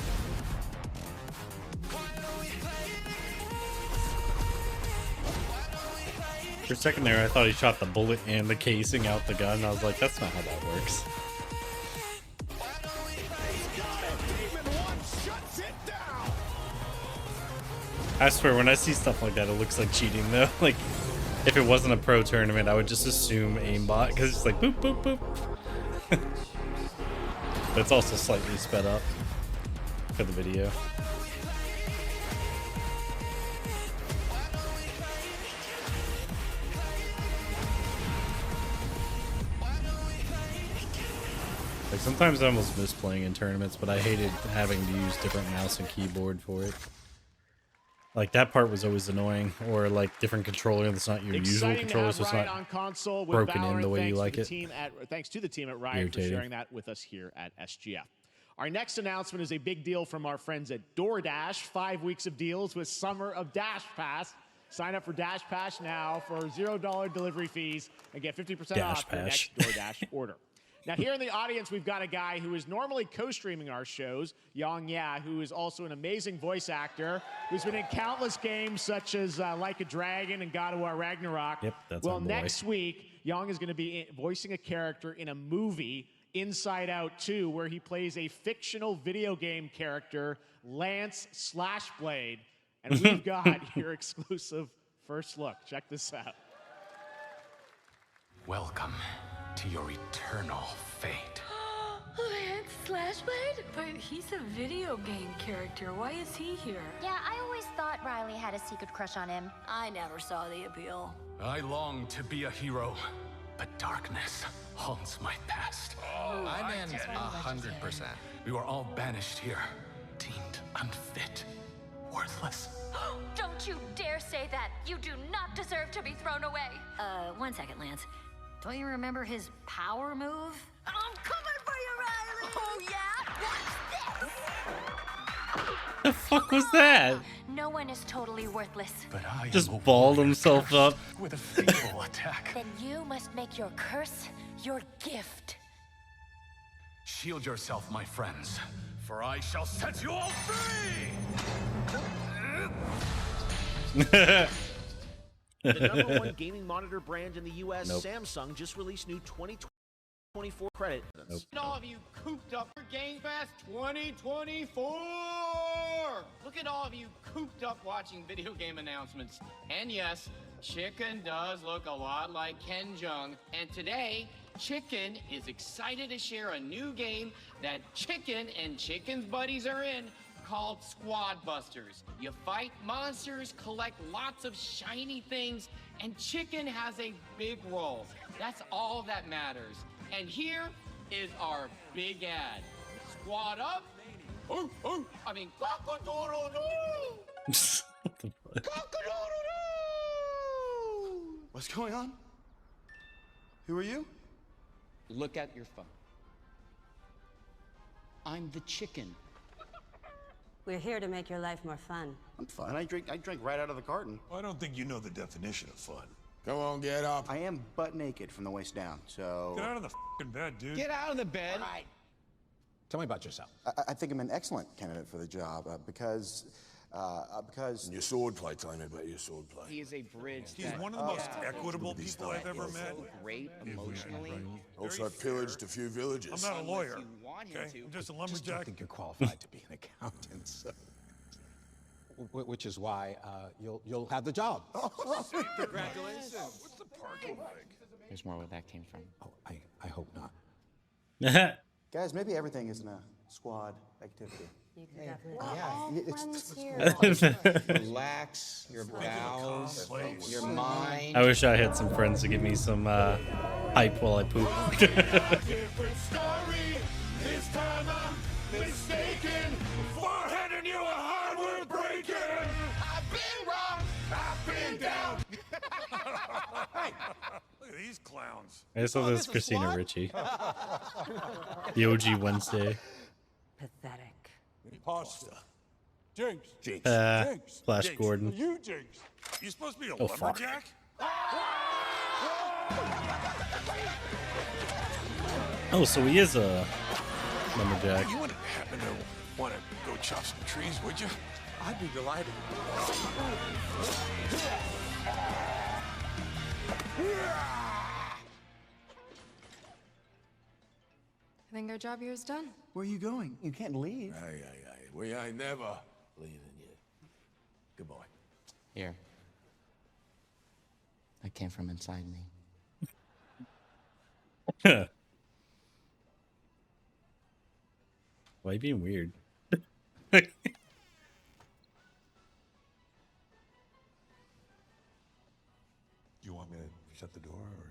Why don't we play it again? For a second there, I thought he shot the bullet and the casing out the gun. I was like, that's not how that works. I swear, when I see stuff like that, it looks like cheating though. Like, if it wasn't a pro tournament, I would just assume aimbot, because it's like boop, boop, boop. But it's also slightly sped up for the video. Like, sometimes I almost miss playing in tournaments, but I hated having to use different mouse and keyboard for it. Like, that part was always annoying, or like different controller that's not your usual controller, so it's not on console with broken Valorant, in the way you like it. Thanks to the team at Riot for sharing that with us here at SGF. Our next announcement is a big deal from our friends at DoorDash. 5 weeks of deals with Summer of Dash Pass. Sign up for Dash Pass now for $0 delivery fees and get 50% off your next DoorDash order. Now, here in the audience, we've got a guy who is normally co-streaming our shows, Yang Ya, who is also an amazing voice actor, who's been in countless games such as Like a Dragon and God of War Ragnarok. Yep, that's well, my boy. next week, Yang is going to be voicing a character in a movie, Inside Out 2, where he plays a fictional video game character, Lance Slashblade. And we've got your exclusive first look. Check this out. Welcome to your eternal fate. Lance Slashblade? But he's a video game character. Why is he here? Yeah, I always thought Riley had a secret crush on him. I never saw the appeal. I long to be a hero, but darkness haunts my past. I'm in 100%. We were all banished here, deemed unfit, worthless. Don't you dare say that! You do not deserve to be thrown away! 1 second, Lance. Don't you remember his power move? I'm coming for you, Riley! Oh, yeah? Watch this! The fuck was that? No one is totally worthless. But I Just balled himself up. With a feeble attack. Then you must make your curse your gift. Shield yourself, my friends, for I shall set you all free! The number one gaming monitor brand in the U.S., Nope. Samsung, just released new 2024 credit. Nope. All of you cooped up for Game Fest 2024! Look at all of you cooped up watching video game announcements. And yes, Chicken does look a lot like Ken Jeong. And today, Chicken is excited to share a new game that Chicken and Chicken's buddies are in, called Squad Busters. You fight monsters, collect lots of shiny things, and Chicken has a big role. That's all that matters. And here is our big ad. Squad up. Oh, oh, I mean, cock-a-doodle-doo! Cock-a-doodle-doo! What's going on? Who are you? Look at your phone. I'm the Chicken. We're here to make your life more fun. I'm fine. I drink right out of the carton. I don't think you know the definition of fun. Come on, get up. I am butt naked from the waist down, so... Get out of the f***ing bed, dude. Get out of the bed. All right. Tell me about yourself. I think I'm an excellent candidate for the job because... Your swordplay, tell me about your swordplay. He is a bridge. He's one of the most equitable people I've ever met. So great emotionally. Also, I pillaged a few villages. I'm not a lawyer. Okay, I'm just a lumberjack. I think you're qualified to be an accountant, so... Which is why you'll have the job. Congratulations. What's the parking like? There's more where that came from. Oh, I hope not. Guys, maybe everything isn't a squad activity. You can definitely. Relax your bowels, your mind. I wish I had some friends to give me some hype while I poop. Different story. This time I'm mistaken. Forehead and you a hardware breaking. Look at these clowns. I saw this Christina Ricci. The OG Wednesday. Pathetic. Imposter. Jinx. Jinx. Jinx. Flash Jinx. Gordon. You Jinx. You supposed to be a Oh, fuck. lumberjack? Oh, so he is a lumberjack. You wouldn't happen to want to go chop some trees, would you? I'd be delighted. I think our job here is done. Where are you going? You can't leave. Aye. We ain't never leaving you. Good boy. Here. That came from inside me. Why are you being weird? You want me to shut the door, or?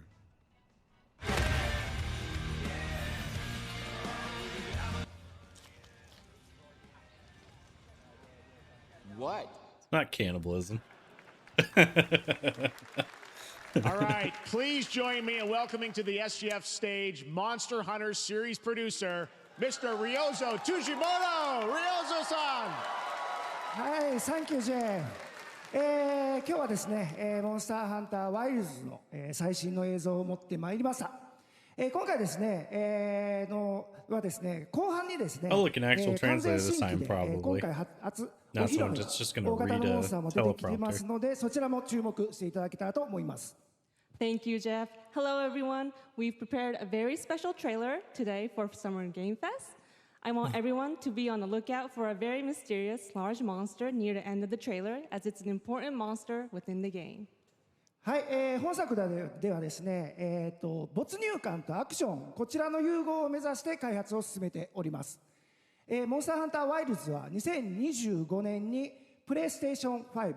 What? It's not cannibalism. All right, please join me in welcoming to the SGF stage Monster Hunter series producer, Mr. Ryozo Tujimoto. Ryozo-san! はい、サンキュー J。今日はですね、モンスターハンターワイルズの、最新の映像を持ってまいりました。今回ですね、はですね、後半にですね、 I'll look an actual 完全 translator this 新 time 規で、今 probably. 回初お Not 披露 so の much, it's just gonna 大型 read のモ a ンスターも出てきてます teleprompter. ので、そちらも注目していただけたらと思います。Thank you, Jeff. Hello, everyone. We've prepared a very special trailer today for Summer Game Fest. I want everyone to be on the lookout for a very mysterious large monster near the end of the trailer, as it's an important monster within the game. はい、本作ではですね、没入感とアクション、こちらの融合を目指して開発を進めております。モンスターハンターワイルズは2025年にプレイステーション5、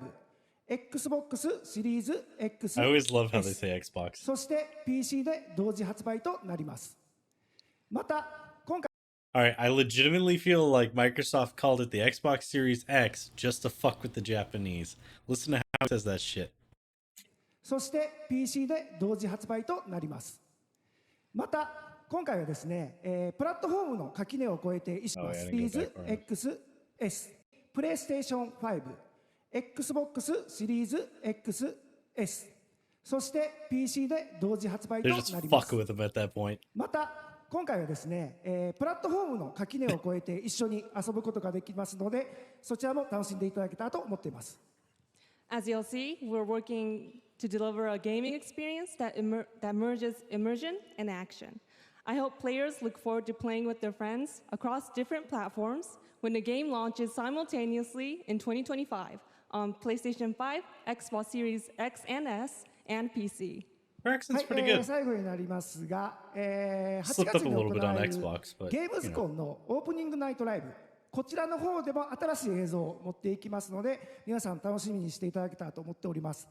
Xbox シリーズ X、 I always love how they say Xbox. そして PC で同時発売となります。また、今回 Alright, I legitimately feel like Microsoft called it the Xbox Series X just to fuck with the Japanese. Listen to how it says that shit. そして PC で同時発売となります。また、今回はですね、プラットフォームの垣根を越えてシリーズ XS、プレイステーション5、Xbox シリーズ XS、そして PC で同時発売と They're な just ります。 fucking with them at that point. また、今回はですね、プラットフォームの垣根を越えて一緒に遊ぶことができますので、そちらも楽しんでいただけたらと思っています。As you'll see, we're working to deliver a gaming experience that merges immersion and action. I hope players look forward to playing with their friends across different platforms when the game launches simultaneously in 2025 on PlayStation 5, Xbox Series X and S, and PC. Her accent's pretty good. 最後になりますが、8 Slipped 月 up a に行 little bit わ on れる Xbox, but ゲームズコンのオープニングナイトライブ、こちらの方でも新しい映像を持っていきますので、皆さん楽しみにしていただけたらと思っております。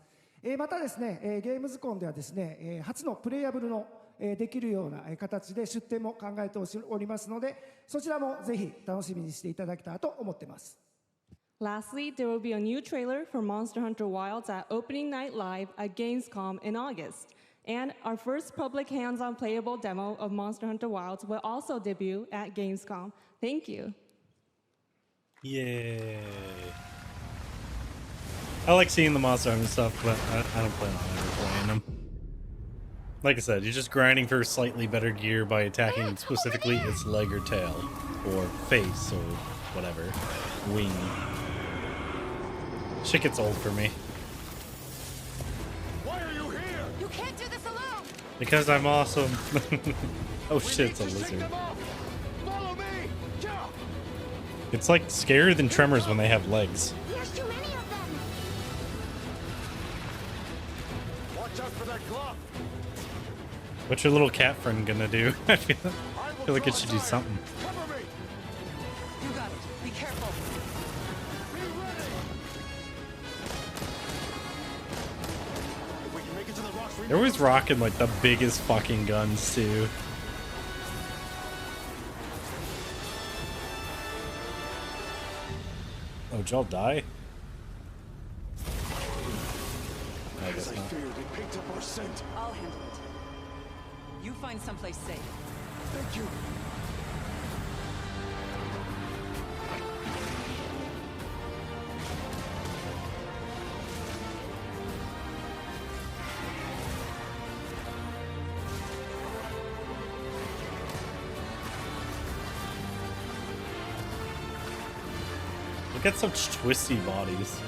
またですね、ゲームズコンではですね、初のプレイヤブルのできるような形で出展も考えておりますので、そちらもぜひ楽しみにしていただけたらと思っています。Lastly, there will be a new trailer for Monster Hunter Wilds at Opening Night Live at Gamescom in August. And our first public hands-on playable demo of Monster Hunter Wilds will also debut at Gamescom. Thank you. Yay. I like seeing the Monster Hunter stuff, but I don't plan on ever playing them. Like I said, you're just grinding for slightly better gear by attacking specifically its leg or tail, or face, or whatever. Wing. Shit gets old for me. Why are you here? You can't do this alone. Because I'm awesome. Oh shit, it's a lizard. Follow me! Jump! It's like scarier than Tremors when they have legs. There's too many of them. Watch out for that glove! What's your little cat friend gonna do? I feel like it should do something. Cover me! You got it. Be careful. Be ready! If we can make it to the rocks, They're always rocking like the biggest fucking guns too. Oh, did y'all die? Oh, As I feared, it picked up our scent. I'll handle it. You find someplace safe. Thank you. Look at such twisty bodies.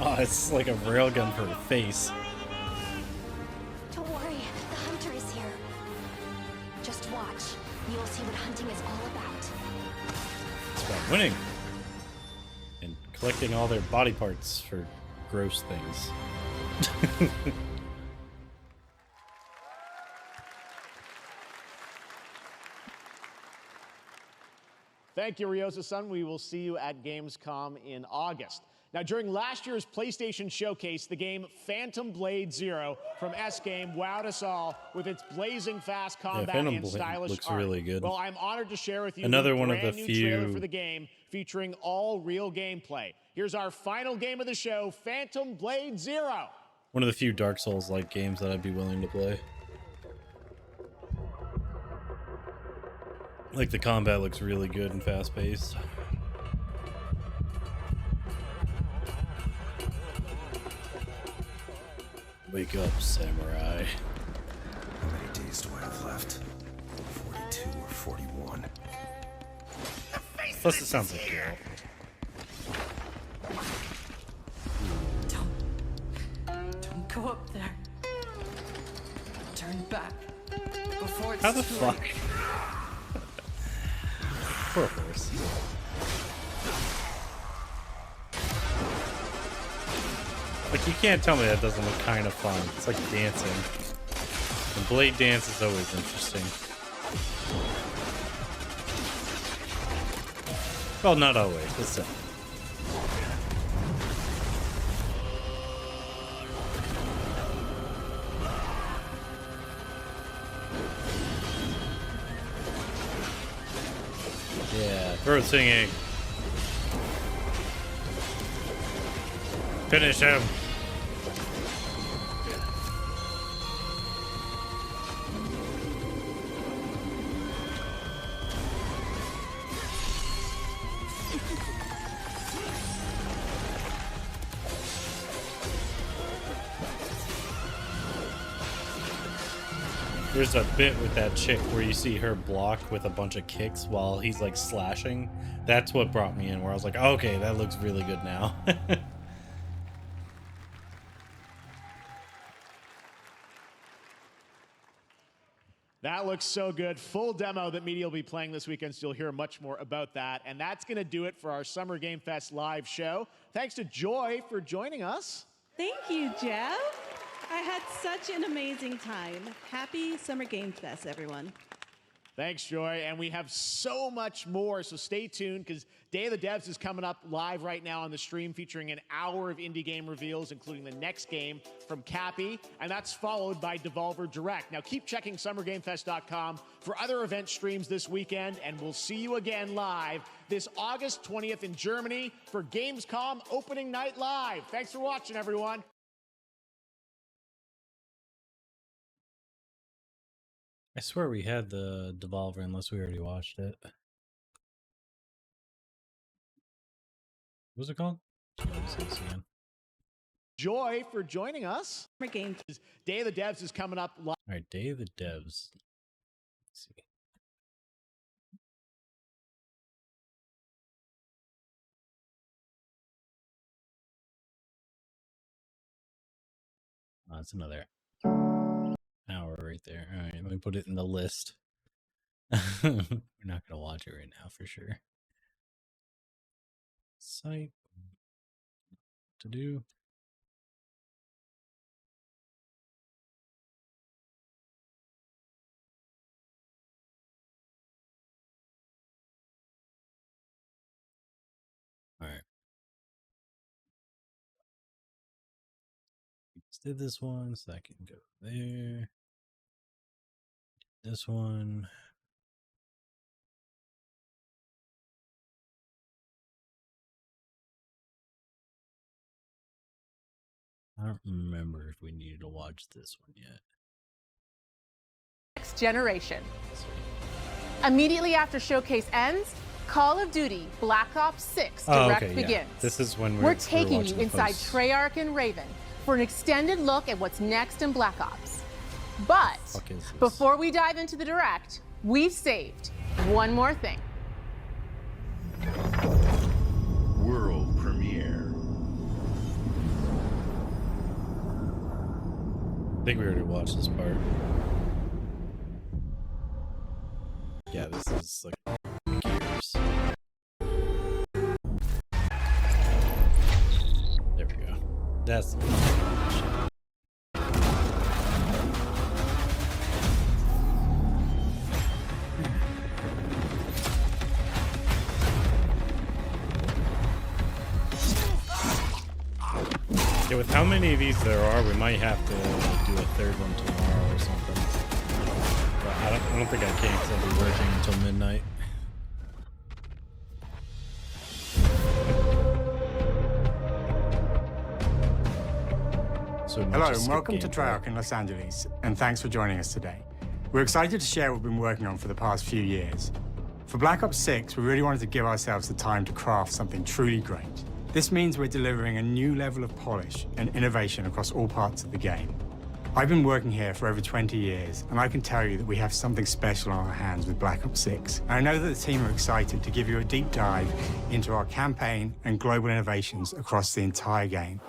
Oh, it's like a railgun for her face. Don't worry, the hunter is here. Just watch. You'll see what hunting is all about. It's about winning. And collecting all their body parts for gross things. Thank you, Ryosa-san. We will see you at Gamescom in August. Now, during last year's PlayStation Showcase, the game Phantom Blade Zero from S-Game wowed us all with its blazing fast combat Phantom and Blade stylish looks art. really good. Well, I'm honored to share with you Another the one of brand the new trailer few- for the game featuring all real gameplay. Here's our final game of the show, Phantom Blade Zero. One of the few Dark Souls-like games that I'd be willing to play. Like, the combat looks really good and fast-paced. Wake up, samurai. How many days do I have left? 42 or 41? Plus, it sounds like girl. Don't go up there. Turn back before it's How the too fuck? late. Poor horse. Like, you can't tell me that doesn't look kind of fun. It's like dancing. And blade dance is always interesting. Well, not always, but still. Yeah, throat singing. Finish him. There's a bit with that chick where you see her block with a bunch of kicks while he's like slashing. That's what brought me in, where I was like, okay, that looks really good now. That looks so good. Full demo that media will be playing this weekend, so you'll hear much more about that. And that's going to do it for our Summer Game Fest live show. Thanks to Joy for joining us. Thank you, Jeff. I had such an amazing time. Happy Summer Game Fest, everyone. Thanks, Joy. And we have so much more, so stay tuned because Day of the Devs is coming up live right now on the stream, featuring an hour of indie game reveals, including the next game from Cappy, and that's followed by Devolver Direct. Now, keep checking SummerGameFest.com for other event streams this weekend, and we'll see you again live this August 20th in Germany for Gamescom Opening Night Live. Thanks for watching, everyone. I swear we had the Devolver unless we already watched it. What was it called? Joy for joining us. Day of the Devs is coming up live. All right, Day of the Devs. Let's see. Oh, that's another hour right there. All right, let me put it in the list. We're not going to watch it right now for sure. Site. To do. All right. Just did this one, so I can go there. This one. I don't remember if we needed to watch this one yet. Next generation. Immediately after Showcase ends, Call of Duty Black Ops 6 Direct begins. This is when we're taking you inside Treyarch and Raven for an extended look at what's next in Black Ops. But before we dive into the Direct, we've saved one more thing. World premiere. I think we already watched this part. Yeah, this is like gears. There we go. That's yeah, with how many of these there are, we might have to do a third one tomorrow or something. But I don't think I can because I'll be working until midnight. So hello and welcome to Treyarch in Los Angeles, and thanks for joining us today. We're excited to share what we've been working on for the past few years. For Black Ops 6, we really wanted to give ourselves the time to craft something truly great. This means we're delivering a new level of polish and innovation across all parts of the game. I've been working here for over 20 years, and I can tell you that we have something special on our hands with Black Ops 6. And I know that the team are excited to give you a deep dive into our campaign and global innovations across the entire game.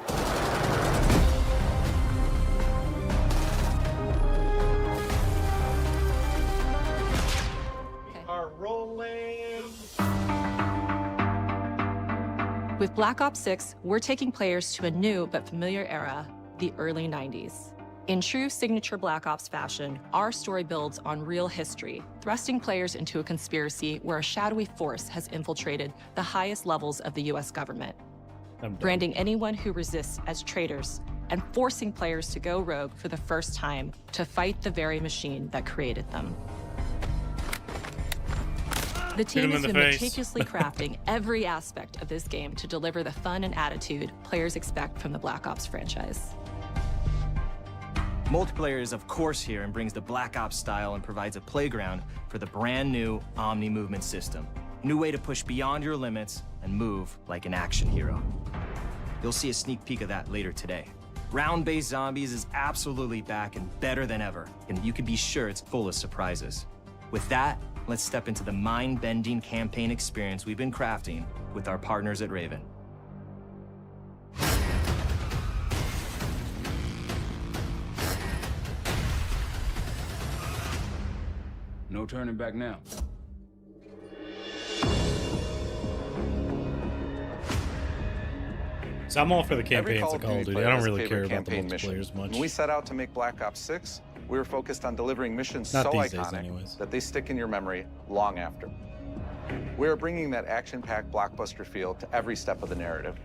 With Black Ops 6, we're taking players to a new but familiar era, the early 90s. In true signature Black Ops fashion, our story builds on real history, thrusting players into a conspiracy where a shadowy force has infiltrated the highest levels of the US government, branding anyone who resists as traitors and forcing players to go rogue for the first time to fight the very machine that created them. The team has been meticulously crafting every aspect of this game to deliver the fun and attitude players expect from the Black Ops franchise. Multiplayer is of course here and brings the Black Ops style and provides a playground for the brand new Omni movement system. New way to push beyond your limits and move like an action hero. You'll see a sneak peek of that later today. Round-based zombies is absolutely back and better than ever, and you can be sure it's full of surprises. With that, let's step into the mind-bending campaign experience we've been crafting with our partners at Raven. No turning back now. So I'm all for the campaigns of Call of Duty. I don't really care about the multiplayer multiplayers much. When we set out to make Black Ops 6, we were focused on delivering missions so iconic that they stick in your memory long after. We are bringing that action-packed blockbuster feel to every step of the narrative.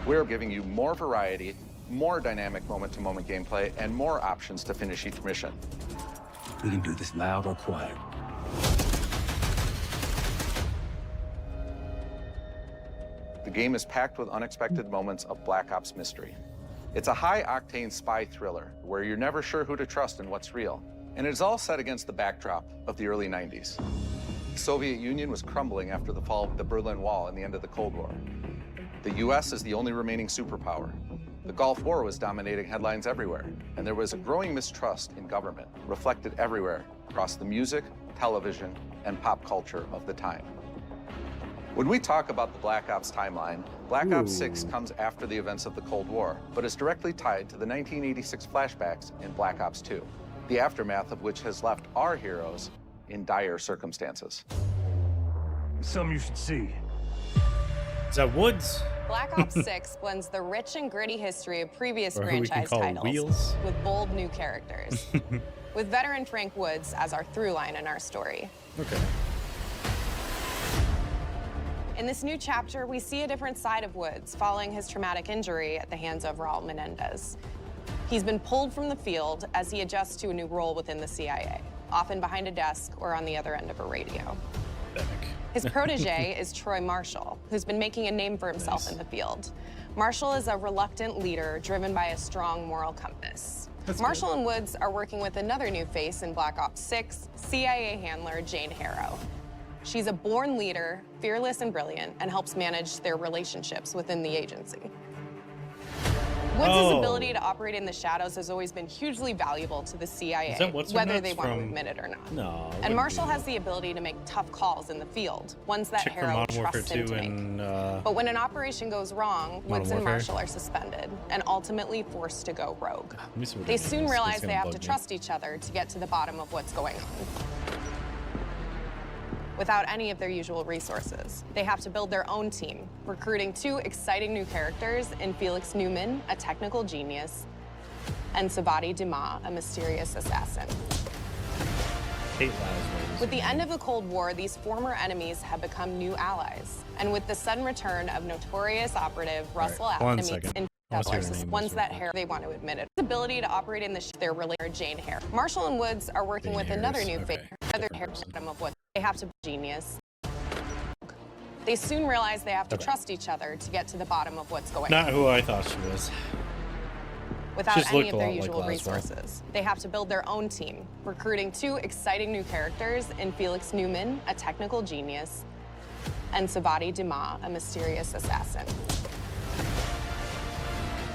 We are giving you more variety, more dynamic moment-to-moment gameplay, and more options to finish each mission. We can do this loud or quiet. The game is packed with unexpected moments of Black Ops mystery. It's a high-octane spy thriller where you're never sure who to trust and what's real. And it's all set against the backdrop of the early 90s. The Soviet Union was crumbling after the fall of the Berlin Wall and the end of the Cold War. The US is the only remaining superpower. The Gulf War was dominating headlines everywhere, and there was a growing mistrust in government, reflected everywhere across the music, television, and pop culture of the time. When we talk about the Black Ops timeline, Black Ops 6 comes after the events of the Cold War, but is directly tied to the 1986 flashbacks in Black Ops 2, the aftermath of which has left our heroes in dire circumstances. Something you should see. Is that Woods? Black Ops 6 blends the rich and gritty history of previous Or who we can franchise call titles Wheels. with bold new characters, with veteran Frank Woods as our through line in our story. Okay. In this new chapter, we see a different side of Woods following his traumatic injury at the hands of Raul Menendez. He's been pulled from the field as he adjusts to a new role within the CIA, often behind a desk or on the other end of a radio. His protege is Troy Marshall, who's been making a name for himself in the field. Marshall is a reluctant leader driven by a strong moral compass. Marshall and Woods are working with another new face in Black Ops 6, CIA handler Jane Harrow. She's a born leader, fearless and brilliant, and helps manage their relationships within the agency. Woods' ability to operate in the shadows has always been hugely valuable to the CIA, whether they want to admit it or not. No. And Marshall has the ability to make tough calls in the field, ones that Harrow trusts him to make. But when an operation goes wrong, Woods and Marshall are suspended and ultimately forced to go rogue. They soon realize they have to trust each other to get to the bottom of what's going on. Without any of their usual resources, they have to build their own team, recruiting 2 exciting new characters in Felix Newman, a technical genius, and Savati Dumas, a mysterious assassin. With the end of the Cold War, these former enemies have become new allies. And with the sudden return of notorious operative Russell Allen meets intelligence, ones that they want to admit it. His ability to operate in their related Jane Harrow. Marshall and Woods are working with another new face, of what they have to be genius. They soon realize they have to trust each other to get to the bottom of what's going on. Not who I thought she was. Without any of their usual resources, they have to build their own team, recruiting 2 exciting new characters in Felix Newman, a technical genius, and Savati Dumas, a mysterious assassin.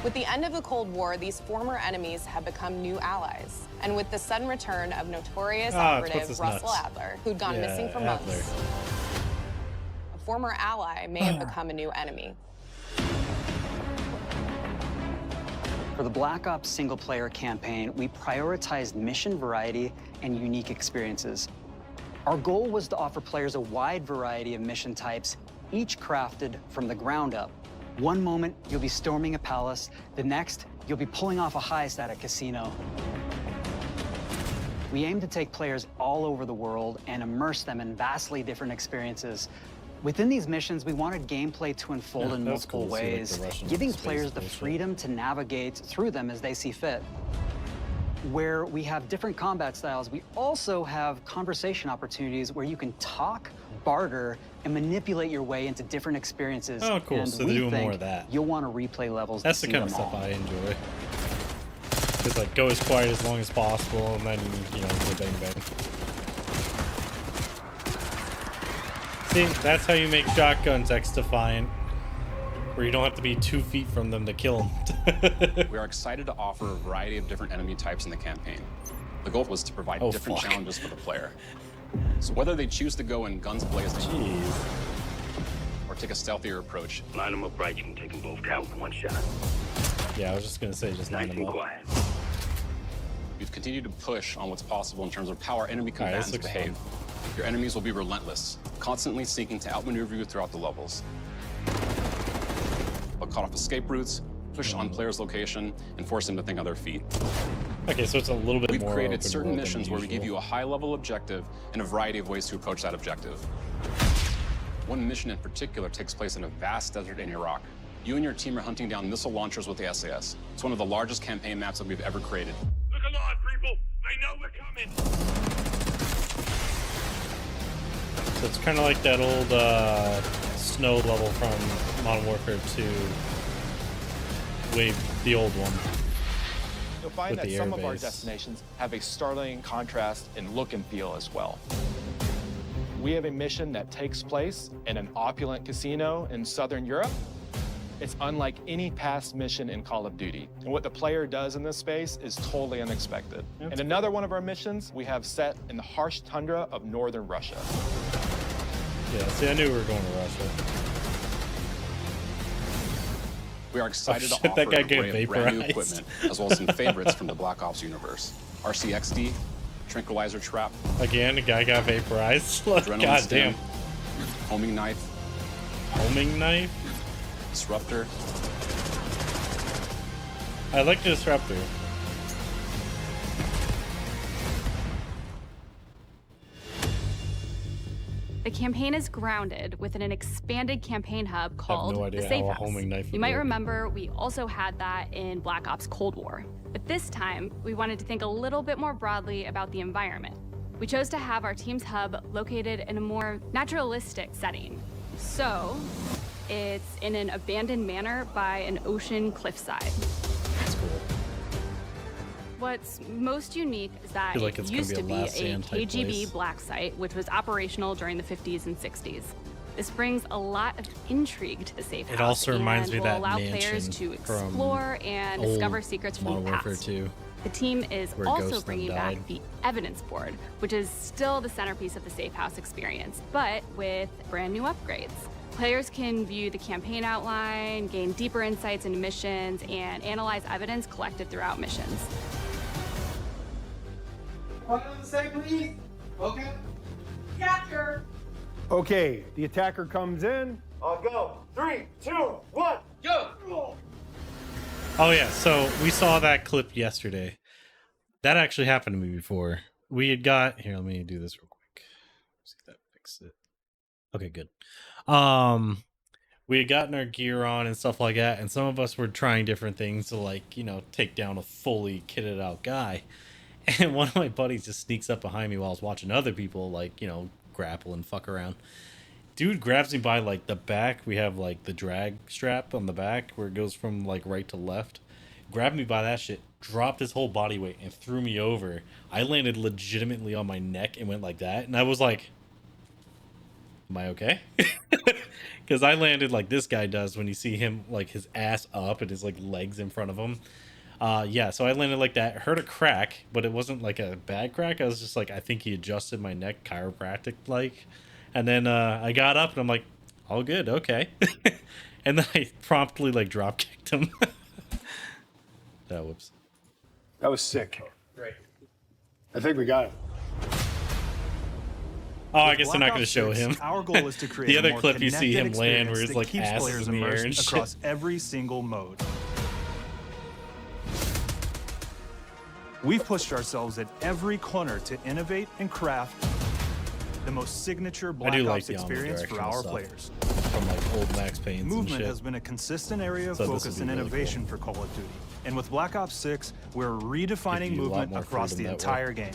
With the end of the Cold War, these former enemies have become new allies. And with the sudden return of notorious operative Russell Adler, who'd gone missing for months, a former ally may have become a new enemy. For the Black Ops single-player campaign, we prioritized mission variety and unique experiences. Our goal was to offer players a wide variety of mission types, each crafted from the ground up. One moment, you'll be storming a palace. The next, you'll be pulling off a heist at a casino. We aim to take players all over the world and immerse them in vastly different experiences. Within these missions, we wanted gameplay to unfold in multiple ways, giving players the freedom to navigate through them as they see fit. Where we have different combat styles, we also have conversation opportunities where you can talk, barter, and manipulate your way into different experiences. Oh, cool. And So they're doing more of that. You'll want to replay levels. That's the kind of stuff I enjoy. Just like go as quiet as long as possible, and then go bang bang. See, that's how you make shotguns X-Defiant, where you don't have to be 2 feet from them to kill them. We are excited to offer a variety of different enemy types in the campaign. The goal was to provide different challenges for the player. So whether they choose to go in guns blazing or take a stealthier approach. Line them up right, you can take them both down with 1 shot. Yeah, I was just gonna say, just line them up. Quiet. We've continued to push on what's possible in terms of how our enemy combatants behave. Your enemies will be relentless, constantly seeking to outmaneuver you throughout the levels. They'll cut off escape routes, push on players' location, and force them to think on their feet. Okay, so it's a little bit more. We've created certain missions where we give you a high-level objective and a variety of ways to approach that objective. One mission in particular takes place in a vast desert in Iraq. You and your team are hunting down missile launchers with the SAS. It's one of the largest campaign maps that we've ever created. Look alive, people! They know we're coming! So it's kind of like that old snow level from Modern Warfare 2. The old one. You'll find that some of our destinations have a startling contrast in look and feel as well. We have a mission that takes place in an opulent casino in Southern Europe. It's unlike any past mission in Call of Duty. And what the player does in this space is totally unexpected. And another one of our missions we have set in the harsh tundra of northern Russia. Yeah, see, I knew we were going to Russia. We are excited to offer an array of brand new equipment, as well as some favorites from the Black Ops universe. RCXD, Tranquilizer Trap. Again, a guy got vaporized. God damn. Homing Knife. Homing Knife? Disruptor. I like the Disruptor. The campaign is grounded within an expanded campaign hub called the Safe House. You might remember we also had that in Black Ops Cold War. But this time, we wanted to think a little bit more broadly about the environment. We chose to have our team's hub located in a more naturalistic setting. So, It's in an abandoned manor by an ocean cliffside. That's cool. What's most unique is that like it used to be a KGB place. black site, which was operational during the 50s and 60s. This brings a lot of intrigue to the safe house. It also reminds me and of will that allow mansion players to from explore and discover secrets from Modern the Warfare past. 2. The team is Where also Ghost bringing died. back the evidence board, which is still the centerpiece of the safe house experience, but with brand new upgrades. Players can view the campaign outline, gain deeper insights into missions, and analyze evidence collected throughout missions. What on the same, please? Okay. Capture. Okay, the attacker comes in. I'll go. 3, 2, 1, go! Oh yeah, so we saw that clip yesterday. That actually happened to me before. We had got here. Let me do this real quick. See if that fixes it. Okay, good. We had gotten our gear on and stuff like that, and some of us were trying different things to, like, you know, take down a fully kitted out guy. And one of my buddies just sneaks up behind me while I was watching other people, like, you know, grapple and fuck around. Dude grabs me by, like, the back. We have, like, the drag strap on the back where it goes from, like, right to left. Grabbed me by that shit, dropped his whole body weight, and threw me over. I landed legitimately on my neck and went like that. And I was like, am I okay? Because I landed like this guy does when you see him, like, his ass up and his, like, legs in front of him. Yeah, so I landed like that, heard a crack, but it wasn't like a bad crack. I was just like, I think he adjusted my neck chiropractic like, and then I got up and I'm like, all good, okay. And then I promptly like drop kicked him. Whoops. That was sick. Great. I think we got it. Oh, I guess they're not going to show 6, him. Our goal is to create the other a more clip you see him land where his that like keeps ass is players in the air and immersed shit. across every single mode. We've pushed ourselves at every corner to innovate and craft the most signature Black Ops experience for our players. From like old Max Payne's Movement and shit. has been a consistent area of So this focus would be and really innovation cool. for Call of Duty. And with Black Ops 6, we're redefining Give you a lot movement more across the freedom that entire game.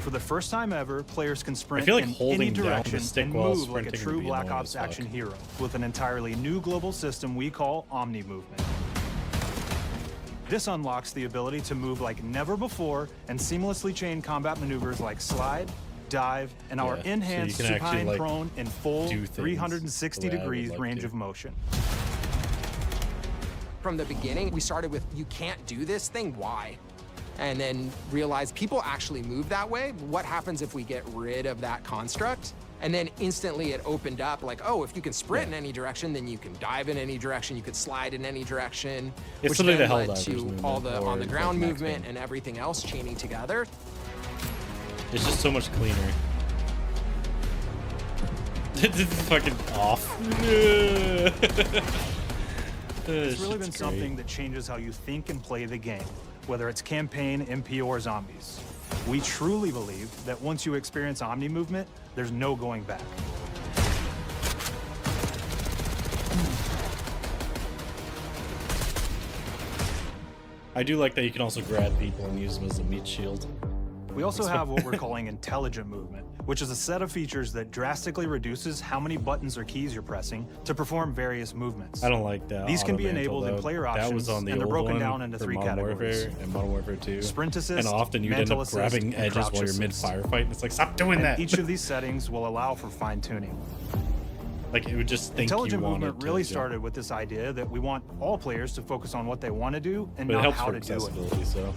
For the first time ever, players can sprint like in any holding down the direction stick and while move like a sprinting true would be Black annoying Ops as fuck. action hero with an entirely new global system we call Omni Movement. This unlocks the ability to move like never before and seamlessly chain combat maneuvers like slide, dive, and our Yeah, so you enhanced can actually, supine like, prone in full do things 360 the way I would degrees like range to. of motion. From the beginning, we started with, you can't do this thing, why? And then realized people actually move that way. What happens if we get rid of that construct? And then instantly it opened up like, oh, if you can sprint in any direction, then you can dive in any direction, you could slide in any direction. It's which literally then the led Helldivers to movement all the or on the ground like Max movement Payne. and everything else chaining together. It's just so much cleaner. This is fucking off. It's really been something that changes how you think and play the game, whether it's campaign, MP, or zombies. We truly believe that once you experience Omni Movement, there's no going back. I do like that you can also grab people and use them as a meat shield. We also have what we're calling intelligent movement, which is a set of features that drastically reduces how many buttons or keys you're pressing to perform various movements. I don't like that. These can be auto mantle, enabled in though. player That options, was on the and they're old broken one down into for 3 Modern categories. Warfare and Modern Warfare 2. Sprint assist, and often you'd end mantle up grabbing assist, and edges crouch while you're assist. mid-firefight, and it's like, stop doing And that! each of these settings will allow for fine-tuning. Like, it would just think Intelligent you wanted movement really to jump. started with this idea that we want all players to focus on what they want to do and But it not helps how for to do it. accessibility, so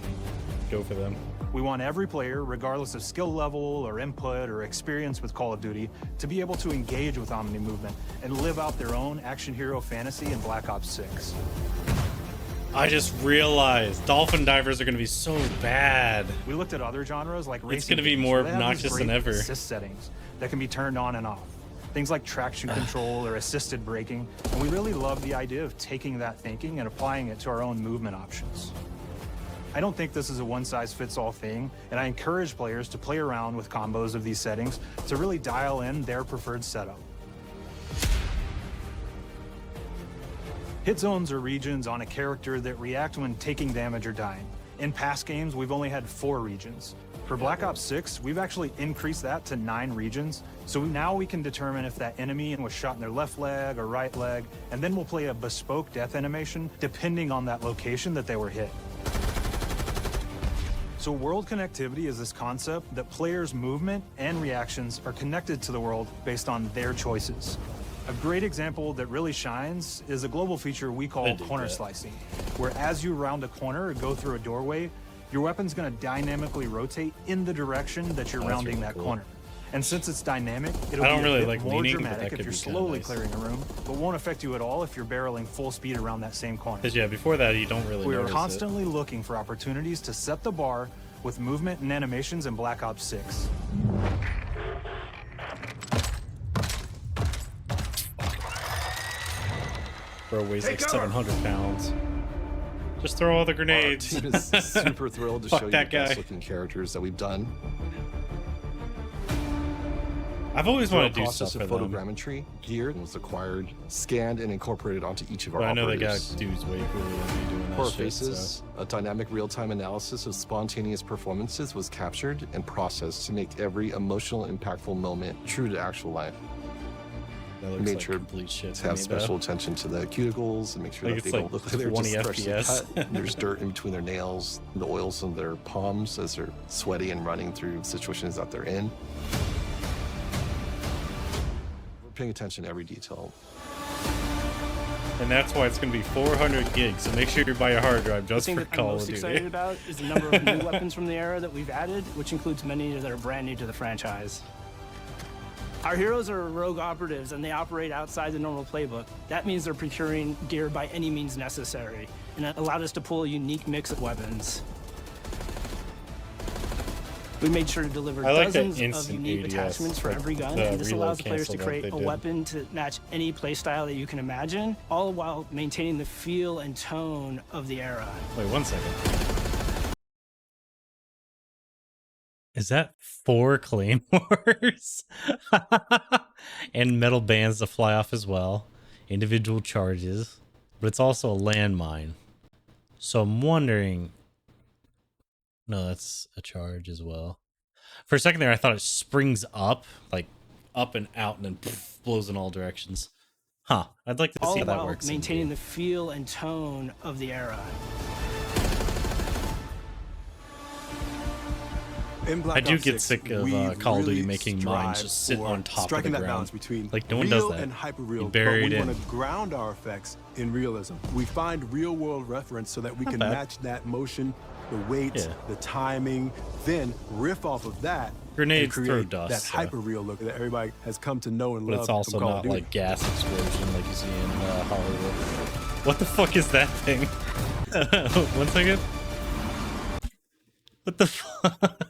go for them. We want every player, regardless of skill level or input or experience with Call of Duty, to be able to engage with Omni Movement and live out their own action hero fantasy in Black Ops 6. I just realized dolphin divers are going to be so bad. We looked at other genres like racing. It's going to be games, more where they have these obnoxious than great ever. Assist settings that can be turned on and off. Things like traction control or assisted braking. And we really love the idea of taking that thinking and applying it to our own movement options. I don't think this is a one-size-fits-all thing, and I encourage players to play around with combos of these settings to really dial in their preferred setup. Hit zones are regions on a character that react when taking damage or dying. In past games, we've only had 4 regions. For Black Ops 6, we've actually increased that to 9 regions. So now we can determine if that enemy was shot in their left leg or right leg, and then we'll play a bespoke death animation depending on that location that they were hit. So world connectivity is this concept that players' movement and reactions are connected to the world based on their choices. A great example that really shines is a global feature we call corner slicing, where as you round a corner or go through a doorway, your weapon's going to dynamically rotate in the direction that you're rounding that corner. And since it's dynamic, it'll be a bit more dramatic if you're slowly clearing a room, but won't affect you at all if you're barreling full speed around that same corner. Because yeah, before that you don't really We are constantly looking for opportunities to set the bar with movement and animations in Black Ops 6. Bro weighs like 700 pounds. Just throw all the grenades. Our team is super thrilled to show you the best looking characters that we've done. I've always wanted to do stuff for them. The process of photogrammetry geared was acquired, scanned, and incorporated onto each of our operators. I know they got dudes way cooler than me doing that For shit. faces, a dynamic real-time analysis of spontaneous performances was captured and processed to make every emotional, impactful moment true to actual life. That made like sure complete shit to have special attention to the cuticles and make sure that they don't look like they're just freshly cut. There's dirt in between their nails, the oils on their palms as they're sweaty and running through situations that they're in. We're paying attention to every detail. And that's why it's going to be 400 gigs, so make sure you buy a hard drive just for Call of Duty. The thing that I'm most excited about is the number of new weapons from the era that we've added, which includes many that are brand new to the franchise. Our heroes are rogue operatives, and they operate outside the normal playbook. That means they're procuring gear by any means necessary, and it allowed us to pull a unique mix of weapons. We made sure to deliver dozens of unique attachments for every gun, and this allows the players to create a weapon to match any playstyle that you can imagine, all while maintaining the feel and tone of the era. Wait, 1 second. Is that 4 claymores? And metal bands to fly off as well. Individual charges. But it's also a landmine. So I'm wondering... No, that's a charge as well. For a second there, I thought it springs up. Like, up and out and then poof, blows in all directions. Huh. I'd like to see how that works. All while maintaining the feel and tone of the era. I do get sick of Call of Duty making mines just sit on top of the ground. Balance between like no one does that. And hyper-real, buried but we want to ground our effects in realism. We find real-world reference so that we can match that motion, the weight, the timing, then riff off of that. Grenades and throw create dust. That hyper-real look that everybody has come to know and love. But it's also from Call not of Duty. like gas explosion like you see in Hollywood. What the fuck is that thing? 1 second. What the fuck?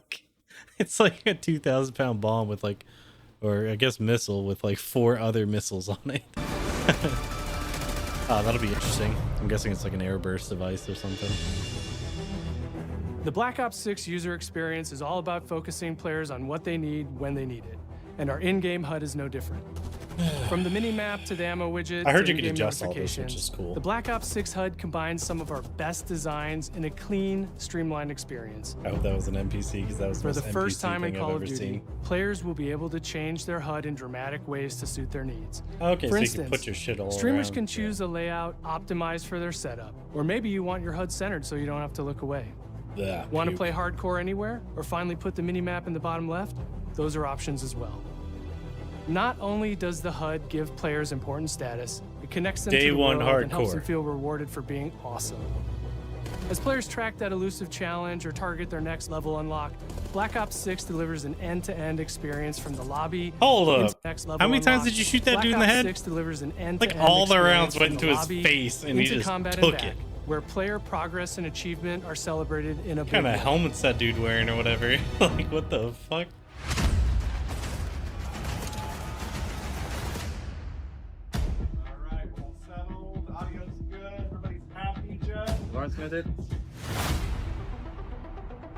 It's like a 2,000-pound bomb with like, or I guess missile with like 4 other missiles on it. Oh, that'll be interesting. I'm guessing it's like an airburst device or something. The Black Ops 6 user experience is all about focusing players on what they need when they need it, and our in-game HUD is no different. From the mini-map to the ammo widget I heard to you could in-game adjust all this, which is cool. The Black Ops 6 HUD combines some of our best designs in a clean, streamlined experience. I hope that was an NPC because that was For the first NPC time in thing Call I've of ever Duty, seen. players will be able to change their HUD in dramatic ways to suit their needs. Okay, for so instance, you can put your shit all streamers around. can choose a layout optimized for their setup, or maybe you want your HUD centered so you don't have to look away. Yeah, Want to play hardcore anywhere, or finally put the mini-map in the bottom left? Those are options as well. Not only does the HUD give players important status, it connects them to the world and helps them feel rewarded for being awesome. As players track that elusive challenge or target their next level unlock, Black Ops 6 delivers an end-to-end experience from the lobby Hold to up. next level How many times unlock. did you shoot that Black dude in the Ops head? 6 delivers an end-to-end Like all the rounds experience went from into the his lobby face and he into just combat took and back, it. where player progress and achievement are celebrated in a What kind big of way. helmet's that dude wearing or whatever? Like, what the fuck?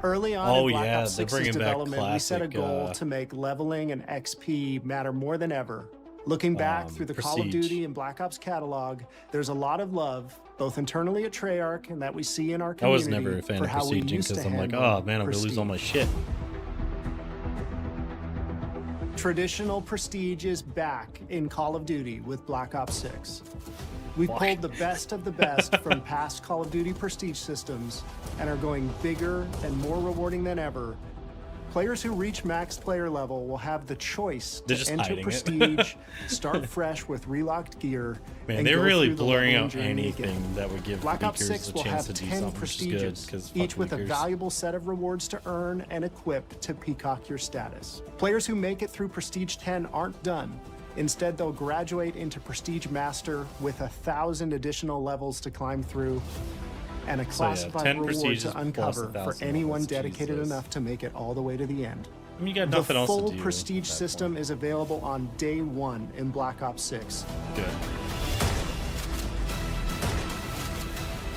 Early on in Black yeah, Ops they're 6's bringing back development, we set a classic, goal to make leveling and XP matter more than ever, Looking back through the Call of Duty and Black Ops catalog, there's a lot of love, both internally at Treyarch and that we see in our community. I was never a fan of Prestige because I'm like, oh man, I'm going to lose all my shit. Traditional Prestige is back in Call of Duty with Black Ops 6. We've pulled the best of the best from past Call of Duty Prestige systems and are going bigger and more rewarding than ever. Players who reach max player level will have the choice to enter Prestige, start fresh with relocked gear. Man, they're really blurring out anything that would give Black Ops Leakers 6 a will chance have to do 10 something, which is good, prestiges, each with a valuable set of rewards to earn and equip to peacock your status. Players who make it through Prestige 10 aren't done. Instead, they'll graduate into Prestige Master with 1,000 additional levels to climb through and a classified reward to uncover for anyone dedicated enough to make it all the way to the end. I mean, you got nothing else to do. The full Prestige system is available on day 1 in Black Ops 6. Good.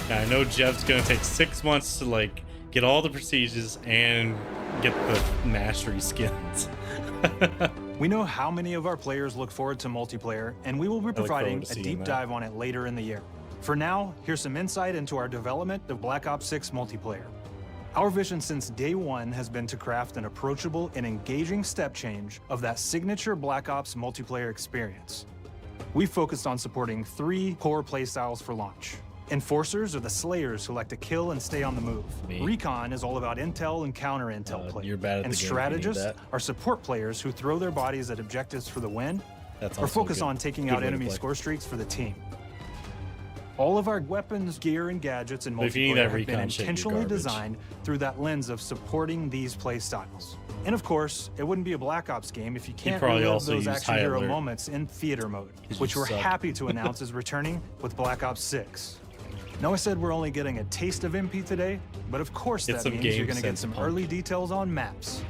Yeah, I know Jeff's gonna take 6 months to like get all the prestiges and get the mastery skins. We know how many of our players look forward to multiplayer, and we will be providing a deep dive on it later in the year. For now, here's some insight into our development of Black Ops 6 multiplayer. Our vision since day one has been to craft an approachable and engaging step change of that signature Black Ops multiplayer experience. We focused on supporting 3 core playstyles for launch. Enforcers are the slayers who like to kill and stay on the move. Recon is all about intel and counter-intel play. And strategists are support players who throw their bodies at objectives for the win, or focus on taking out enemy score streaks for the team. All of our weapons, gear, and gadgets in multiplayer have been intentionally designed through that lens of supporting these play styles. And of course, it wouldn't be a Black Ops game if you can't relive those action hero moments in theater mode, which we're happy to announce is returning with Black Ops 6. Now I said we're only getting a taste of MP today, but of course that means you're going to get some early details on maps.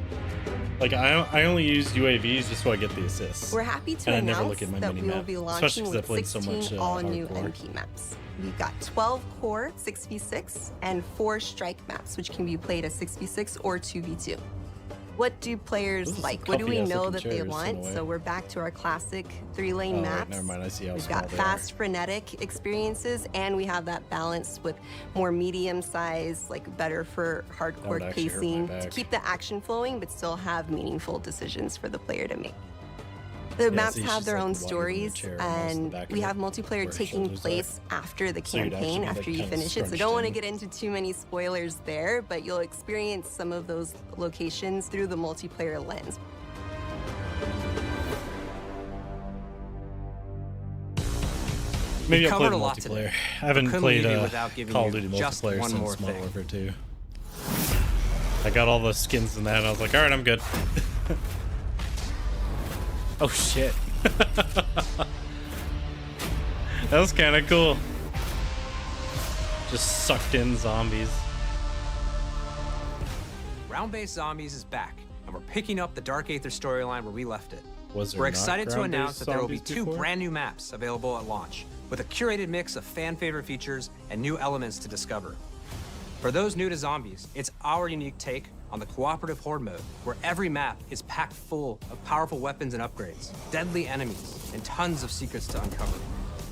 Like, I only use UAVs just so I get the assists. We're happy to announce that we will be launching with 16 all-new MP maps. We've got 12 core 6v6 and 4 strike maps, which can be played as 6v6 or 2v2. What do players like? What do we know that they want? So we're back to our classic 3-lane maps. Never mind, I see how We've got fast, frenetic experiences, and we have that balance with more medium size, like better for hardcore pacing to keep the action flowing, but still have meaningful decisions for the player to make. The maps have their own stories, and we have multiplayer taking place after the campaign, after you finish it. So don't want to get into too many spoilers there, but you'll experience some of those locations through the multiplayer lens. Maybe I'll play the multiplayer. I haven't played Call of Duty multiplayer since Modern Warfare 2. I got all the skins in that, and I was like, all right, I'm good. Oh shit. That was kind of cool. Just sucked in zombies. Round-based Zombies is back, and we're picking up the Dark Aether storyline where we left it. We're excited to announce that there will be 2 brand new maps available at launch, with a curated mix of fan-favorite features and new elements to discover. For those new to Zombies, it's our unique take on the cooperative horde mode, where every map is packed full of powerful weapons and upgrades, deadly enemies, and tons of secrets to uncover.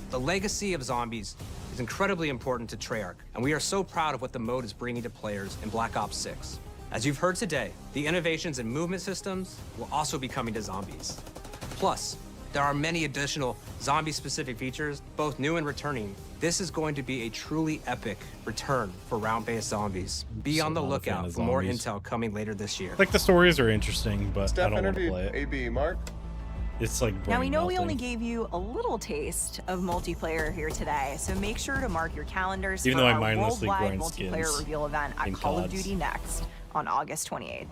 The legacy of Zombies is incredibly important to Treyarch, and we are so proud of what the mode is bringing to players in Black Ops 6. As you've heard today, the innovations in movement systems will also be coming to Zombies. Plus, there are many additional zombie-specific features, both new and returning. This is going to be a truly epic return for round-based Zombies. Be on the lookout for more intel coming later this year. Like, the stories are interesting, but I don't want to play it. AB, Mark. It's like now we know we only gave you a little taste of multiplayer here today, so make sure to mark your calendars for our worldwide multiplayer reveal event at Call of Duty Next on August 28th.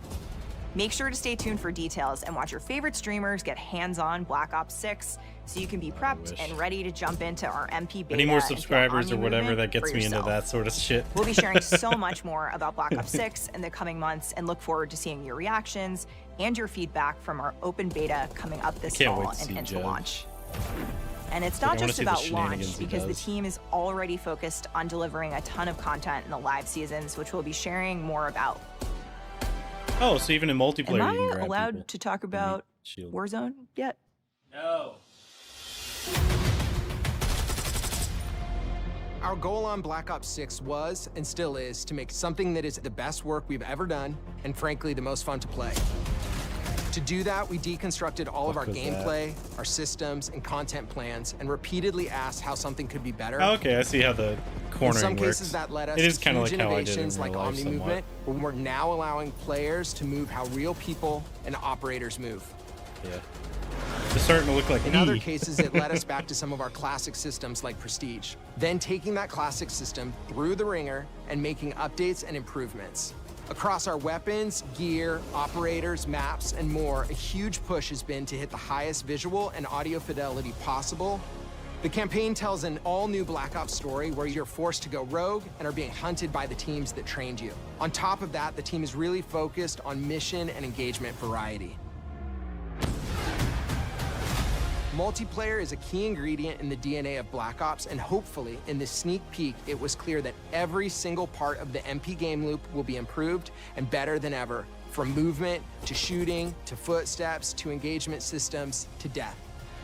Make sure to stay tuned for details and watch your favorite streamers get hands-on Black Ops 6 so you can be prepped and ready to jump into our MP beta. Any more subscribers or whatever that gets me into that sort of shit. We'll be sharing so much more about Black Ops 6 in the coming months and look forward to seeing your reactions and your feedback from our open beta coming up this fall and into launch. And it's not just about launch, because the team is already focused on delivering a ton of content in the live seasons, which we'll be sharing more about. Oh, so even in multiplayer, am I allowed to talk about Warzone yet? No. Our goal on Black Ops 6 was, and still is, to make something that is the best work we've ever done, and frankly, the most fun to play. To do that, we deconstructed all of our gameplay, our systems, and content plans, and repeatedly asked how something could be better. Oh, okay, I see how the cornering works. In some cases, that led us to huge innovations like Omni Movement, where we're now allowing players to move how real people and operators move. Yeah. It's starting to look like In other cases, it led us back to some of our classic systems like Prestige. Then taking that classic system through the ringer and making updates and improvements. Across our weapons, gear, operators, maps, and more, a huge push has been to hit the highest visual and audio fidelity possible. The campaign tells an all-new Black Ops story where you're forced to go rogue and are being hunted by the teams that trained you. On top of that, the team is really focused on mission and engagement variety. Multiplayer is a key ingredient in the DNA of Black Ops, and hopefully, in this sneak peek, it was clear that every single part of the MP game loop will be improved and better than ever, from movement, to shooting, to footsteps, to engagement systems, to death.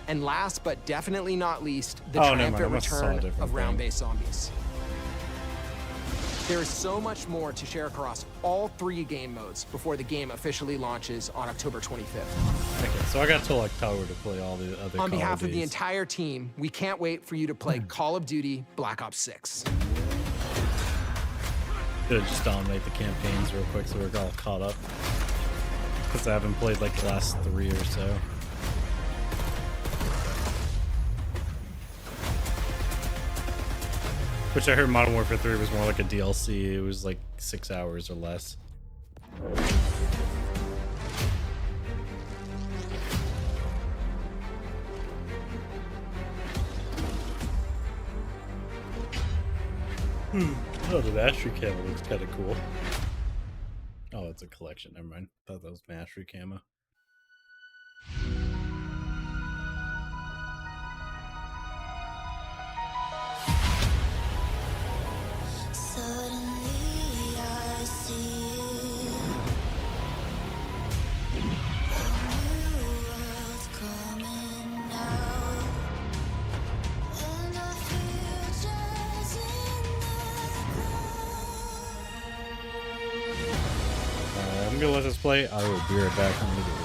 And last but definitely not least, the triumphant return of round-based zombies. There is so much more to share across all 3 game modes before the game officially launches on October 25th. Okay, so I got till October to play all the other On behalf of the entire team, we can't wait for you to play Call of Duty Black Ops 6. Gonna just dominate the campaigns real quick so we're all caught up. Because I haven't played like the last 3 or so. Which I heard Modern Warfare 3 was more like a DLC. It was like 6 hours or less. Oh, the mastery camo looks kind of cool. Oh, it's a collection. Never mind. Thought that was mastery camo. I'm gonna let this play. I will be right back. I'm gonna do it.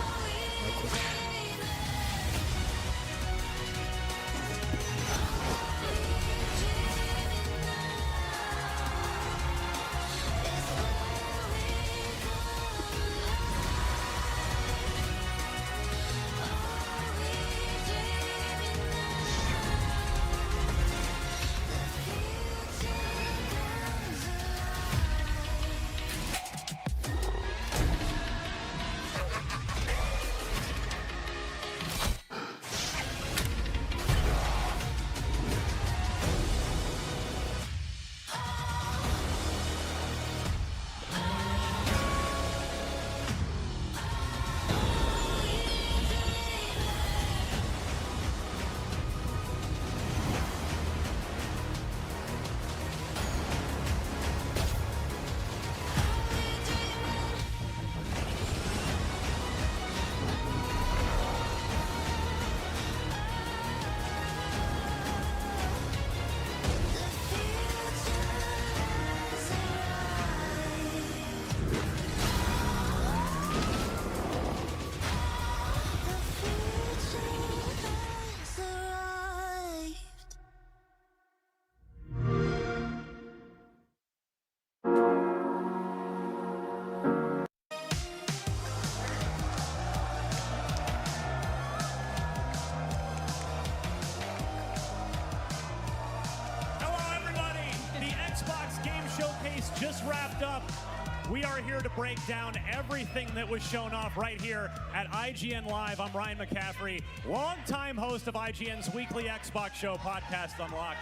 Just wrapped up. We are here to break down everything that was shown off right here at IGN Live. I'm Ryan McCaffrey, longtime host of IGN's weekly Xbox show, Podcast Unlocked.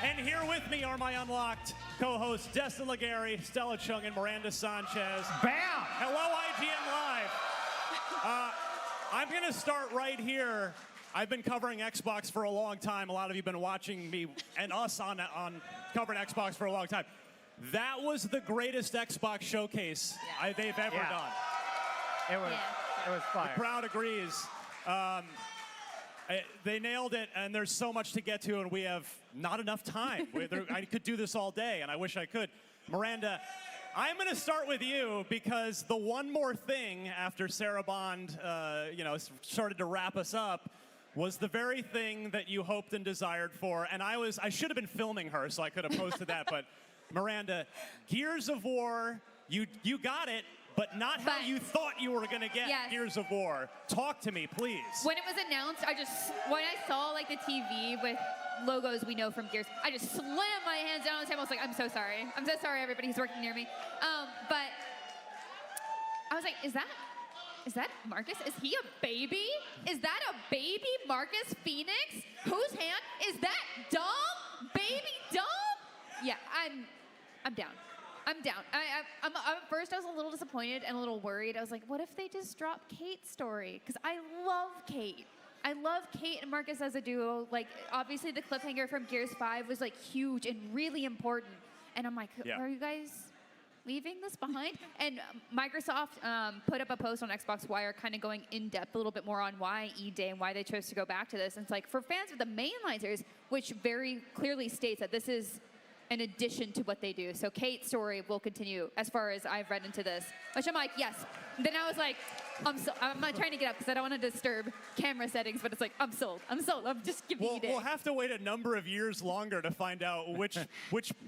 And here with me are my Unlocked co-hosts, Destin Legary, Stella Chung, and Miranda Sanchez. Bam! Hello, IGN Live. I'm going to start right here. I've been covering Xbox for a long time. A lot of you have been watching me and us on covering Xbox for a long time. That was the greatest Xbox showcase they've ever done. It was fire. The crowd agrees. They nailed it, and there's so much to get to, and we have not enough time. I could do this all day, and I wish I could. Miranda, I'm going to start with you because the one more thing after Sarah Bond, started to wrap us up was the very thing that you hoped and desired for. And I should have been filming her so I could have posted that. But Miranda, Gears of War, you got it, but not how you thought you were going to get Gears of War. Talk to me, please. When it was announced, when I saw like the TV with logos we know from Gears, I just slammed my hands down on the table. I was like, I'm so sorry. I'm so sorry, everybody who's working near me. But I was like, is that Marcus? Is he a baby? Is that a baby Marcus Phoenix? Whose hand? Is that Dom? Baby Dom? Yeah, I'm down. I'm down. At first, I was a little disappointed and a little worried. I was like, what if they just drop Kate's story? Because I love Kate. I love Kate and Marcus as a duo. Like, obviously, the cliffhanger from Gears 5 was, like, huge and really important. And I'm like, are you guys leaving this behind? And Microsoft put up a post on Xbox Wire kind of going in-depth a little bit more on why E-Day and why they chose to go back to this. And it's like, for fans of the mainline series, which very clearly states that this is in addition to what they do. So Kate's story will continue as far as I've read into this, which I'm like, yes. Then I was like, I'm not trying to get up because I don't want to disturb camera settings, but it's like, I'm sold. I'm just giving you We'll have to wait a number of years longer to find out which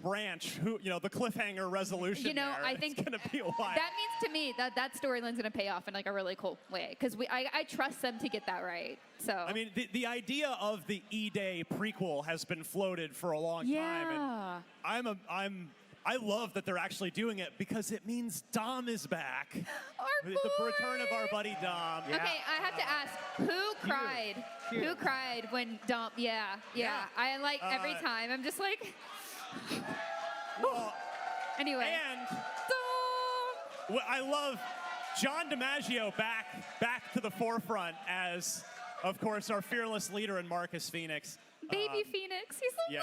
branch, the cliffhanger resolution I think it's going to be a while. That means to me that storyline's going to pay off in like a really cool way because I trust them to get that right. So I mean, the idea of the E-Day prequel has been floated for a long time, and I love that they're actually doing it because it means Dom is back. The return of our buddy Dom. Okay, I have to ask, who cried? Cute. Who cried when Dom? Yeah. I like every time. I'm just like. Anyway. And I love John DiMaggio back to the forefront as, of course, our fearless leader in Marcus Phoenix. Baby Phoenix, he's so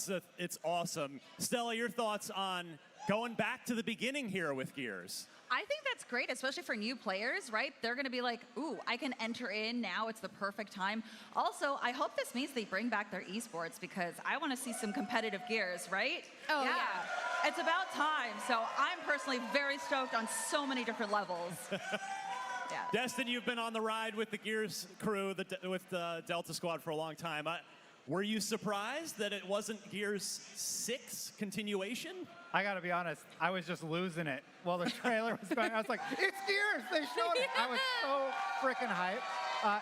little. It's awesome. Stella, your thoughts on going back to the beginning here with Gears? I think that's great, especially for new players, right? They're going to be like, ooh, I can enter in now. It's the perfect time. Also, I hope this means they bring back their esports because I want to see some competitive Gears, right? Oh, yeah. It's about time. So I'm personally very stoked on so many different levels. Destin, you've been on the ride with the Gears crew, with the Delta Squad for a long time. Were you surprised that it wasn't Gears 6 continuation? I gotta be honest, I was just losing it while the trailer was going. I was like, it's Gears, they showed it. I was so freaking hyped.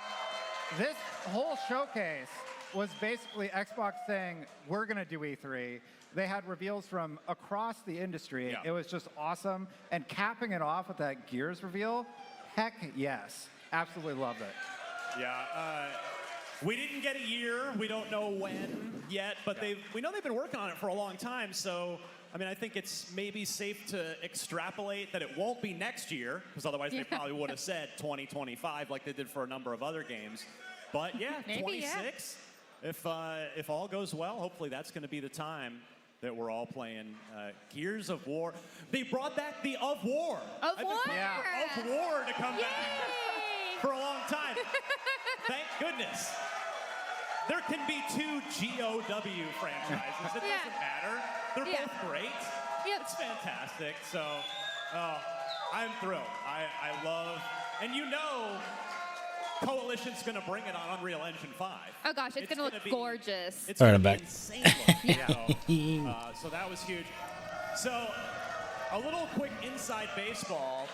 This whole showcase was basically Xbox saying, we're gonna do E3. They had reveals from across the industry. It was just awesome. And capping it off with that Gears reveal, heck yes. Absolutely loved it. Yeah. We didn't get a year. We don't know when yet, but we know they've been working on it for a long time. So, I mean, I think it's maybe safe to extrapolate that it won't be next year, because otherwise they probably would have said 2025 like they did for a number of other games. But yeah, maybe, 26. If all goes well, hopefully that's going to be the time that we're all playing Gears of War. They brought back the Of War. Of War. Of War to come back for a long time. Thank goodness. There can be two GOW franchises. It doesn't matter. They're both great. It's fantastic. So, I'm thrilled. I love, and Coalition's going to bring it on Unreal Engine 5. Oh gosh, it's going to look gorgeous. It's going to be insane looking. So that was huge. So, a little quick inside baseball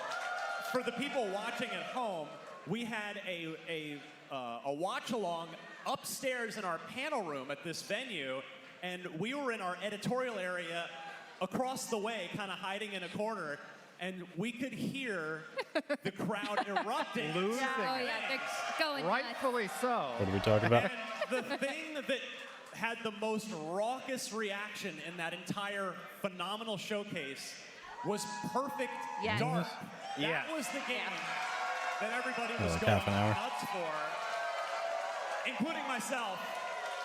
for the people watching at home. We had a watch along upstairs in our panel room at this venue, and we were in our editorial area across the way, kind of hiding in a corner, and we could hear the crowd erupting. Losing they're going rightfully nuts. so. What are we talking about? And the thing that had the most raucous reaction in that entire phenomenal showcase was Perfect Dark. That was the game that everybody was going nuts for, including myself.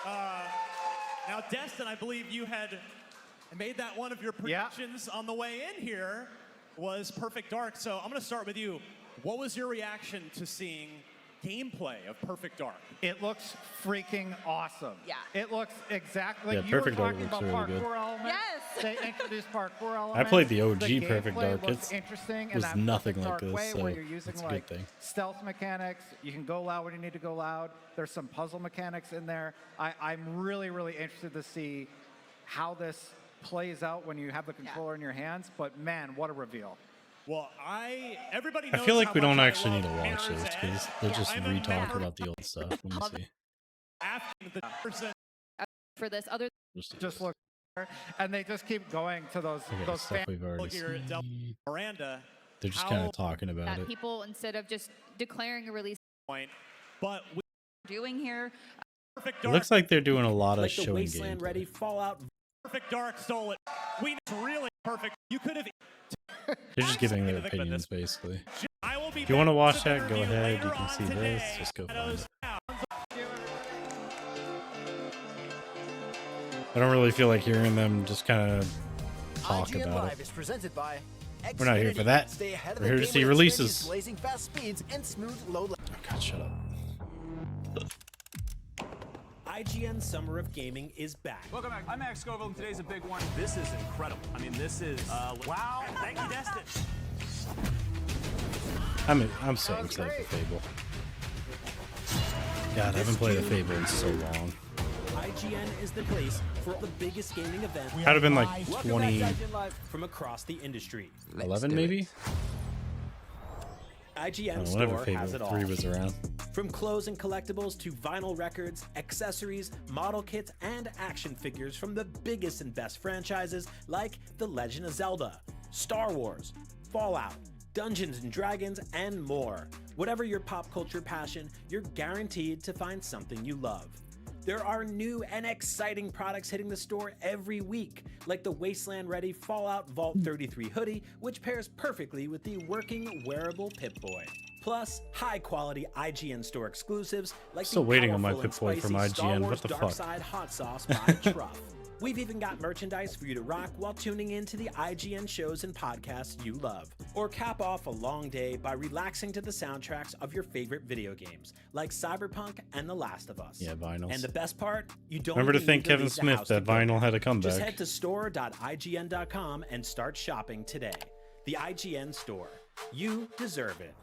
Now, Destin, I believe you had made that one of your predictions on the way in here was Perfect Dark. So I'm going to start with you. What was your reaction to seeing gameplay of Perfect Dark? It looks freaking awesome. Yeah. It looks exactly like Yeah, you were Perfect Dark talking looks about really good. parkour elements. Yes. They introduced parkour elements. I played the OG The Perfect gameplay Dark. looks It interesting in was that nothing Perfect like Dark this, way so where you're using it's a like good thing. stealth mechanics. You can go loud when you need to go loud. There's some puzzle mechanics in there. I'm really, really interested to see how this plays out when you have the controller in your hands. But man, what a reveal. Well, everybody I knows feel like how we don't much I actually need to love watch Mirror's this Edge. because they're just I'm a re-talking member about the old stuff. Let me see. after the person For this other Just look, and they just keep going to those Okay, stuff fan- we've already here at Del seen. Miranda. They're just how- kind of talking about that it. people, instead of just declaring a release point, but we Doing here. Perfect It Dark. looks like they're doing a lot of Like the showing Wasteland gameplay. Ready Fallout. Perfect Dark stole it. We it's really perfect. You could have. They're just giving their opinions, basically. I will be If you want to back watch with the that, go review ahead. later You can on see today. this. Just go find it. I don't really feel like hearing them just kind of talk IGN about Live it. is presented by We're not here for that. Stay ahead of We're the here to game see with releases. Xfinity's blazing fast speeds and smooth low. Oh God, shut up. IGN Summer of Gaming is back. Welcome back. I'm Max Scoville, and today's a big one. This is incredible. I mean, this is wow. Thank you, Destin. I'm so excited for Fable. God, I haven't played a Fable in so long. IGN is the place for the biggest gaming event. Had it been like Welcome back to IGN Live from across the industry. 11 maybe? IGN Whenever Store Fable has it all. 3 was around. From clothes and collectibles to vinyl records, accessories, model kits, and action figures from the biggest and best franchises like The Legend of Zelda, Star Wars, Fallout, Dungeons and Dragons, and more. Whatever your pop culture passion, you're guaranteed to find something you love. There are new and exciting products hitting the store every week, like the Wasteland Ready Fallout Vault 33 hoodie, which pairs perfectly with the working wearable Pip-Boy. Plus, high-quality IGN store exclusives like Still the waiting on my powerful and Pip-Boy from spicy Star IGN. Wars What the Dark fuck? Side hot sauce by Truff. We've even got merchandise for you to rock while tuning in to the IGN shows and podcasts you love. Or cap off a long day by relaxing to the soundtracks of your favorite video games, like Cyberpunk and The Last of Us. Yeah, vinyls. And the best part, you don't Remember to even thank need Kevin leave the Smith house that to go vinyl there. had a comeback. Just head to store.ign.com and start shopping today. The IGN Store. You deserve it.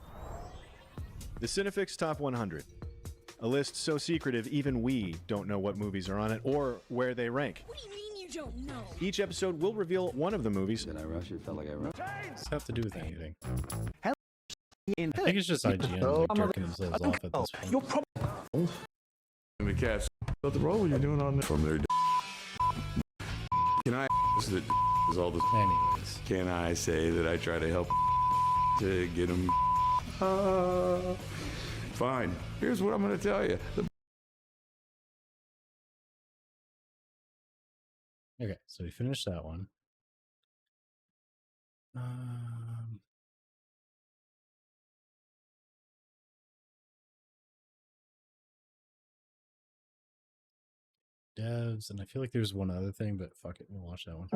The Cinefix Top 100. A list so secretive even we don't know what movies are on it or where they rank. What do you mean you don't know? Each episode will reveal one of the movies. Did I rush it? Felt like I rushed. Does it have to do with anything? Hell, I think it's just IGN like jerking themselves off at this point. You're probably. And the cats. What the role you're doing on from their. Can I? This is all this. Anyways. Can I say that I try to help to get them? Fine. Here's what I'm going to tell you. Okay, so we finished that one. Devs, and I feel like there's one other thing, but fuck it, we'll watch that one.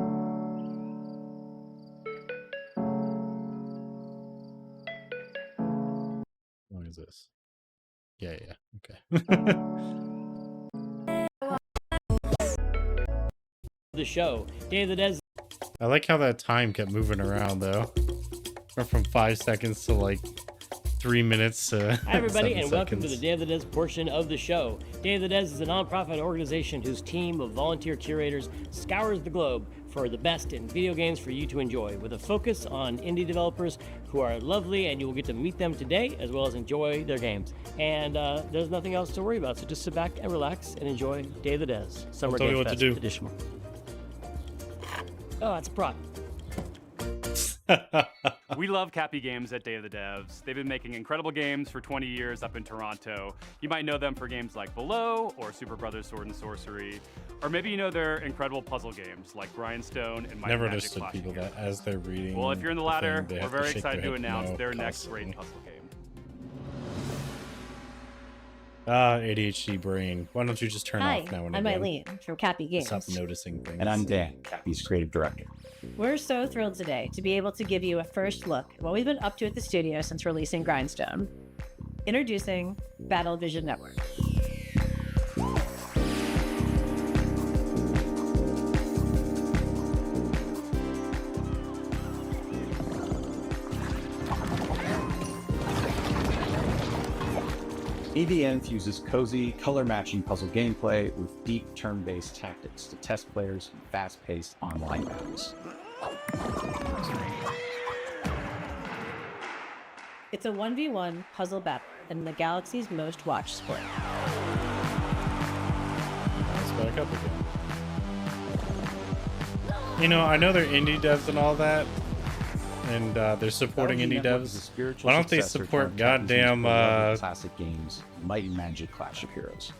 How long is this? Yeah, okay. The show, Day of the Dead. I like how that time kept moving around though. Went from 5 seconds to like 3 minutes to Hi everybody, 7 and welcome to seconds. the Day of the Dead portion of the show. Day of the Dead is a nonprofit organization whose team of volunteer curators scours the globe for the best in video games for you to enjoy, with a focus on indie developers who are lovely, and you will get to meet them today as well as enjoy their games. And there's nothing else to worry about, so just sit back and relax and enjoy Day of the Dead Summer Tell me Game what to Fest do. Edition. Oh, that's a prop. We love Cappy Games at Day of the Devs. They've been making incredible games for 20 years up in Toronto. You might know them for games like Below or Super Brothers Sword and Sorcery, or maybe you know their incredible puzzle games like Grindstone and Might and Never Magic understood Flashing people Heroes. that as they're reading. Well, if you're in the latter, thing, they we're have to very shake excited their to head announce no their next constantly. great puzzle game. ADHD brain. Why don't you just turn Hi, off now and I'm again? Eileen from Cappy Games. Stop noticing things. And I'm Dan, Cappy's creative director. We're so thrilled today to be able to give you a first look at what we've been up to at the studio since releasing Grindstone. Introducing Battle Vision Network. BVN fuses cozy, color-matching puzzle gameplay with deep turn-based tactics to test players in fast-paced online battles. It's a 1v1 puzzle battle in the galaxy's most watched sport. Let's back up again. You know, I know they're indie devs and all that, and they're supporting indie devs. Why don't they support goddamn classic games, Might and Magic: Clash of Heroes?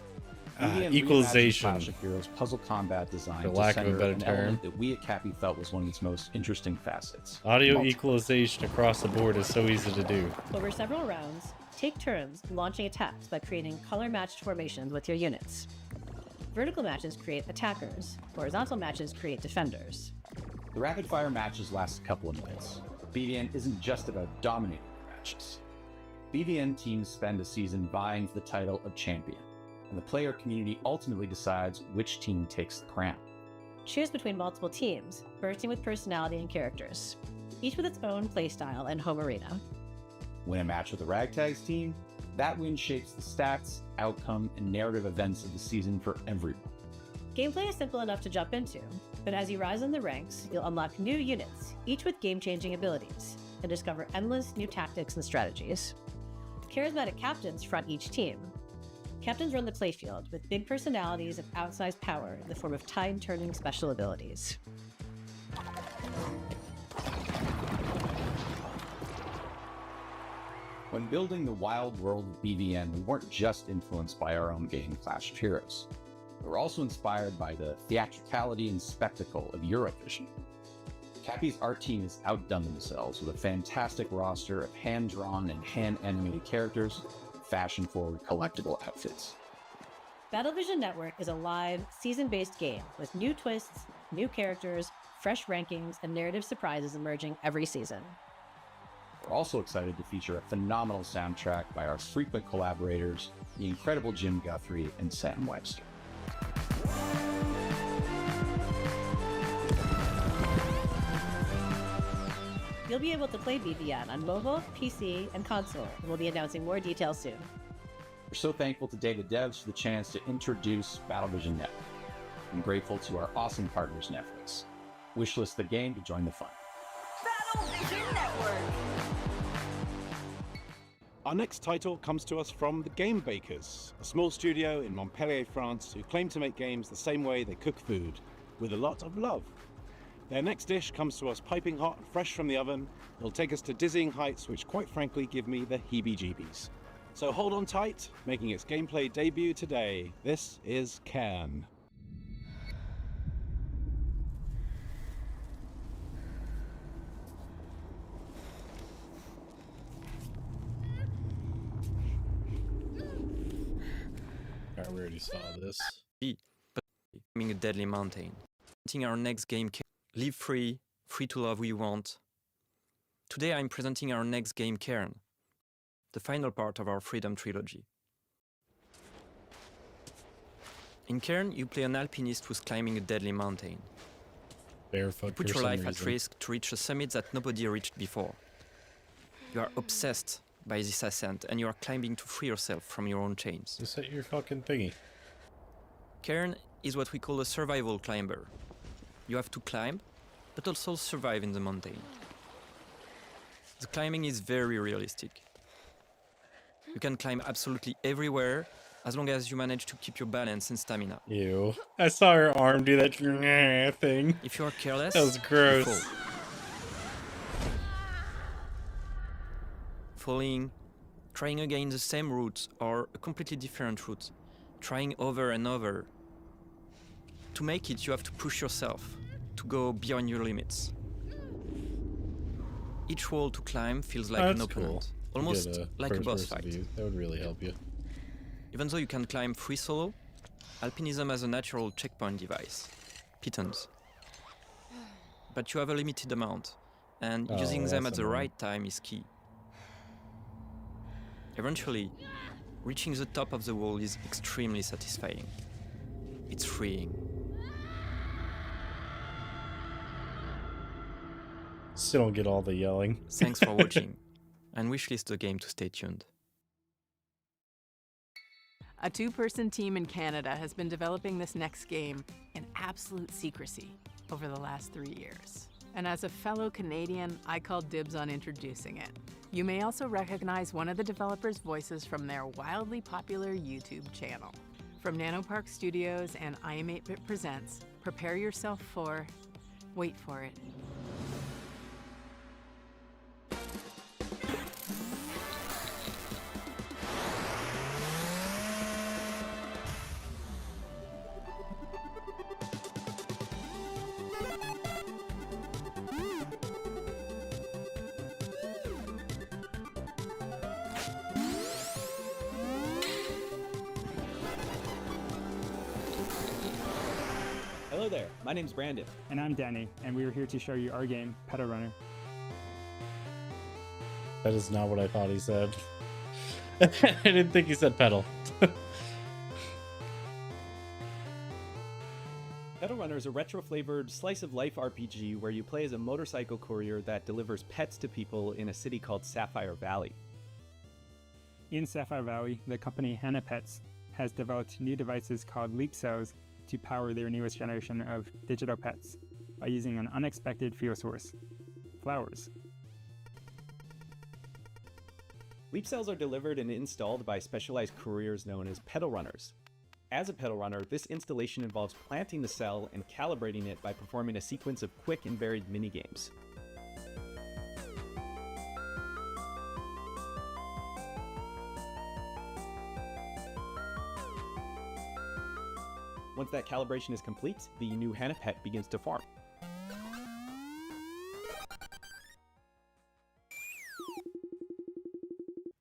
Equalization. Clash of Heroes puzzle combat design, for lack of a better an term, element that we at Cappy felt was one of its most interesting facets. Audio equalization across the board is so easy to do. Over several rounds, take turns launching attacks by creating color-matched formations with your units. Vertical matches create attackers. Horizontal matches create defenders. The rapid-fire matches last a couple of minutes. BVN isn't just about dominating matches. BVN teams spend a season vying for the title of champion, and the player community ultimately decides which team takes the crown. Choose between multiple teams, bursting with personality and characters, each with its own playstyle and home arena. Win a match with the Ragtags team, that win shapes the stats, outcome, and narrative events of the season for everyone. Gameplay is simple enough to jump into, but as you rise in the ranks, you'll unlock new units, each with game-changing abilities, and discover endless new tactics and strategies. Charismatic captains front each team. Captains run the playfield with big personalities and outsized power in the form of tide-turning special abilities. When building the wild world of BVN, we weren't just influenced by our own game, Clash of Heroes. We were also inspired by the theatricality and spectacle of Eurovision. Cappy's art team has outdone themselves with a fantastic roster of hand-drawn and hand-animated characters, fashion-forward collectible outfits. Battle Vision Network is a live, season-based game with new twists, new characters, fresh rankings, and narrative surprises emerging every season. We're also excited to feature a phenomenal soundtrack by our frequent collaborators, the incredible Jim Guthrie and Sam Webster. You'll be able to play BVN on mobile, PC, and console, and we'll be announcing more details soon. We're so thankful to Data Devs for the chance to introduce Battle Vision Network. I'm grateful to our awesome partners, Netflix. Wishlist the game to join the fun. Battle Vision Network. Our next title comes to us from the Game Bakers, a small studio in Montpellier, France, who claim to make games the same way they cook food, with a lot of love. Their next dish comes to us piping hot, fresh from the oven. It'll take us to dizzying heights, which quite frankly give me the heebie-jeebies. So hold on tight, making its gameplay debut today. This is Cairn. We already saw this. But climbing a deadly mountain. Presenting our next game, Live Free, Free to Love Who You Want. Today I'm presenting our next game, Cairn, the final part of our Freedom trilogy. In Cairn, you play an alpinist who's climbing a deadly mountain. Barefoot. You put your life at risk to reach a summit that nobody reached before. You are obsessed by this ascent, and you are climbing to free yourself from your own chains. Just hit your fucking thingy. Cairn is what we call a survival climber. You have to climb, but also survive in the mountain. The climbing is very realistic. You can climb absolutely everywhere, as long as you manage to keep your balance and stamina. Ew. I saw her arm do that thing. If you are careless, that was gross. you fall. Falling, trying again the same route or a completely different route, trying over and over. To make it, you have to push yourself, to go beyond your limits. Each wall to climb feels like an opponent, almost like a boss fight. View. That would really help you. Even though you can climb free solo, alpinism has a natural checkpoint device, pitons. But you have a limited amount, and using them at the right time is key. Eventually, reaching the top of the wall is extremely satisfying. It's freeing. Still don't get all the yelling. Thanks for watching, and wishlist the game to stay tuned. A two-person team in Canada has been developing this next game in absolute secrecy over the last 3 years. And as a fellow Canadian, I called dibs on introducing it. You may also recognize one of the developers' voices from their wildly popular YouTube channel. From Nanopark Studios and I Am 8-Bit Presents, prepare yourself for, wait for it, Hello there, my name's Brandon. And I'm Danny, and we are here to show you our game, Pedal Runner. That is not what I thought he said. I didn't think he said pedal. Pedal Runner is a retro-flavored slice-of-life RPG where you play as a motorcycle courier that delivers pets to people in a city called Sapphire Valley. In Sapphire Valley, the company Hannah Pets has developed new devices called Leap Cells to power their newest generation of digital pets by using an unexpected fuel source: flowers. Leap cells are delivered and installed by specialized couriers known as pedal runners. As a pedal runner, this installation involves planting the cell and calibrating it by performing a sequence of quick and varied mini-games. Once that calibration is complete, the new Hannah pet begins to farm.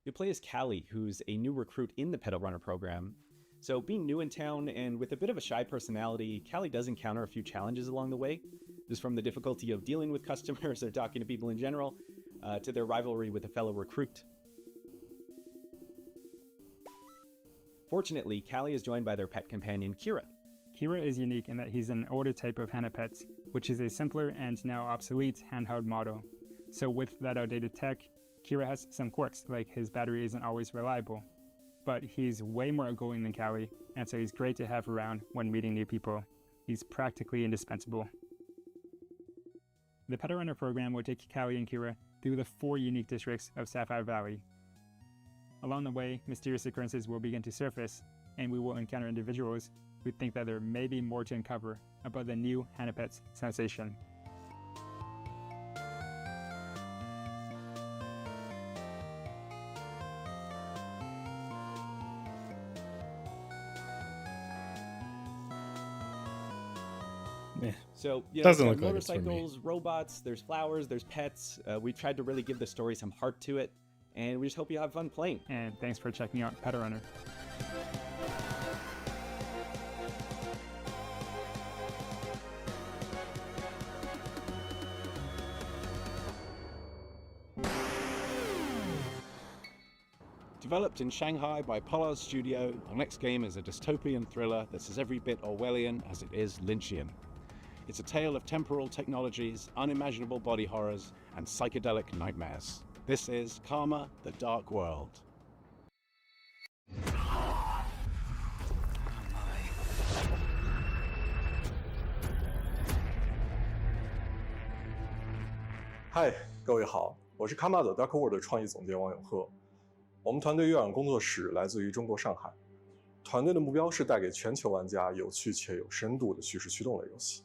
You play as Callie, who's a new recruit in the Pedal Runner program. So being new in town and with a bit of a shy personality, Callie does encounter a few challenges along the way, just from the difficulty of dealing with customers or talking to people in general, to their rivalry with a fellow recruit. Fortunately, Callie is joined by their pet companion, Kira. Kira is unique in that he's an older type of Hannah Pets, which is a simpler and now obsolete handheld model. So with that outdated tech, Kira has some quirks, like his battery isn't always reliable. But he's way more outgoing than Callie, and so he's great to have around when meeting new people. He's practically indispensable. The Pedal Runner program will take Callie and Kira through the 4 unique districts of Sapphire Valley. Along the way, mysterious occurrences will begin to surface, and we will encounter individuals who think that there may be more to uncover about the new Hannah Pets sensation. So, doesn't look like motorcycles, robots, there's flowers, there's pets. We've tried to really give the story some heart to it, and we just hope you have fun playing. And thanks for checking out Pedal Runner. Developed in Shanghai by Polar Studio, our next game is a dystopian thriller that's as every bit Orwellian as it is Lynchian. It's a tale of temporal technologies, unimaginable body horrors, and psychedelic nightmares. This is Karma: The Dark World.嗨，各位好，我是 Karma: The Dark World 的创意总监王永鹤。我们团队月朗工作室来自于中国上海，团队的目标是带给全球玩家有趣且有深度的叙事驱动类游戏。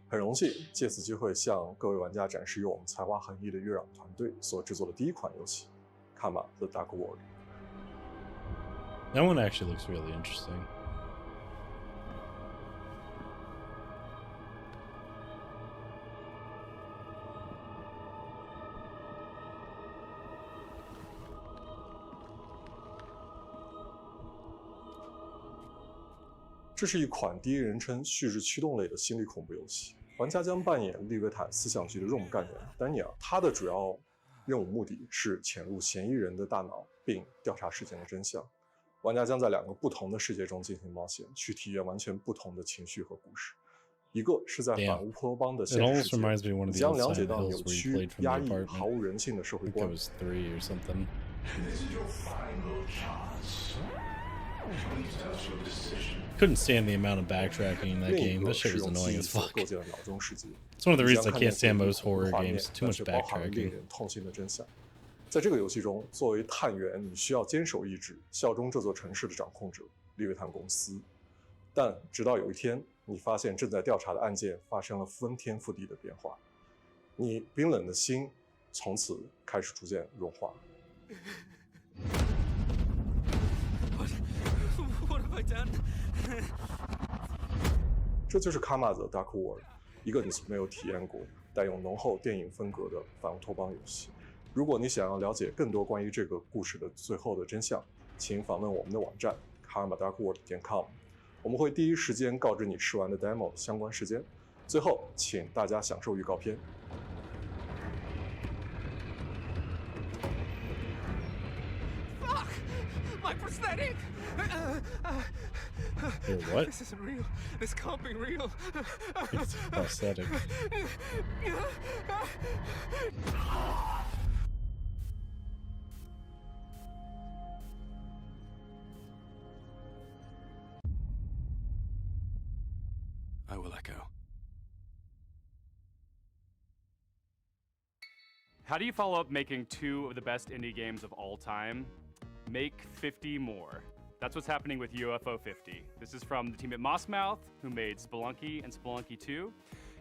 很荣幸借此机会向各位玩家展示由我们才华横溢的月朗团队所制作的第一款游戏《Karma: The Dark World》。That one actually looks really interesting.《这是一款第一人称叙事驱动类的心理恐怖游戏，玩家将扮演利维坦思想局的 ROM 干员丹尼尔，他的主要任务目的是潜入嫌疑人的大脑并调查事件的真相。玩家将在2个不同的世界中进行冒险，去体验完全不同的情绪和故事。一个是在反乌托邦的现实世界，你将了解到扭曲、压抑、毫无人性的社会观。Couldn't stand the amount of backtracking in that game. That shit was annoying as fuck. It's one of the reasons I can't stand most horror games. Too much backtracking. 痛心的真相。在这个游戏中，作为探员，你需要坚守意志，效忠这座城市的掌控者利维坦公司。但直到有一天，你发现正在调查的案件发生了翻天覆地的变化，你冰冷的心从此开始逐渐融化。What have I done? 这就是卡马的 Dark World， 一个你从没有体验过、带有浓厚电影风格的反乌托邦游戏。如果你想要了解更多关于这个故事的最后的真相，请访问我们的网站 karmadarkworld.com， 我们会第一时间告知你试玩的 demo 相关时间。最后，请大家享受预告片。Fuck! My prosthetic! What? This isn't real. This can't be real. It's prosthetic. I will echo. How do you follow up making 2 of the best indie games of all time? Make 50 more. That's what's happening with UFO 50. This is from the team at Mossmouth, who made Spelunky and Spelunky 2.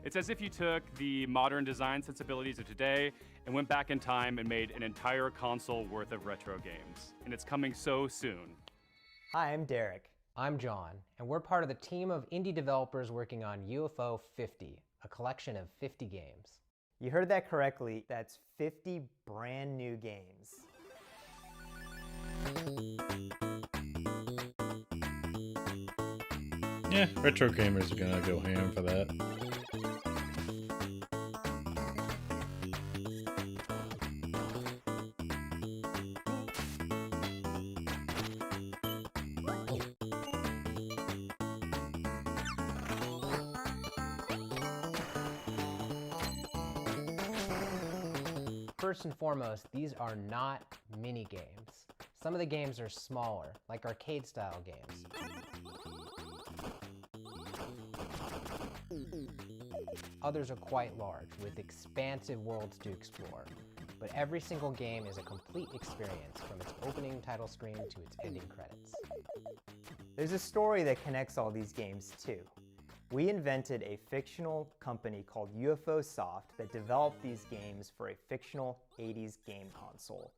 It's as if you took the modern design sensibilities of today and went back in time and made an entire console worth of retro games. And it's coming so soon. Hi, I'm Derek. I'm John, and we're part of the team of indie developers working on UFO 50, a collection of 50 games. You heard that correctly. That's 50 brand new games. Yeah, retro gamers are gonna go ham for that. First and foremost, these are not mini games. Some of the games are smaller, like arcade-style games. Others are quite large, with expansive worlds to explore. But every single game is a complete experience, from its opening title screen to its ending credits. There's a story that connects all these games too. We invented a fictional company called Ubisoft that developed these games for a fictional 80s game console.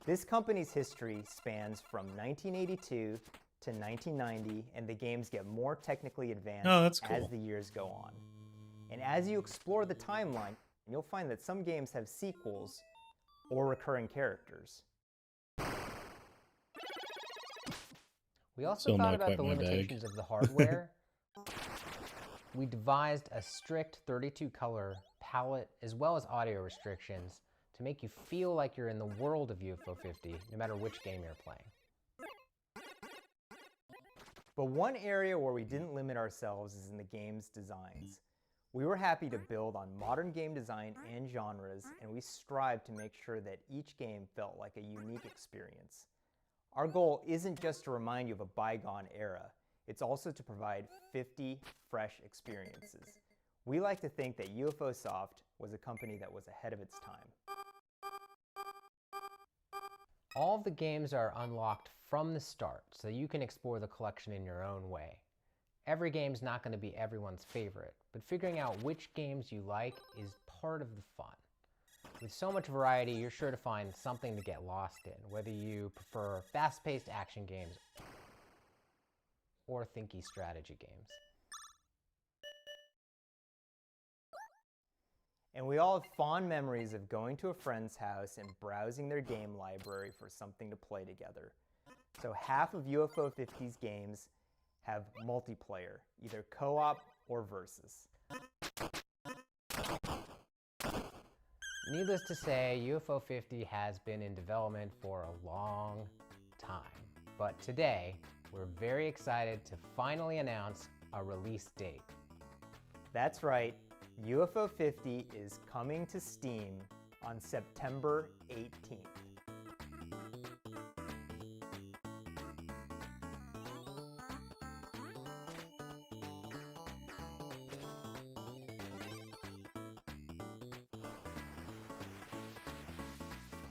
This company's history spans from 1982 to 1990, and the games get more technically advanced as the years go on. And as you explore the timeline, you'll find that some games have sequels or recurring characters. We also thought about the limitations of the hardware. We devised a strict 32-color palette as well as audio restrictions to make you feel like you're in the world of UFO 50, no matter which game you're playing. But one area where we didn't limit ourselves is in the game's designs. We were happy to build on modern game design and genres, and we strived to make sure that each game felt like a unique experience. Our goal isn't just to remind you of a bygone era, it's also to provide 50 fresh experiences. We like to think that Ubisoft was a company that was ahead of its time. All of the games are unlocked from the start, so you can explore the collection in your own way. Every game's not going to be everyone's favorite, but figuring out which games you like is part of the fun. With so much variety, you're sure to find something to get lost in, whether you prefer fast-paced action games or thinky strategy games. And we all have fond memories of going to a friend's house and browsing their game library for something to play together. So half of UFO 50's games have multiplayer, either co-op or versus. Needless to say, UFO 50 has been in development for a long time. But today, we're very excited to finally announce a release date. That's right, UFO 50 is coming to Steam on September 18th.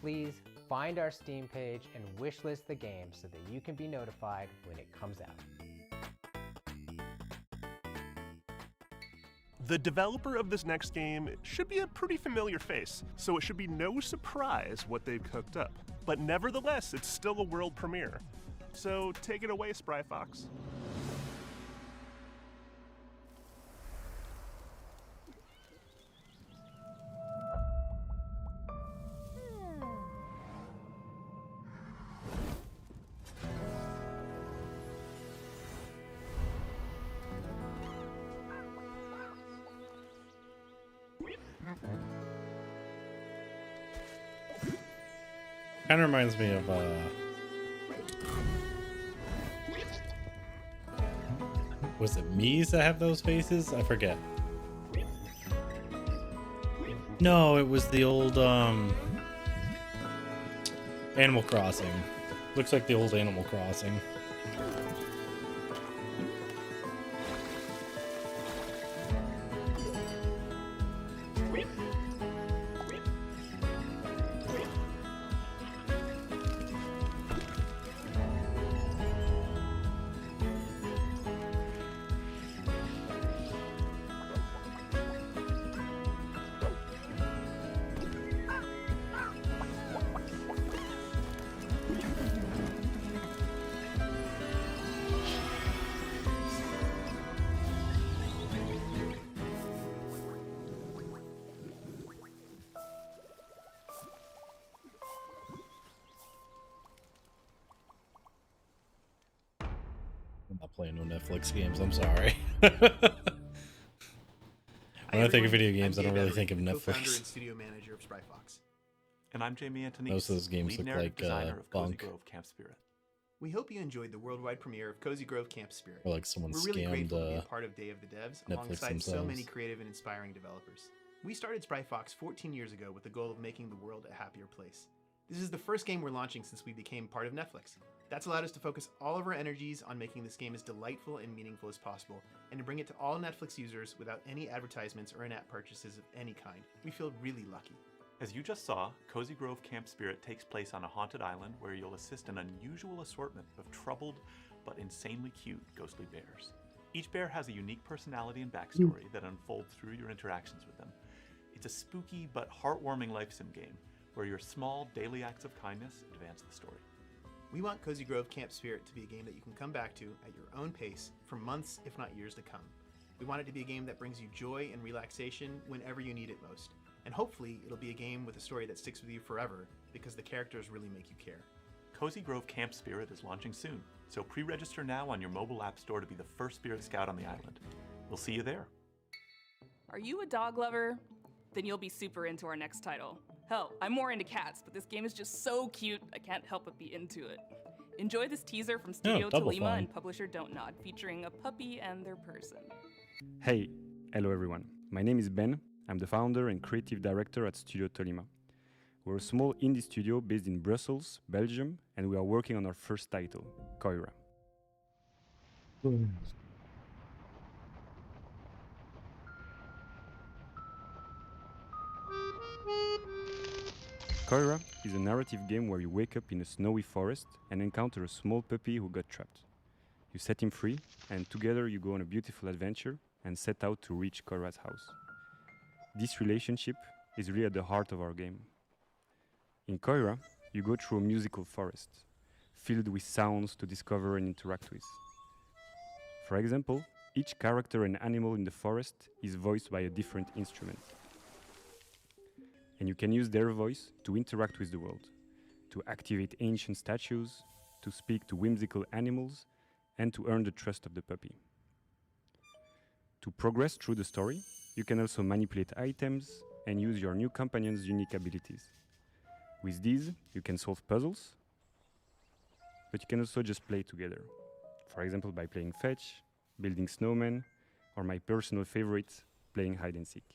Please find our Steam page and wishlist the game so that you can be notified when it comes out. The developer of this next game should be a pretty familiar face, so it should be no surprise what they've cooked up. But nevertheless, it's still a world premiere. So take it away, Spry Fox. Kind of reminds me of was it Mies that have those faces? I forget. No, it was the old Animal Crossing. Looks like the old Animal Crossing. I'm not playing no Netflix games, I'm sorry. When I think of video games, I don't really think of co-founder Netflix. and studio manager of Spryfox. And I'm Jamie Antonese, Most of those games lead look narrative like designer of Cozy bunk. Grove Camp Spirit. We hope you enjoyed the worldwide premiere of Cozy Grove Camp Spirit. Or like someone We're really scammed grateful to be a part of Day of the Devs Netflix alongside so themselves. many creative and inspiring developers. We started Spryfox 14 years ago with the goal of making the world a happier place. This is the first game we're launching since we became part of Netflix. That's allowed us to focus all of our energies on making this game as delightful and meaningful as possible, and to bring it to all Netflix users without any advertisements or in-app purchases of any kind. We feel really lucky. As you just saw, Cozy Grove Camp Spirit takes place on a haunted island where you'll assist an unusual assortment of troubled but insanely cute ghostly bears. Each bear has a unique personality and backstory that unfolds through your interactions with them. It's a spooky but heartwarming life sim game where your small daily acts of kindness advance the story. We want Cozy Grove Camp Spirit to be a game that you can come back to at your own pace for months, if not years to come. We want it to be a game that brings you joy and relaxation whenever you need it most. And hopefully, it'll be a game with a story that sticks with you forever, because the characters really make you care. Cozy Grove Camp Spirit is launching soon, so pre-register now on your mobile app store to be the first Spirit Scout on the island. We'll see you there. Are you a dog lover? Then you'll be super into our next title. Hell, I'm more into cats, but this game is just so cute, I can't help but be into it. Enjoy this teaser from Studio Double Tolima Fine. and publisher Don't Nod, featuring a puppy and their person. Hey, hello everyone. My name is Ben. I'm the founder and creative director at Studio Tolima. We're a small indie studio based in Brussels, Belgium, and we are working on our first title, Koira. Koira is a narrative game where you wake up in a snowy forest and encounter a small puppy who got trapped. You set him free, and together you go on a beautiful adventure and set out to reach Koira's house. This relationship is really at the heart of our game. In Koira, you go through a musical forest, filled with sounds to discover and interact with. For example, each character and animal in the forest is voiced by a different instrument. And you can use their voice to interact with the world, to activate ancient statues, to speak to whimsical animals, and to earn the trust of the puppy. To progress through the story, you can also manipulate items and use your new companion's unique abilities. With these, you can solve puzzles, but you can also just play together. For example, by playing fetch, building snowmen, or my personal favorite, playing hide and seek.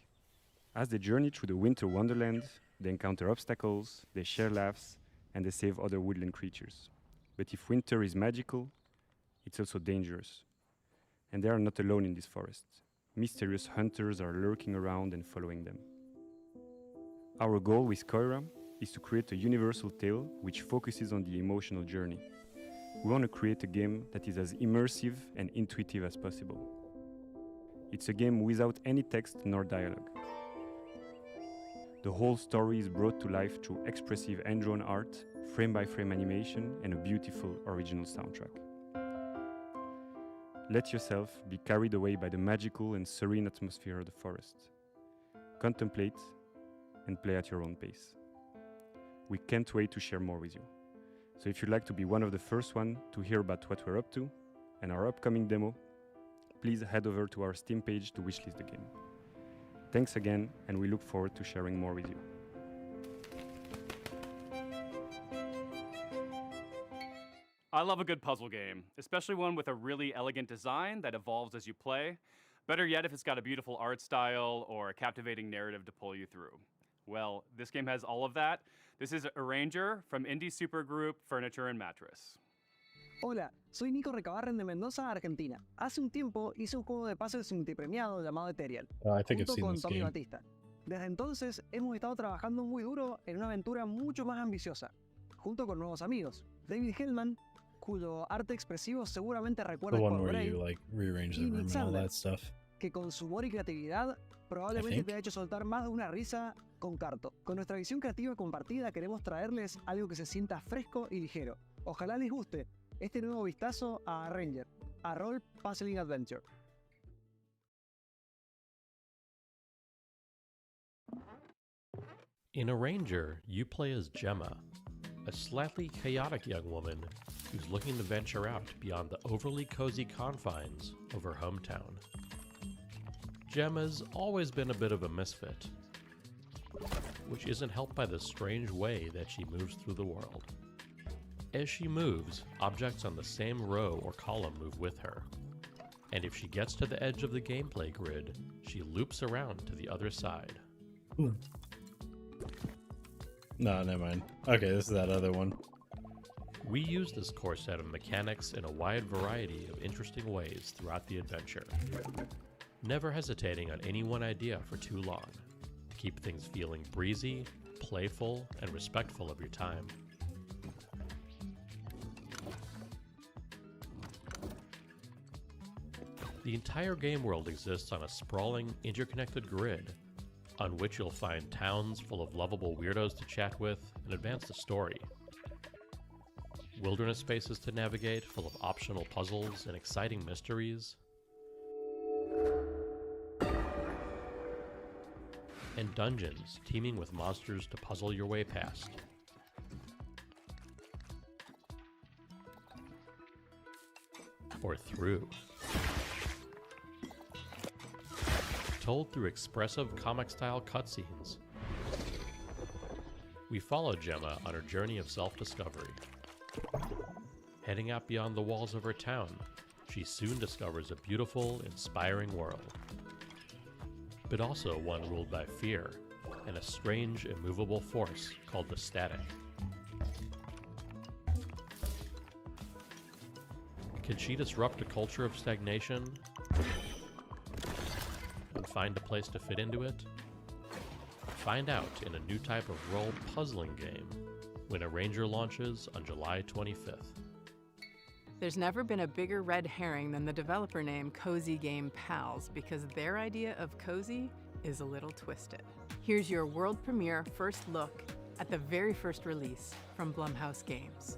As they journey through the winter wonderland, they encounter obstacles, they share laughs, and they save other woodland creatures. But if winter is magical, it's also dangerous. And they are not alone in this forest. Mysterious hunters are lurking around and following them. Our goal with Koira is to create a universal tale which focuses on the emotional journey. We want to create a game that is as immersive and intuitive as possible. It's a game without any text nor dialogue. The whole story is brought to life through expressive hand-drawn art, frame-by-frame animation, and a beautiful original soundtrack. Let yourself be carried away by the magical and serene atmosphere of the forest. Contemplate and play at your own pace. We can't wait to share more with you. So if you'd like to be one of the first one to hear about what we're up to and our upcoming demo, please head over to our Steam page to wishlist the game. Thanks again, and we look forward to sharing more with you. I love a good puzzle game, especially one with a really elegant design that evolves as you play. Better yet if it's got a beautiful art style or a captivating narrative to pull you through. Well, this game has all of that. This is Arranger from indie supergroup Furniture and Mattress. Hola, soy Nico Recabarren de Mendoza, Argentina. Hace un tiempo hice un juego de puzzles multipremiado llamado Ethereal, I think I've junto seen con this Tommy game. Batista. Desde entonces hemos estado trabajando muy duro en una aventura mucho más ambiciosa, junto con nuevos amigos. David Hellman, cuyo arte expresivo seguramente The recuerda one por where Brave, you like rearrange the y room Nick and all Sander, that stuff. que con su humor y creatividad probablemente te ha hecho soltar más de una risa con Carto. Con nuestra visión creativa compartida queremos traerles algo que se sienta fresco y ligero. Ojalá les guste este nuevo vistazo a Arranger, a Role Puzzling Adventure. In Arranger, you play as Gemma, a slightly chaotic young woman who's looking to venture out beyond the overly cozy confines of her hometown. Gemma's always been a bit of a misfit, which isn't helped by the strange way that she moves through the world. As she moves, objects on the same row or column move with her, and if she gets to the edge of the gameplay grid, she loops around to the other side. No, never mind. Okay, this is that other one. We use this core set of mechanics in a wide variety of interesting ways throughout the adventure, never hesitating on any one idea for too long, to keep things feeling breezy, playful, and respectful of your time. The entire game world exists on a sprawling, interconnected grid, on which you'll find towns full of lovable weirdos to chat with and advance the story. Wilderness spaces to navigate full of optional puzzles and exciting mysteries. And dungeons teeming with monsters to puzzle your way past. Or through. Told through expressive comic-style cutscenes. We follow Gemma on her journey of self-discovery. Heading out beyond the walls of her town, she soon discovers a beautiful, inspiring world. But also one ruled by fear and a strange, immovable force called the Static. Can she disrupt a culture of stagnation and find a place to fit into it? Find out in a new type of role puzzling game when Arranger launches on July 25th. There's never been a bigger red herring than the developer name Cozy Game Pals, because their idea of cozy is a little twisted. Here's your world premiere first look at the very first release from Blumhouse Games.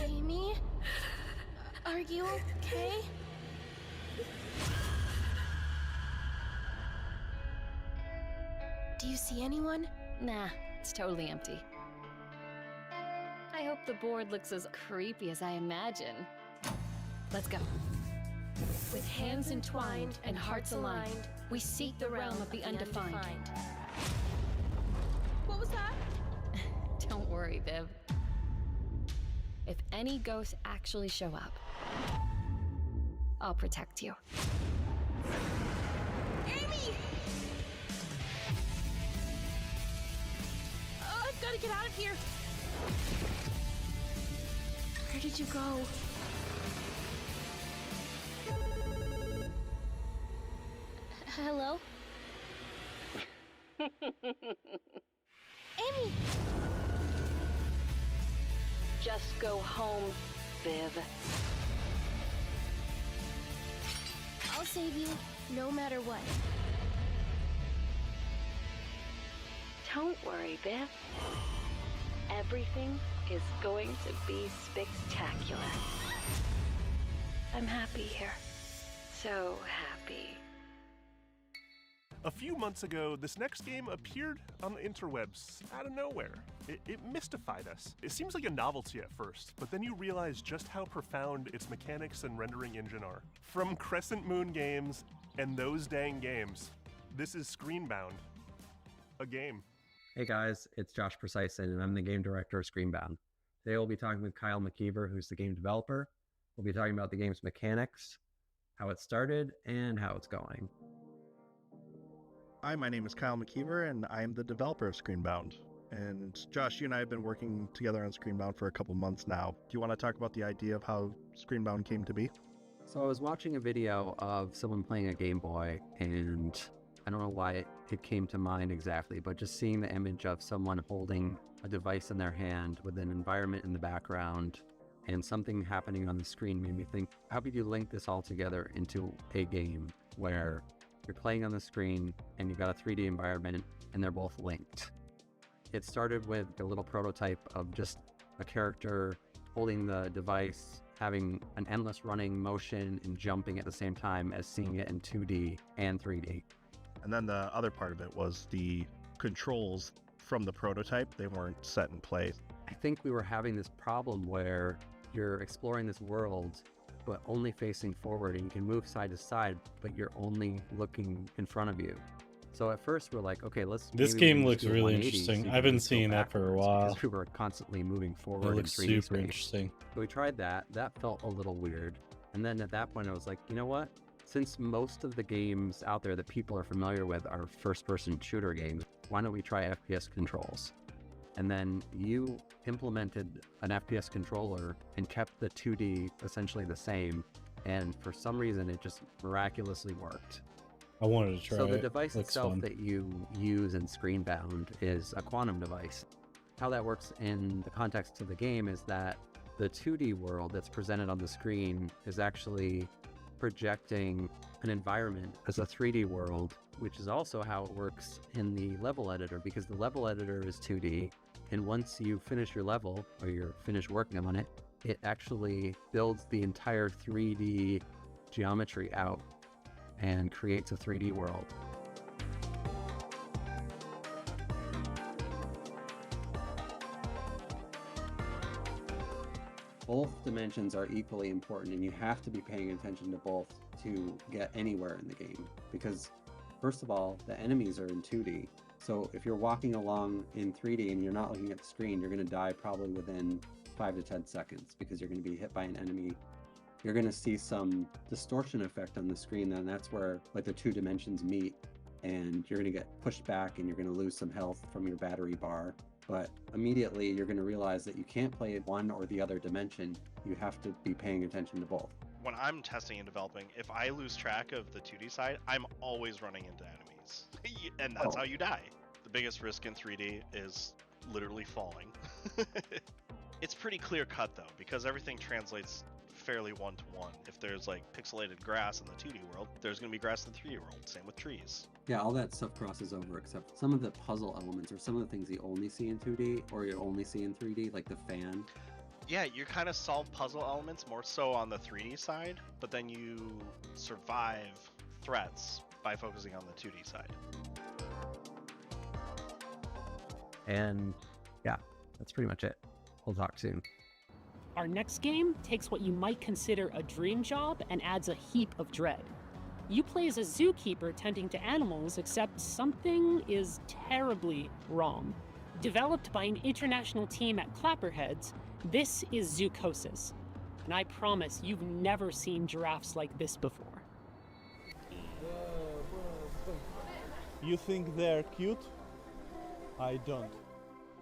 Amy? Are you okay? Do you see anyone? Nah, it's totally empty. I hope the board looks as creepy as I imagine. Let's go. With hands entwined and hearts aligned, we seek the realm of the undefined. What was that? Don't worry, Viv. If any ghosts actually show up, I'll protect you. Amy! Oh, I've got to get out of here. Where did you go? Hello? Amy! Just go home, Viv. I'll save you, no matter what. Don't worry, Viv. Everything is going to be spectacular. I'm happy here. So happy. A few months ago, this next game appeared on the interwebs out of nowhere. It mystified us. It seems like a novelty at first, but then you realize just how profound its mechanics and rendering engine are. From Crescent Moon Games and Those Dang Games, this is Screenbound, a game. Hey guys, it's Josh Precison, and I'm the game director of Screenbound. Today we'll be talking with Kyle McKeever, who's the game developer. We'll be talking about the game's mechanics, how it started, and how it's going. Hi, my name is Kyle McKeever, and I am the developer of Screenbound. And Josh, you and I have been working together on Screenbound for a couple months now. Do you want to talk about the idea of how Screenbound came to be? So I was watching a video of someone playing a Game Boy, and I don't know why it came to mind exactly, but just seeing the image of someone holding a device in their hand with an environment in the background and something happening on the screen made me think, how could you link this all together into a game where you're playing on the screen and you've got a 3D environment and they're both linked? It started with a little prototype of just a character holding the device, having an endless running motion and jumping at the same time as seeing it in 2D and 3D. And then the other part of it was the controls from the prototype. They weren't set in place. I think we were having this problem where you're exploring this world but only facing forward, and you can move side to side, but you're only looking in front of you. So at first we're like, okay, This game looks really interesting. So I've been seeing that for a while. Because we were constantly moving forward. It looks in 3D super space. interesting. So we tried that. That felt a little weird. And then at that point I was like, you know what? Since most of the games out there that people are familiar with are first-person shooter games, why don't we try FPS controls? And then you implemented an FPS controller and kept the 2D essentially the same, and for some reason it just miraculously worked. I wanted to try it. So the device Looks itself fun. that you use in Screenbound is a quantum device. How that works in the context of the game is that the 2D world that's presented on the screen is actually projecting an environment as a 3D world, which is also how it works in the level editor, because the level editor is 2D, and once you finish your level, or you're finished working on it, it actually builds the entire 3D geometry out and creates a 3D world. Both dimensions are equally important, and you have to be paying attention to both to get anywhere in the game. Because, first of all, the enemies are in 2D. So if you're walking along in 3D and you're not looking at the screen, you're going to die probably within 5 to 10 seconds because you're going to be hit by an enemy. You're going to see some distortion effect on the screen, and that's where like the two dimensions meet, and you're going to get pushed back and you're going to lose some health from your battery bar. But immediately you're going to realize that you can't play one or the other dimension. You have to be paying attention to both. When I'm testing and developing, if I lose track of the 2D side, I'm always running into enemies. And that's how you die. The biggest risk in 3D is literally falling. It's pretty clear cut though, because everything translates fairly one-to-one. If there's like pixelated grass in the 2D world, there's going to be grass in the 3D world. Same with trees. Yeah, all that stuff crosses over, except some of the puzzle elements or some of the things you only see in 2D or you only see in 3D, like the fan. Yeah, you kind of solve puzzle elements more so on the 3D side, but then you survive threats by focusing on the 2D side. And yeah, that's pretty much it. We'll talk soon. Our next game takes what you might consider a dream job and adds a heap of dread. You play as a zookeeper tending to animals, except something is terribly wrong. Developed by an international team at Clapperheads, this is Zoocosis. And I promise you've never seen giraffes like this before. You think they're cute? I don't.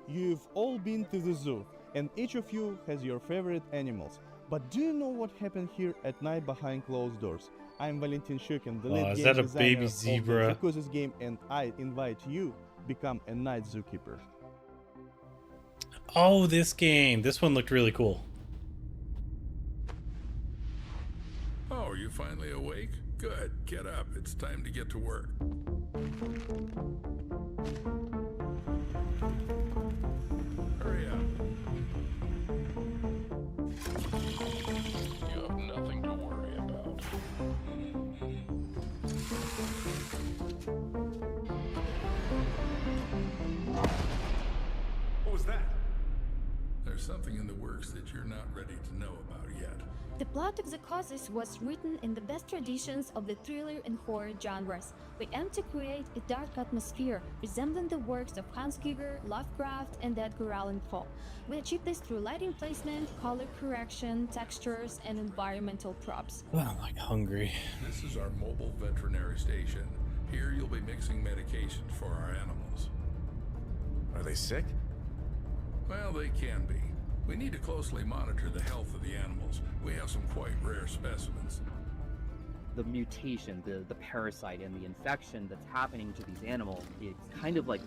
You've all been to the zoo, and each of you has your favorite animals. But do you know what happened here at night behind closed doors? I'm Valentin Shukin, the lead is game that a designer baby of zebra? the Zoocosis game, and I invite you become a night zookeeper. Oh, this game. This one looked really cool. Oh, you finally awake? Good. Get up. It's time to get to work. Hurry up. You have nothing to worry about. What was that? There's something in the works that you're not ready to know about yet. The plot of Zoocosis was written in the best traditions of the thriller and horror genres. We aim to create a dark atmosphere resembling the works of Hans Giger, Lovecraft, and Edgar Allan Poe. We achieve this through lighting placement, color correction, textures, and environmental props. Oh, I'm like hungry. This is our mobile veterinary station. Here you'll be mixing medications for our animals. Are they sick? Well, they can be. We need to closely monitor the health of the animals. We have some quite rare specimens. The mutation, the parasite, and the infection that's happening to these animals, it's kind of like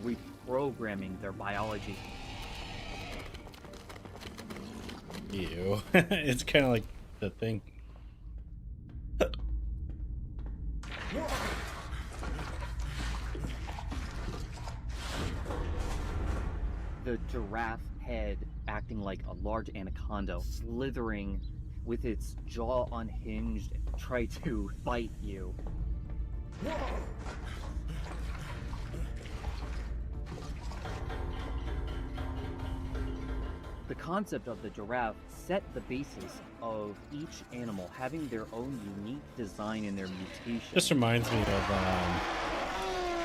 reprogramming their biology. Ew. It's kind of like the thing. The giraffe head acting like a large anaconda, slithering with its jaw unhinged, try to bite you. The concept of the giraffe set the basis of each animal having their own unique design in their mutation. This reminds me of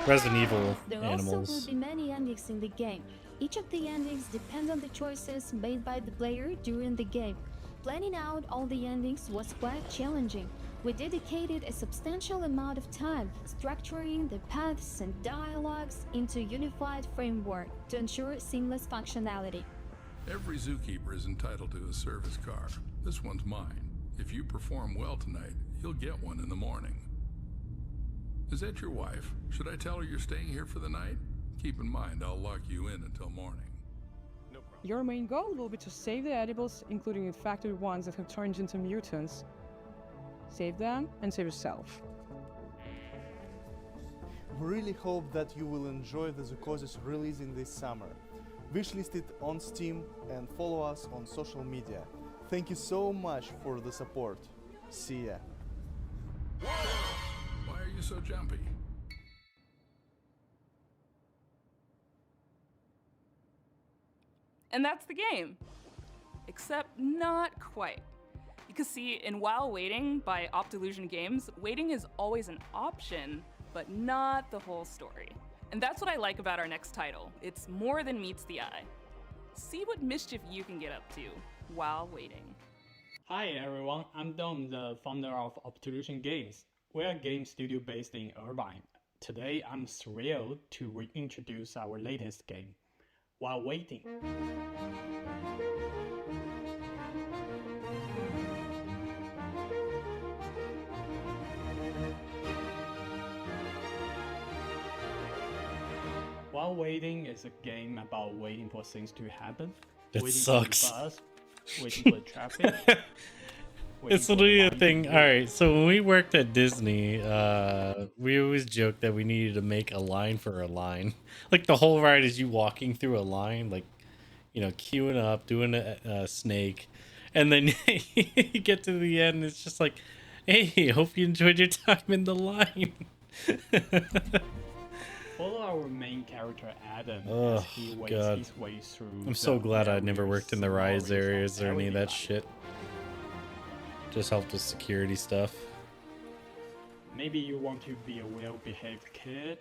Resident Evil There animals. also will be many endings in the game. Each of the endings depend on the choices made by the player during the game. Planning out all the endings was quite challenging. We dedicated a substantial amount of time structuring the paths and dialogues into a unified framework to ensure seamless functionality. Every zookeeper is entitled to a service car. This one's mine. If you perform well tonight, you'll get one in the morning. Is that your wife? Should I tell her you're staying here for the night? Keep in mind, I'll lock you in until morning. Your main goal will be to save the edibles, including infected ones that have turned into mutants. Save them and save yourself. We really hope that you will enjoy the Zoocosis releasing this summer. Wishlist it on Steam and follow us on social media. Thank you so much for the support. See ya. Why are you so jumpy? And that's the game. Except not quite. Because see, in While Waiting by Optilusion Games, waiting is always an option, but not the whole story. And that's what I like about our next title. It's more than meets the eye. See what mischief you can get up to while waiting. Hi everyone, I'm Dom, the founder of Optilusion Games. We're a game studio based in Irvine. Today I'm thrilled to reintroduce our latest game, While Waiting. While Waiting is a game about waiting for things to happen. It waiting sucks. For the bus, waiting for traffic. It's literally a thing. All right, so when we worked at Disney, we always joked that we needed to make a line for a line. Like the whole ride is you walking through a line, like, you know, queuing up, doing a snake, and then you get to the end. It's just like, hey, hope you enjoyed your time in the line. Follow our main character Adam Oh, as he waits God. his way through. I'm so the glad I never various worked in the rise scenarios of areas or any of everyday that life. shit. Just helped with security stuff. Maybe you want to be a well-behaved kid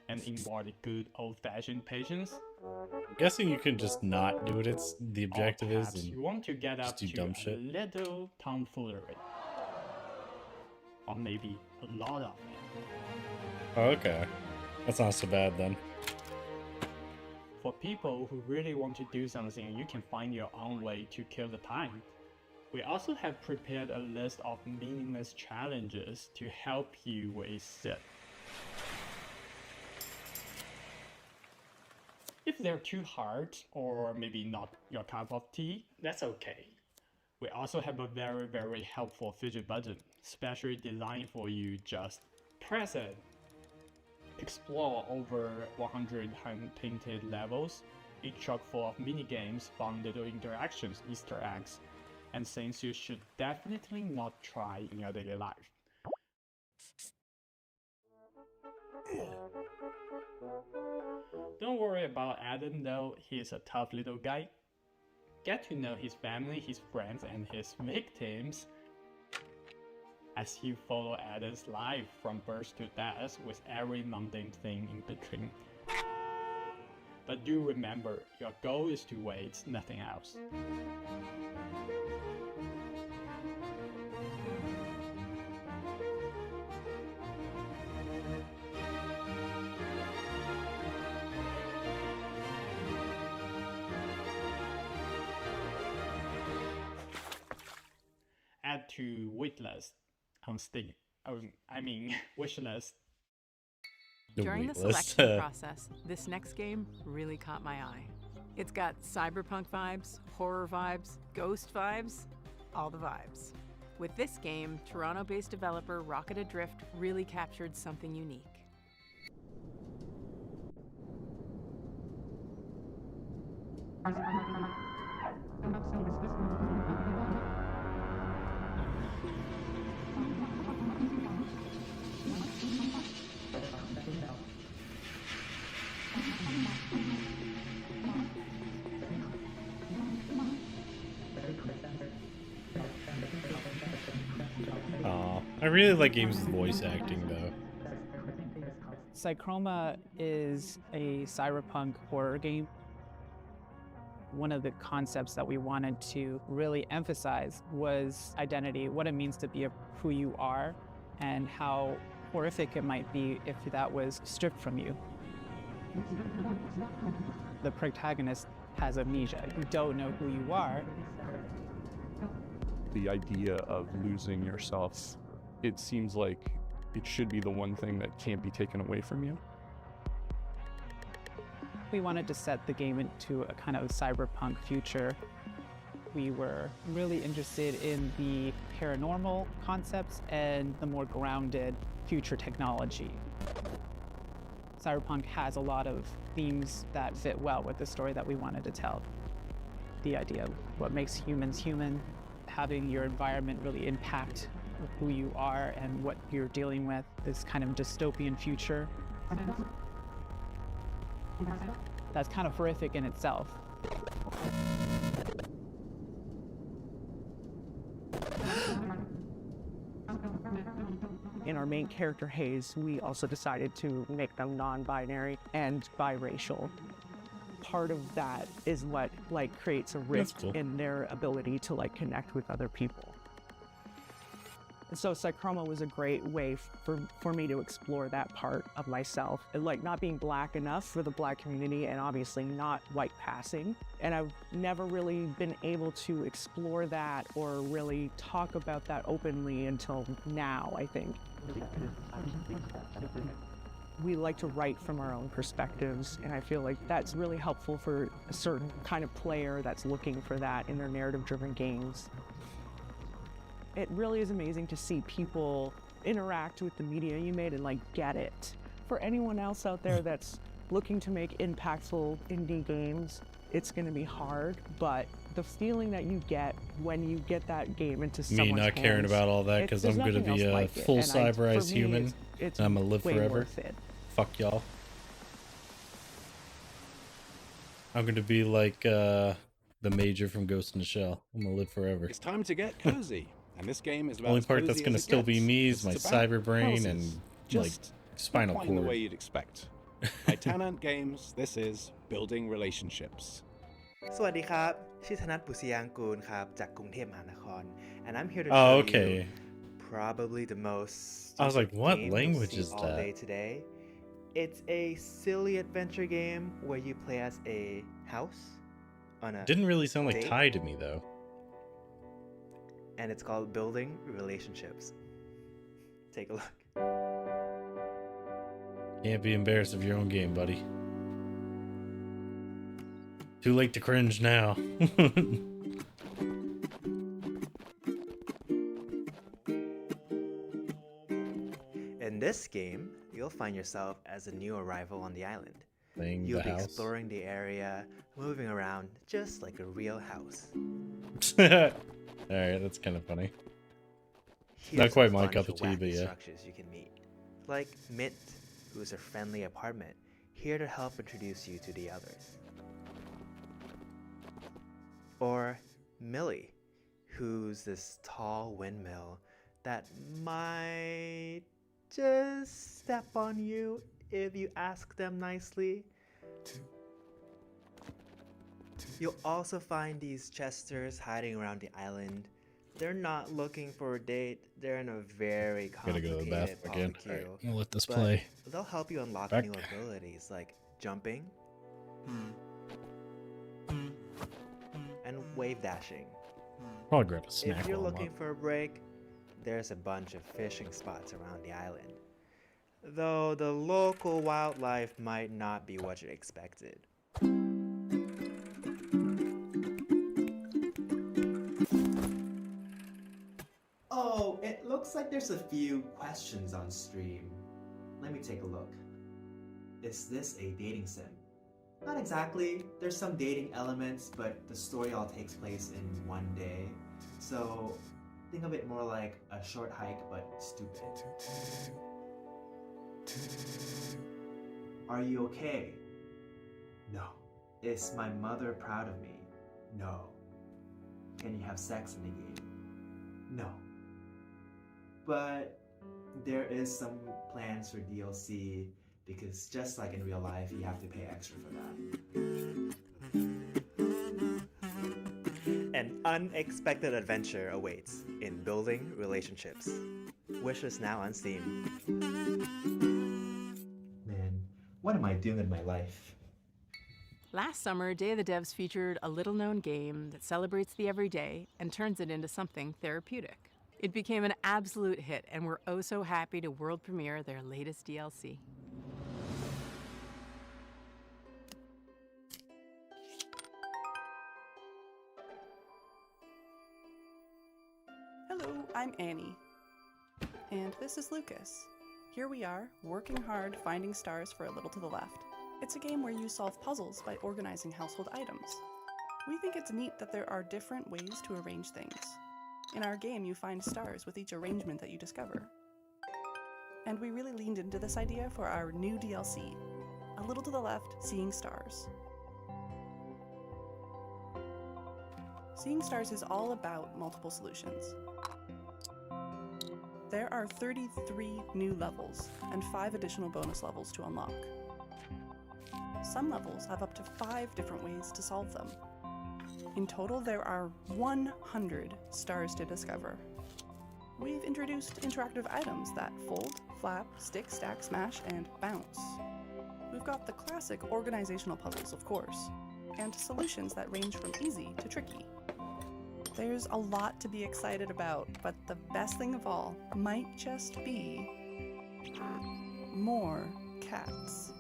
and embody good old-fashioned patience. I'm guessing you can just not do what it's the objective is Perhaps and you want to get just up do to dumb a shit. little tomfoolery. Or maybe a lot of it. Oh, okay. That's not so bad then. For people who really want to do something, you can find your own way to kill the time. We also have prepared a list of meaningless challenges to help you with it. If they're too hard, or maybe not your cup of tea, that's okay. We also have a very helpful fidget button, specially designed for you. Just press it. Explore over 100 hand-painted levels, each chock full of mini-games, fun little interactions, Easter eggs, and things you should definitely not try in your daily life. Don't worry about Adam though, he's a tough little guy. Get to know his family, his friends, and his victims as you follow Adam's life from birth to death with every mundane thing in between. But do remember, your goal is to wait, nothing else. Add to waitlist on Steam. Wishlist. During the selection process, this next game really caught my eye. It's got cyberpunk vibes, horror vibes, ghost vibes, all the vibes. With this game, Toronto-based developer Rocket Adrift really captured something unique. Aw, I really like games with voice acting though. Psychroma is a cyberpunk horror game. One of the concepts that we wanted to really emphasize was identity, what it means to be who you are, and how horrific it might be if that was stripped from you. The protagonist has amnesia. You don't know who you are. The idea of losing yourself, it seems like it should be the one thing that can't be taken away from you. We wanted to set the game into a kind of cyberpunk future. We were really interested in the paranormal concepts and the more grounded future technology. Cyberpunk has a lot of themes that fit well with the story that we wanted to tell. The idea of what makes humans human, having your environment really impact who you are and what you're dealing with, this kind of dystopian future. That's kind of horrific in itself. In our main character, Hayes, we also decided to make them non-binary and biracial. Part of that is what creates a rift in their ability to connect with other people. And so Psychroma was a great way for me to explore that part of myself, not being black enough for the black community and obviously not white passing. And I've never really been able to explore that or really talk about that openly until now, I think. We like to write from our own perspectives, and I feel like that's really helpful for a certain kind of player that's looking for that in their narrative-driven games. It really is amazing to see people interact with the media you made and get it. For anyone else out there that's looking to make impactful indie games, it's going to be hard, but the feeling that you get when you get that game into someone's Me not caring hands, about all that because I'm going to be a full cyberized human. it's and I'm going to live way forever. worth it. Fuck y'all. I'm gonna be like the major from Ghost in the Shell. I'm gonna live forever. It's time to get cozy, and this game is about Only as part that's cozy gonna as it still be gets. me is It's my about cyber brain houses, and like just spinal not quite in the cord. way you'd expect. By Tenant Games, this is Building Relationships. สวัสดีครับชื่อธนัท บุษยางกูลครับจากกรุงเทพมหานคร and I'm here to Oh, show okay. you probably the most I was like, stupid what game language you'll see is all that? day today. It's a silly adventure game where you play as a house on a Didn't really sound like date, Thai to me though. and it's called Building Relationships. Take a look. Can't be embarrassed of your own game, buddy. Too late to cringe now. In this game, you'll find yourself as a new arrival on the island. Playing You'll the be house. exploring the area, moving around just like a real house. Alright, that's kind of funny. Here's Not quite a my bunch cup of of tea, wacky but yeah. structures you can meet, like Mint, who's a friendly apartment, here to help introduce you to the others. Or Millie, who's this tall windmill that might just step on you if you ask them nicely. You'll also find these Chesters hiding around the island. They're not looking for a date, they're in a very Gotta go to the complicated bathroom again. polycule. Alright, we'll let this but play. They'll help you unlock Back. new abilities like jumping and wave dashing. Probably grab a snack If you're while I'm looking up. for a break, there's a bunch of fishing spots around the island. Though the local wildlife might not be what you expected. Oh, it looks like there's a few questions on stream. Let me take a look. Is this a dating sim? Not exactly. There's some dating elements, but the story all takes place in one day. So think of it more like a short hike, but stupid. Are you okay? No. Is my mother proud of me? No. Can you have sex in the game? No. But there is some plans for DLC because just like in real life, you have to pay extra for that. An unexpected adventure awaits in Building Relationships. Wishes now on Steam. Man, what am I doing in my life? Last summer, Day of the Devs featured a little-known game that celebrates the everyday and turns it into something therapeutic. It became an absolute hit, and we're oh so happy to world premiere their latest DLC. Hello, I'm Annie. And this is Lucas. Here we are, working hard, finding stars for A Little to the Left. It's a game where you solve puzzles by organizing household items. We think it's neat that there are different ways to arrange things. In our game, you find stars with each arrangement that you discover. And we really leaned into this idea for our new DLC, A Little to the Left, Seeing Stars. Seeing Stars is all about multiple solutions. There are 33 new levels and 5 additional bonus levels to unlock. Some levels have up to 5 different ways to solve them. In total, there are 100 stars to discover. We've introduced interactive items that fold, flap, stick, stack, smash, and bounce. We've got the classic organizational puzzles, of course, and solutions that range from easy to tricky. There's a lot to be excited about, but the best thing of all might just be more cats.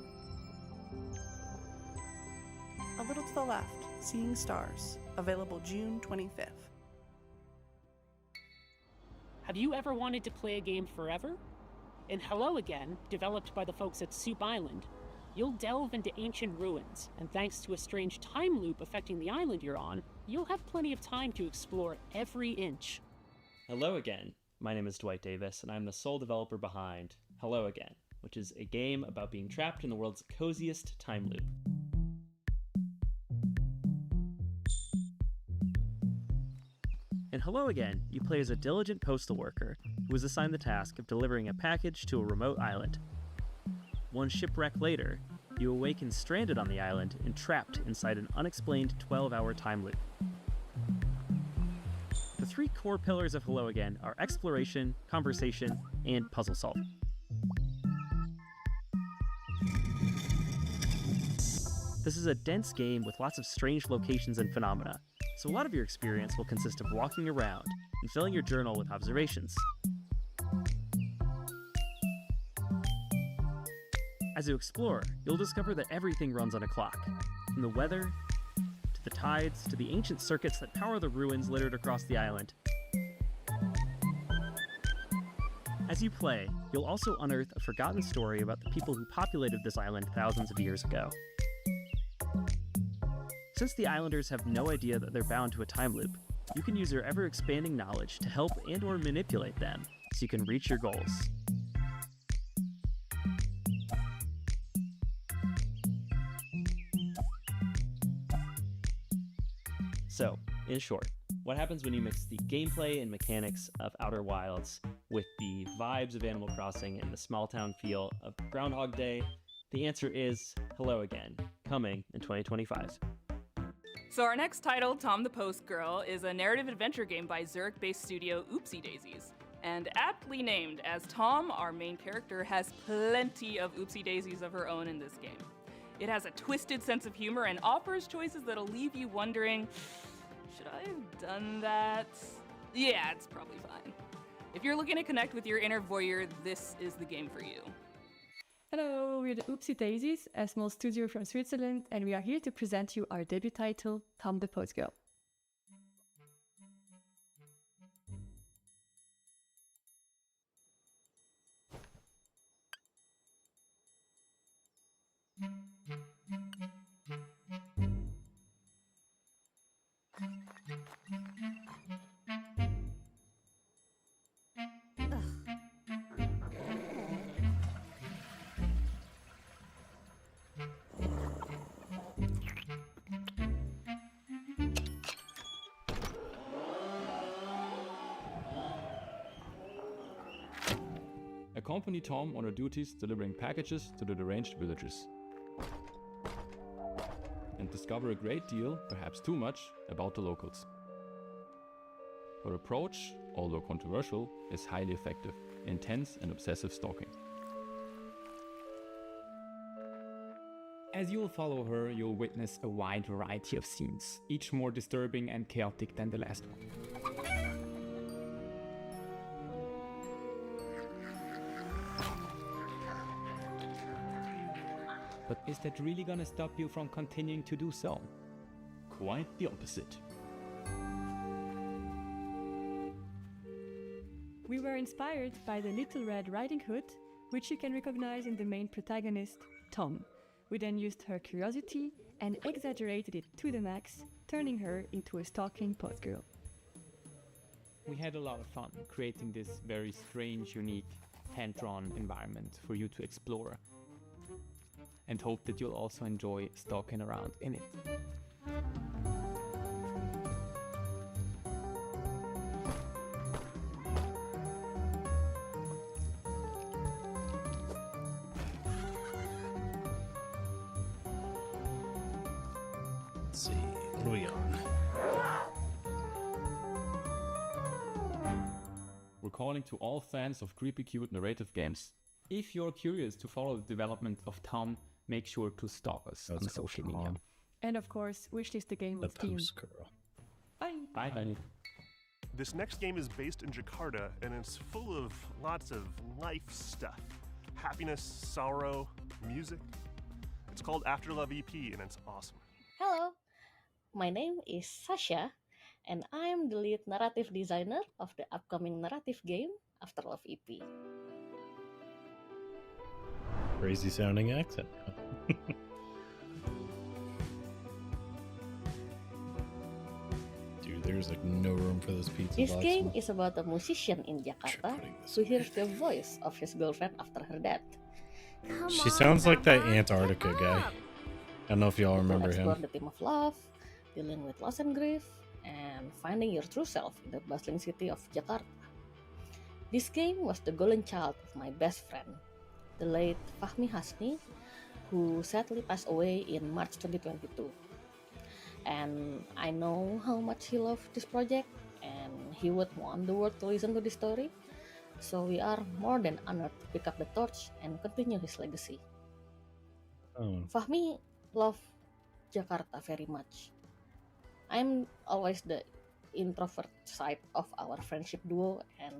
A Little to the Left, Seeing Stars, available June 25th. Have you ever wanted to play a game forever? In Hello Again, developed by the folks at Soup Island, you'll delve into ancient ruins, and thanks to a strange time loop affecting the island you're on, you'll have plenty of time to explore every inch. Hello again. My name is Dwight Davis, and I'm the sole developer behind Hello Again, which is a game about being trapped in the world's coziest time loop. In Hello Again, you play as a diligent postal worker who is assigned the task of delivering a package to a remote island. One shipwreck later, you awaken stranded on the island and trapped inside an unexplained 12-hour time loop. The three core pillars of Hello Again are exploration, conversation, and puzzle solving. This is a dense game with lots of strange locations and phenomena, so a lot of your experience will consist of walking around and filling your journal with observations. As you explore, you'll discover that everything runs on a clock, from the weather, to the tides, to the ancient circuits that power the ruins littered across the island. As you play, you'll also unearth a forgotten story about the people who populated this island thousands of years ago. Since the islanders have no idea that they're bound to a time loop, you can use your ever-expanding knowledge to help and/or manipulate them so you can reach your goals. So, in short, what happens when you mix the gameplay and mechanics of Outer Wilds with the vibes of Animal Crossing and the small-town feel of Groundhog Day? The answer is Hello Again, coming in 2025. So our next title, Tom the Post Girl, is a narrative adventure game by Zurich-based studio Oopsie Daisies. And aptly named, as Tom, our main character, has plenty of oopsie daisies of her own in this game. It has a twisted sense of humor and offers choices that'll leave you wondering, should I have done that? Yeah, it's probably fine. If you're looking to connect with your inner voyeur, this is the game for you. Hello, we're the Oopsie Daisies, a small studio from Switzerland, and we are here to present you our debut title, Tom the Post Girl. Accompany Tom on her duties delivering packages to the deranged villagers. And discover a great deal, perhaps too much, about the locals. Her approach, although controversial, is highly effective, intense and obsessive stalking. As you'll follow her, you'll witness a wide variety of scenes, each more disturbing and chaotic than the last one. But is that really gonna stop you from continuing to do so? Quite the opposite. We were inspired by the Little Red Riding Hood, which you can recognize in the main protagonist, Tom. We then used her curiosity and exaggerated it to the max, turning her into a stalking post girl. We had a lot of fun creating this very strange, unique, hand-drawn environment for you to explore, and hope that you'll also enjoy stalking around in it. Let's see, what are we on? We're calling to all fans of creepy cute narrative games. If you're curious to follow the development of Tom, make sure to stalk us on social media. And of course, wishlist the game with Team. Bye! Bye! Bye! This next game is based in Jakarta, and it's full of lots of life stuff. Happiness, sorrow, music. It's called After Love EP, and it's awesome. Hello, my name is Sasha, and I'm the lead narrative designer of the upcoming narrative game After Love EP. Crazy sounding accent. Dude, there's like no room for this pizza This box. game is about a musician in Jakarta who hears the voice of his girlfriend after her death. She sounds like that Antarctica guy. I don't know if y'all remember Explore him. the theme of love, dealing with loss and grief, and finding your true self in the bustling city of Jakarta. This game was the golden child of my best friend, the late Fahmi Hasni, who sadly passed away in March 2022. And I know how much he loved this project, and he would want the world to listen to this story. So we are more than honored to pick up the torch and continue his legacy. Fahmi loved Jakarta very much. I'm always the introvert side of our friendship duo, and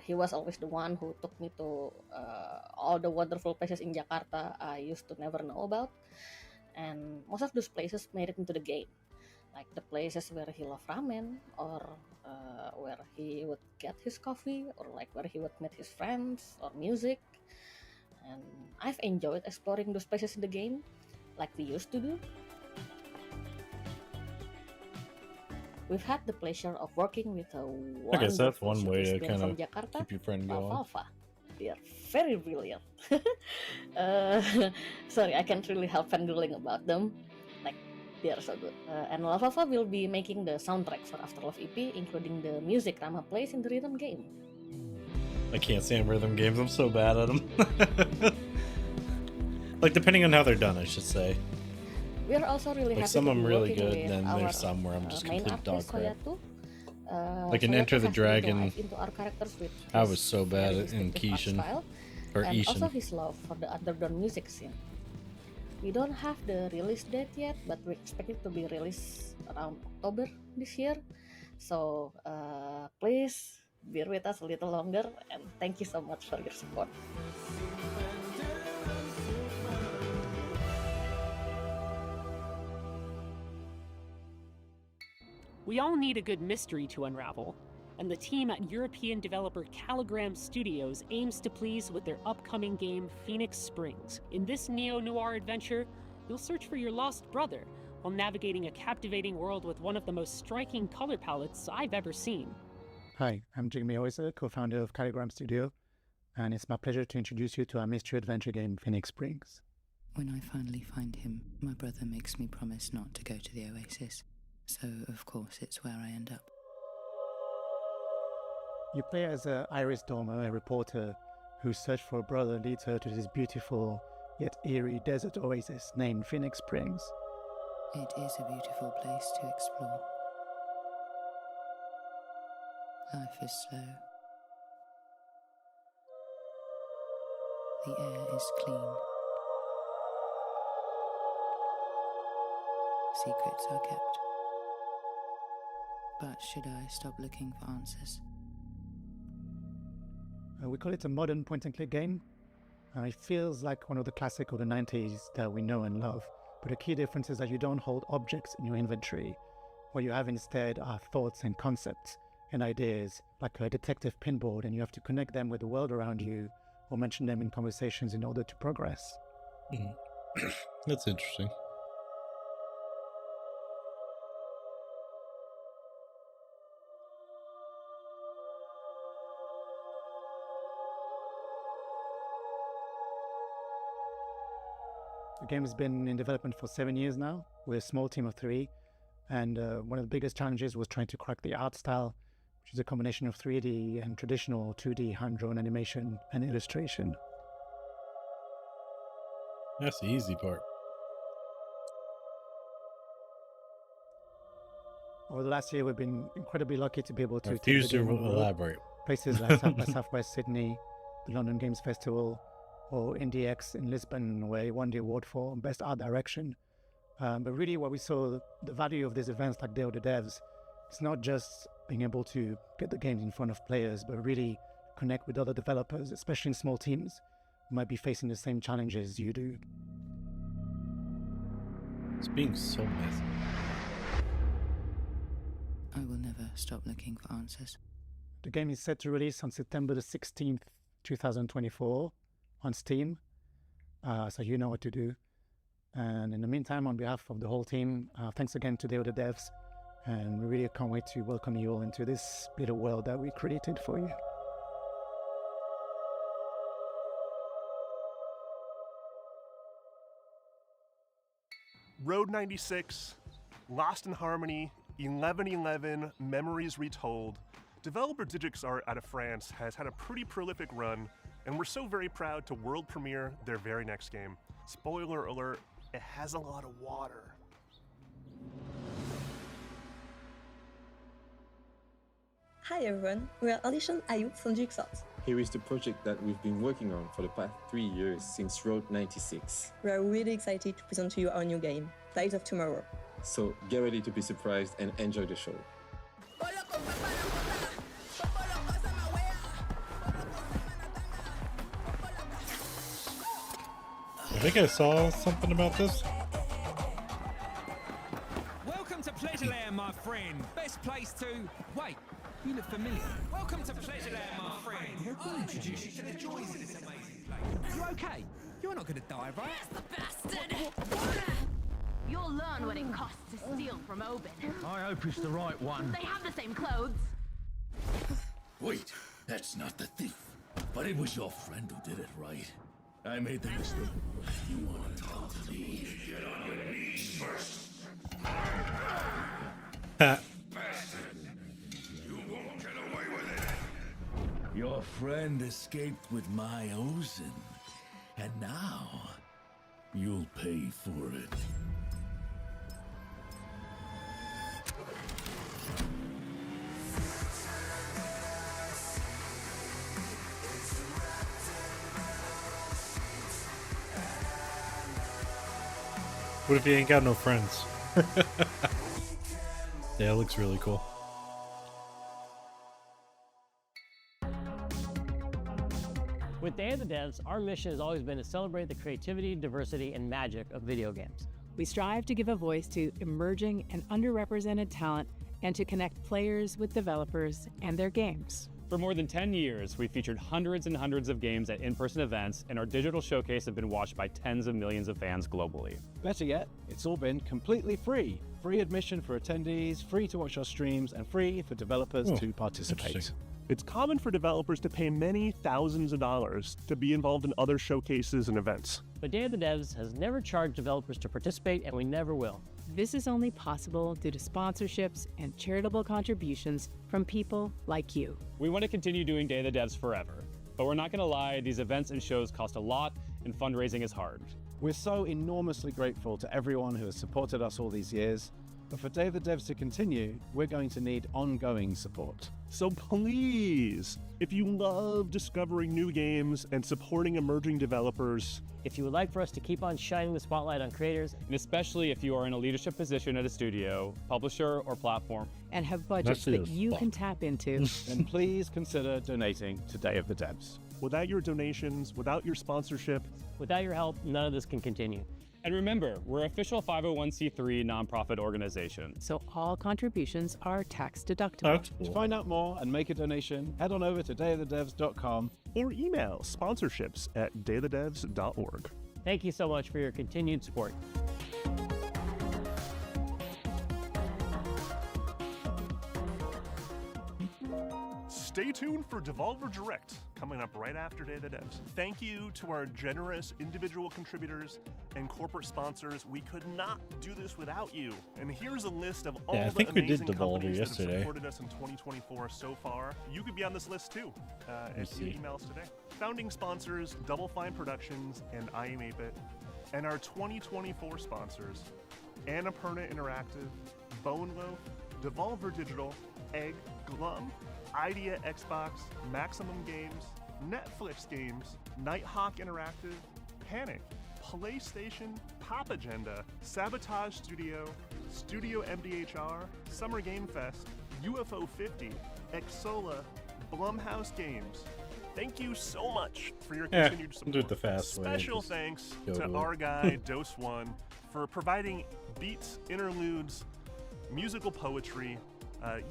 he was always the one who took me to all the wonderful places in Jakarta I used to never know about. And most of those places made it into the game, like the places where he loved ramen, or where he would get his coffee, or like where he would meet his friends, or music. And I've enjoyed exploring those places in the game, like we used to do. We've had the pleasure of working with a Okay, so that's wonderful one way to student kind from of Jakarta, keep your friend going. Alfalfa. They are very brilliant. Sorry, I can't really help fangirling about them. Like, they are so good. And Alfalfa will be making the soundtrack for Afterlife EP, including the music Rama plays in the rhythm game. I can't stand rhythm games. I'm so bad at them. Like, depending on how they're done, I should say. We are also really Like, happy some to of be them really working good, with then our there's some where I'm just main complete dog artist, crap. Soyatu. Like in Soyatu Enter the has really Dragon, dived into our characters with I his was so bad very at in distinctive art Kishin. style, Or and also Ishin. his love for the underground music scene. We don't have the release date yet, but we expect it to be released around October this year. So please bear with us a little longer, and thank you so much for your support. We all need a good mystery to unravel, and the team at European developer Caligram Studios aims to please with their upcoming game Phoenix Springs. In this neo-noir adventure, you'll search for your lost brother while navigating a captivating world with one of the most striking color palettes I've ever seen. Hi, I'm Jigme Oiser, co-founder of Caligram Studio, and it's my pleasure to introduce you to our mystery adventure game Phoenix Springs. When I finally find him, my brother makes me promise not to go to the Oasis. So, of course, it's where I end up. You play as Iris Dormer, a reporter whose search for a brother leads her to this beautiful yet eerie desert oasis named Phoenix Springs. It is a beautiful place to explore. Life is slow. The air is clean. Secrets are kept. But should I stop looking for answers? We call it a modern point-and-click game. It feels like one of the classic of the 90s that we know and love, but the key difference is that you don't hold objects in your inventory. What you have instead are thoughts and concepts and ideas, like a detective pinboard, and you have to connect them with the world around you or mention them in conversations in order to progress. That's interesting. The game has been in development for 7 years now. We're a small team of 3, and one of the biggest challenges was trying to crack the art style, which is a combination of 3D and traditional 2D hand-drawn animation and illustration. That's the easy part. Over the last year, we've been incredibly lucky to be able to Refuse take the to game on the road. elaborate. Places like South by Southwest Sydney, the London Games Festival, or IndieX in Lisbon, where he won the award for Best Art Direction. But really what we saw, the value of these events like Day of the Devs, it's not just being able to get the games in front of players, but really connect with other developers, especially in small teams, who might be facing the same challenges you do. It's being so messy. I will never stop looking for answers. The game is set to release on September the 16th, 2024 on Steam, so you know what to do. And in the meantime, on behalf of the whole team, thanks again to Day of the Devs, and we really can't wait to welcome you all into this little world that we created for you. Road 96, Lost in Harmony, 1111 Memories Retold. Developer DigixArt out of France has had a pretty prolific run, and we're so very proud to world premiere their very next game. Spoiler alert, it has a lot of water. Hi everyone, we are Audition Ayub from DigixArt. Here is the project that we've been working on for the past 3 years since Road 96. We are really excited to present to you our new game, Light of Tomorrow. So get ready to be surprised and enjoy the show. I think I saw something about this. Welcome to Pleasureland, my friend. Best place to... Wait, you look familiar. Welcome to Pleasureland, my friend. I'll introduce you to the joys of this amazing place. You okay? You're not going to die, right? Bastard! You'll learn what it costs to steal from Obin. I hope it's the right one. They have the same clothes. Wait, that's not the thief. But it was your friend who did it, right? I made the mistake. You want to talk to me? Get on your knees first. Bastard! You won't get away with it. Your friend escaped with my Ozen, and now you'll pay for it. What if you ain't got no friends? Yeah, it looks really cool. With Day of the Devs, our mission has always been to celebrate the creativity, diversity, and magic of video games. We strive to give a voice to emerging and underrepresented talent and to connect players with developers and their games. For more than 10 years, we've featured hundreds and hundreds of games at in-person events, and our digital showcase have been watched by tens of millions of fans globally. Better yet, it's all been completely free. Free admission for attendees, free to watch our streams, and free for developers to participate. It's common for developers to pay many thousands of dollars to be involved in other showcases and events. But Day of the Devs has never charged developers to participate, and we never will. This is only possible due to sponsorships and charitable contributions from people like you. We want to continue doing Day of the Devs forever, but we're not going to lie, these events and shows cost a lot, and fundraising is hard. We're so enormously grateful to everyone who has supported us all these years, but for Day of the Devs to continue, we're going to need ongoing support. So please, if you love discovering new games and supporting emerging developers, if you would like for us to keep on shining the spotlight on creators, and especially if you are in a leadership position at a studio, publisher, or platform, and have budgets that you can tap into, then please consider donating to Day of the Devs. Without your donations, without your sponsorship, without your help, none of this can continue. And remember, we're an official 501c3 nonprofit organization. So all contributions are tax deductible. To find out more and make a donation, head on over to dayofthedevs.com or email sponsorships@dayofthedevs.org. Thank you so much for your continued support. Stay tuned for Devolver Direct, coming up right after Day of the Devs. Thank you to our generous individual contributors and corporate sponsors. We could not do this without you. And here's a list of all the amazing companies that have supported us in 2024 so far. You could be on this list too, if you email us today. Founding sponsors, Double Fine Productions and I Am 8-Bit. And our 2024 sponsors, Annapurna Interactive, Bone Loaf, Devolver Digital, Egg, Glum, Idea Xbox, Maximum Games, Netflix Games, Nighthawk Interactive, Panic, PlayStation, Pop Agenda, Sabotage Studio, Studio MDHR, Summer Game Fest, UFO 50, Exola, Blumhouse Games. Thank you so much for your continued support. Do it the fast way. Special thanks to our guy, Dose One, for providing beats, interludes, musical poetry,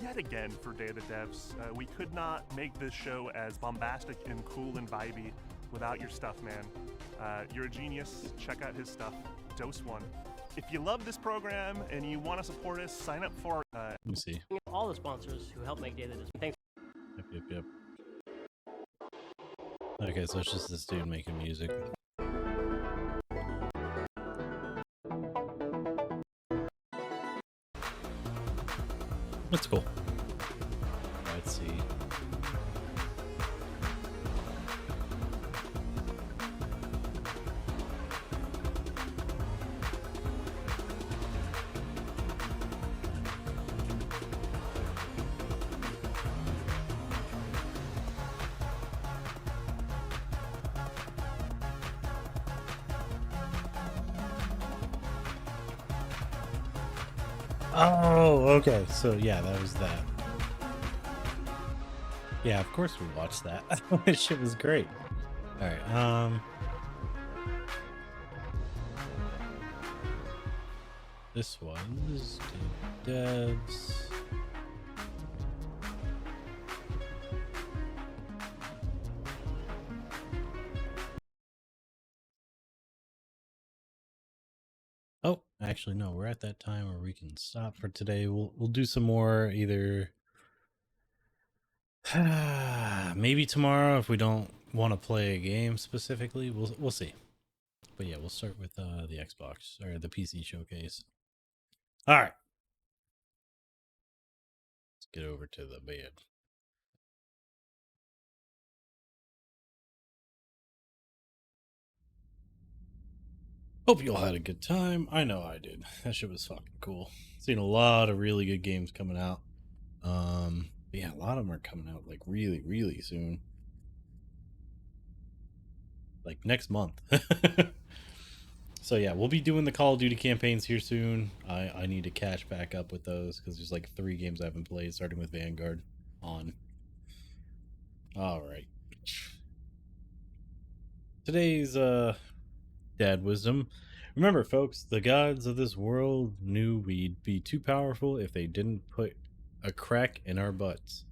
yet again for Day of the Devs. We could not make this show as bombastic and cool and vibey without your stuff, man. You're a genius. Check out his stuff. Dose One. If you love this program and you want to support us, sign up for Let me see. All the sponsors who help make Day of the Devs. Thanks. Yep. Okay, so it's just this dude making music. That's cool. Let's see. Oh, okay. So yeah, that was that. Yeah, of course we watched that. That shit was great. All right. This one's devs. Oh, actually, no. We're at that time where we can stop for today. We'll do some more either. Maybe tomorrow if we don't want to play a game specifically. We'll see. But yeah, we'll start with the Xbox or the PC showcase. All right. Let's get over to the bed. Hope you all had a good time. I know I did. That shit was fucking cool. Seen a lot of really good games coming out. But yeah, a lot of them are coming out like really, really soon. Like next month. So yeah, we'll be doing the Call of Duty campaigns here soon. I need to catch back up with those because there's like 3 games I haven't played, starting with Vanguard on. All right. Today's dad wisdom. Remember, folks, the gods of this world knew we'd be too powerful if they didn't put a crack in our butts.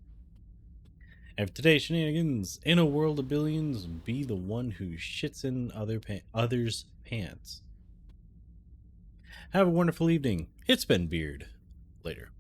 And for today's shenanigans, in a world of billions, be the one who shits in others' pants. Have a wonderful evening. It's been Beard. Later.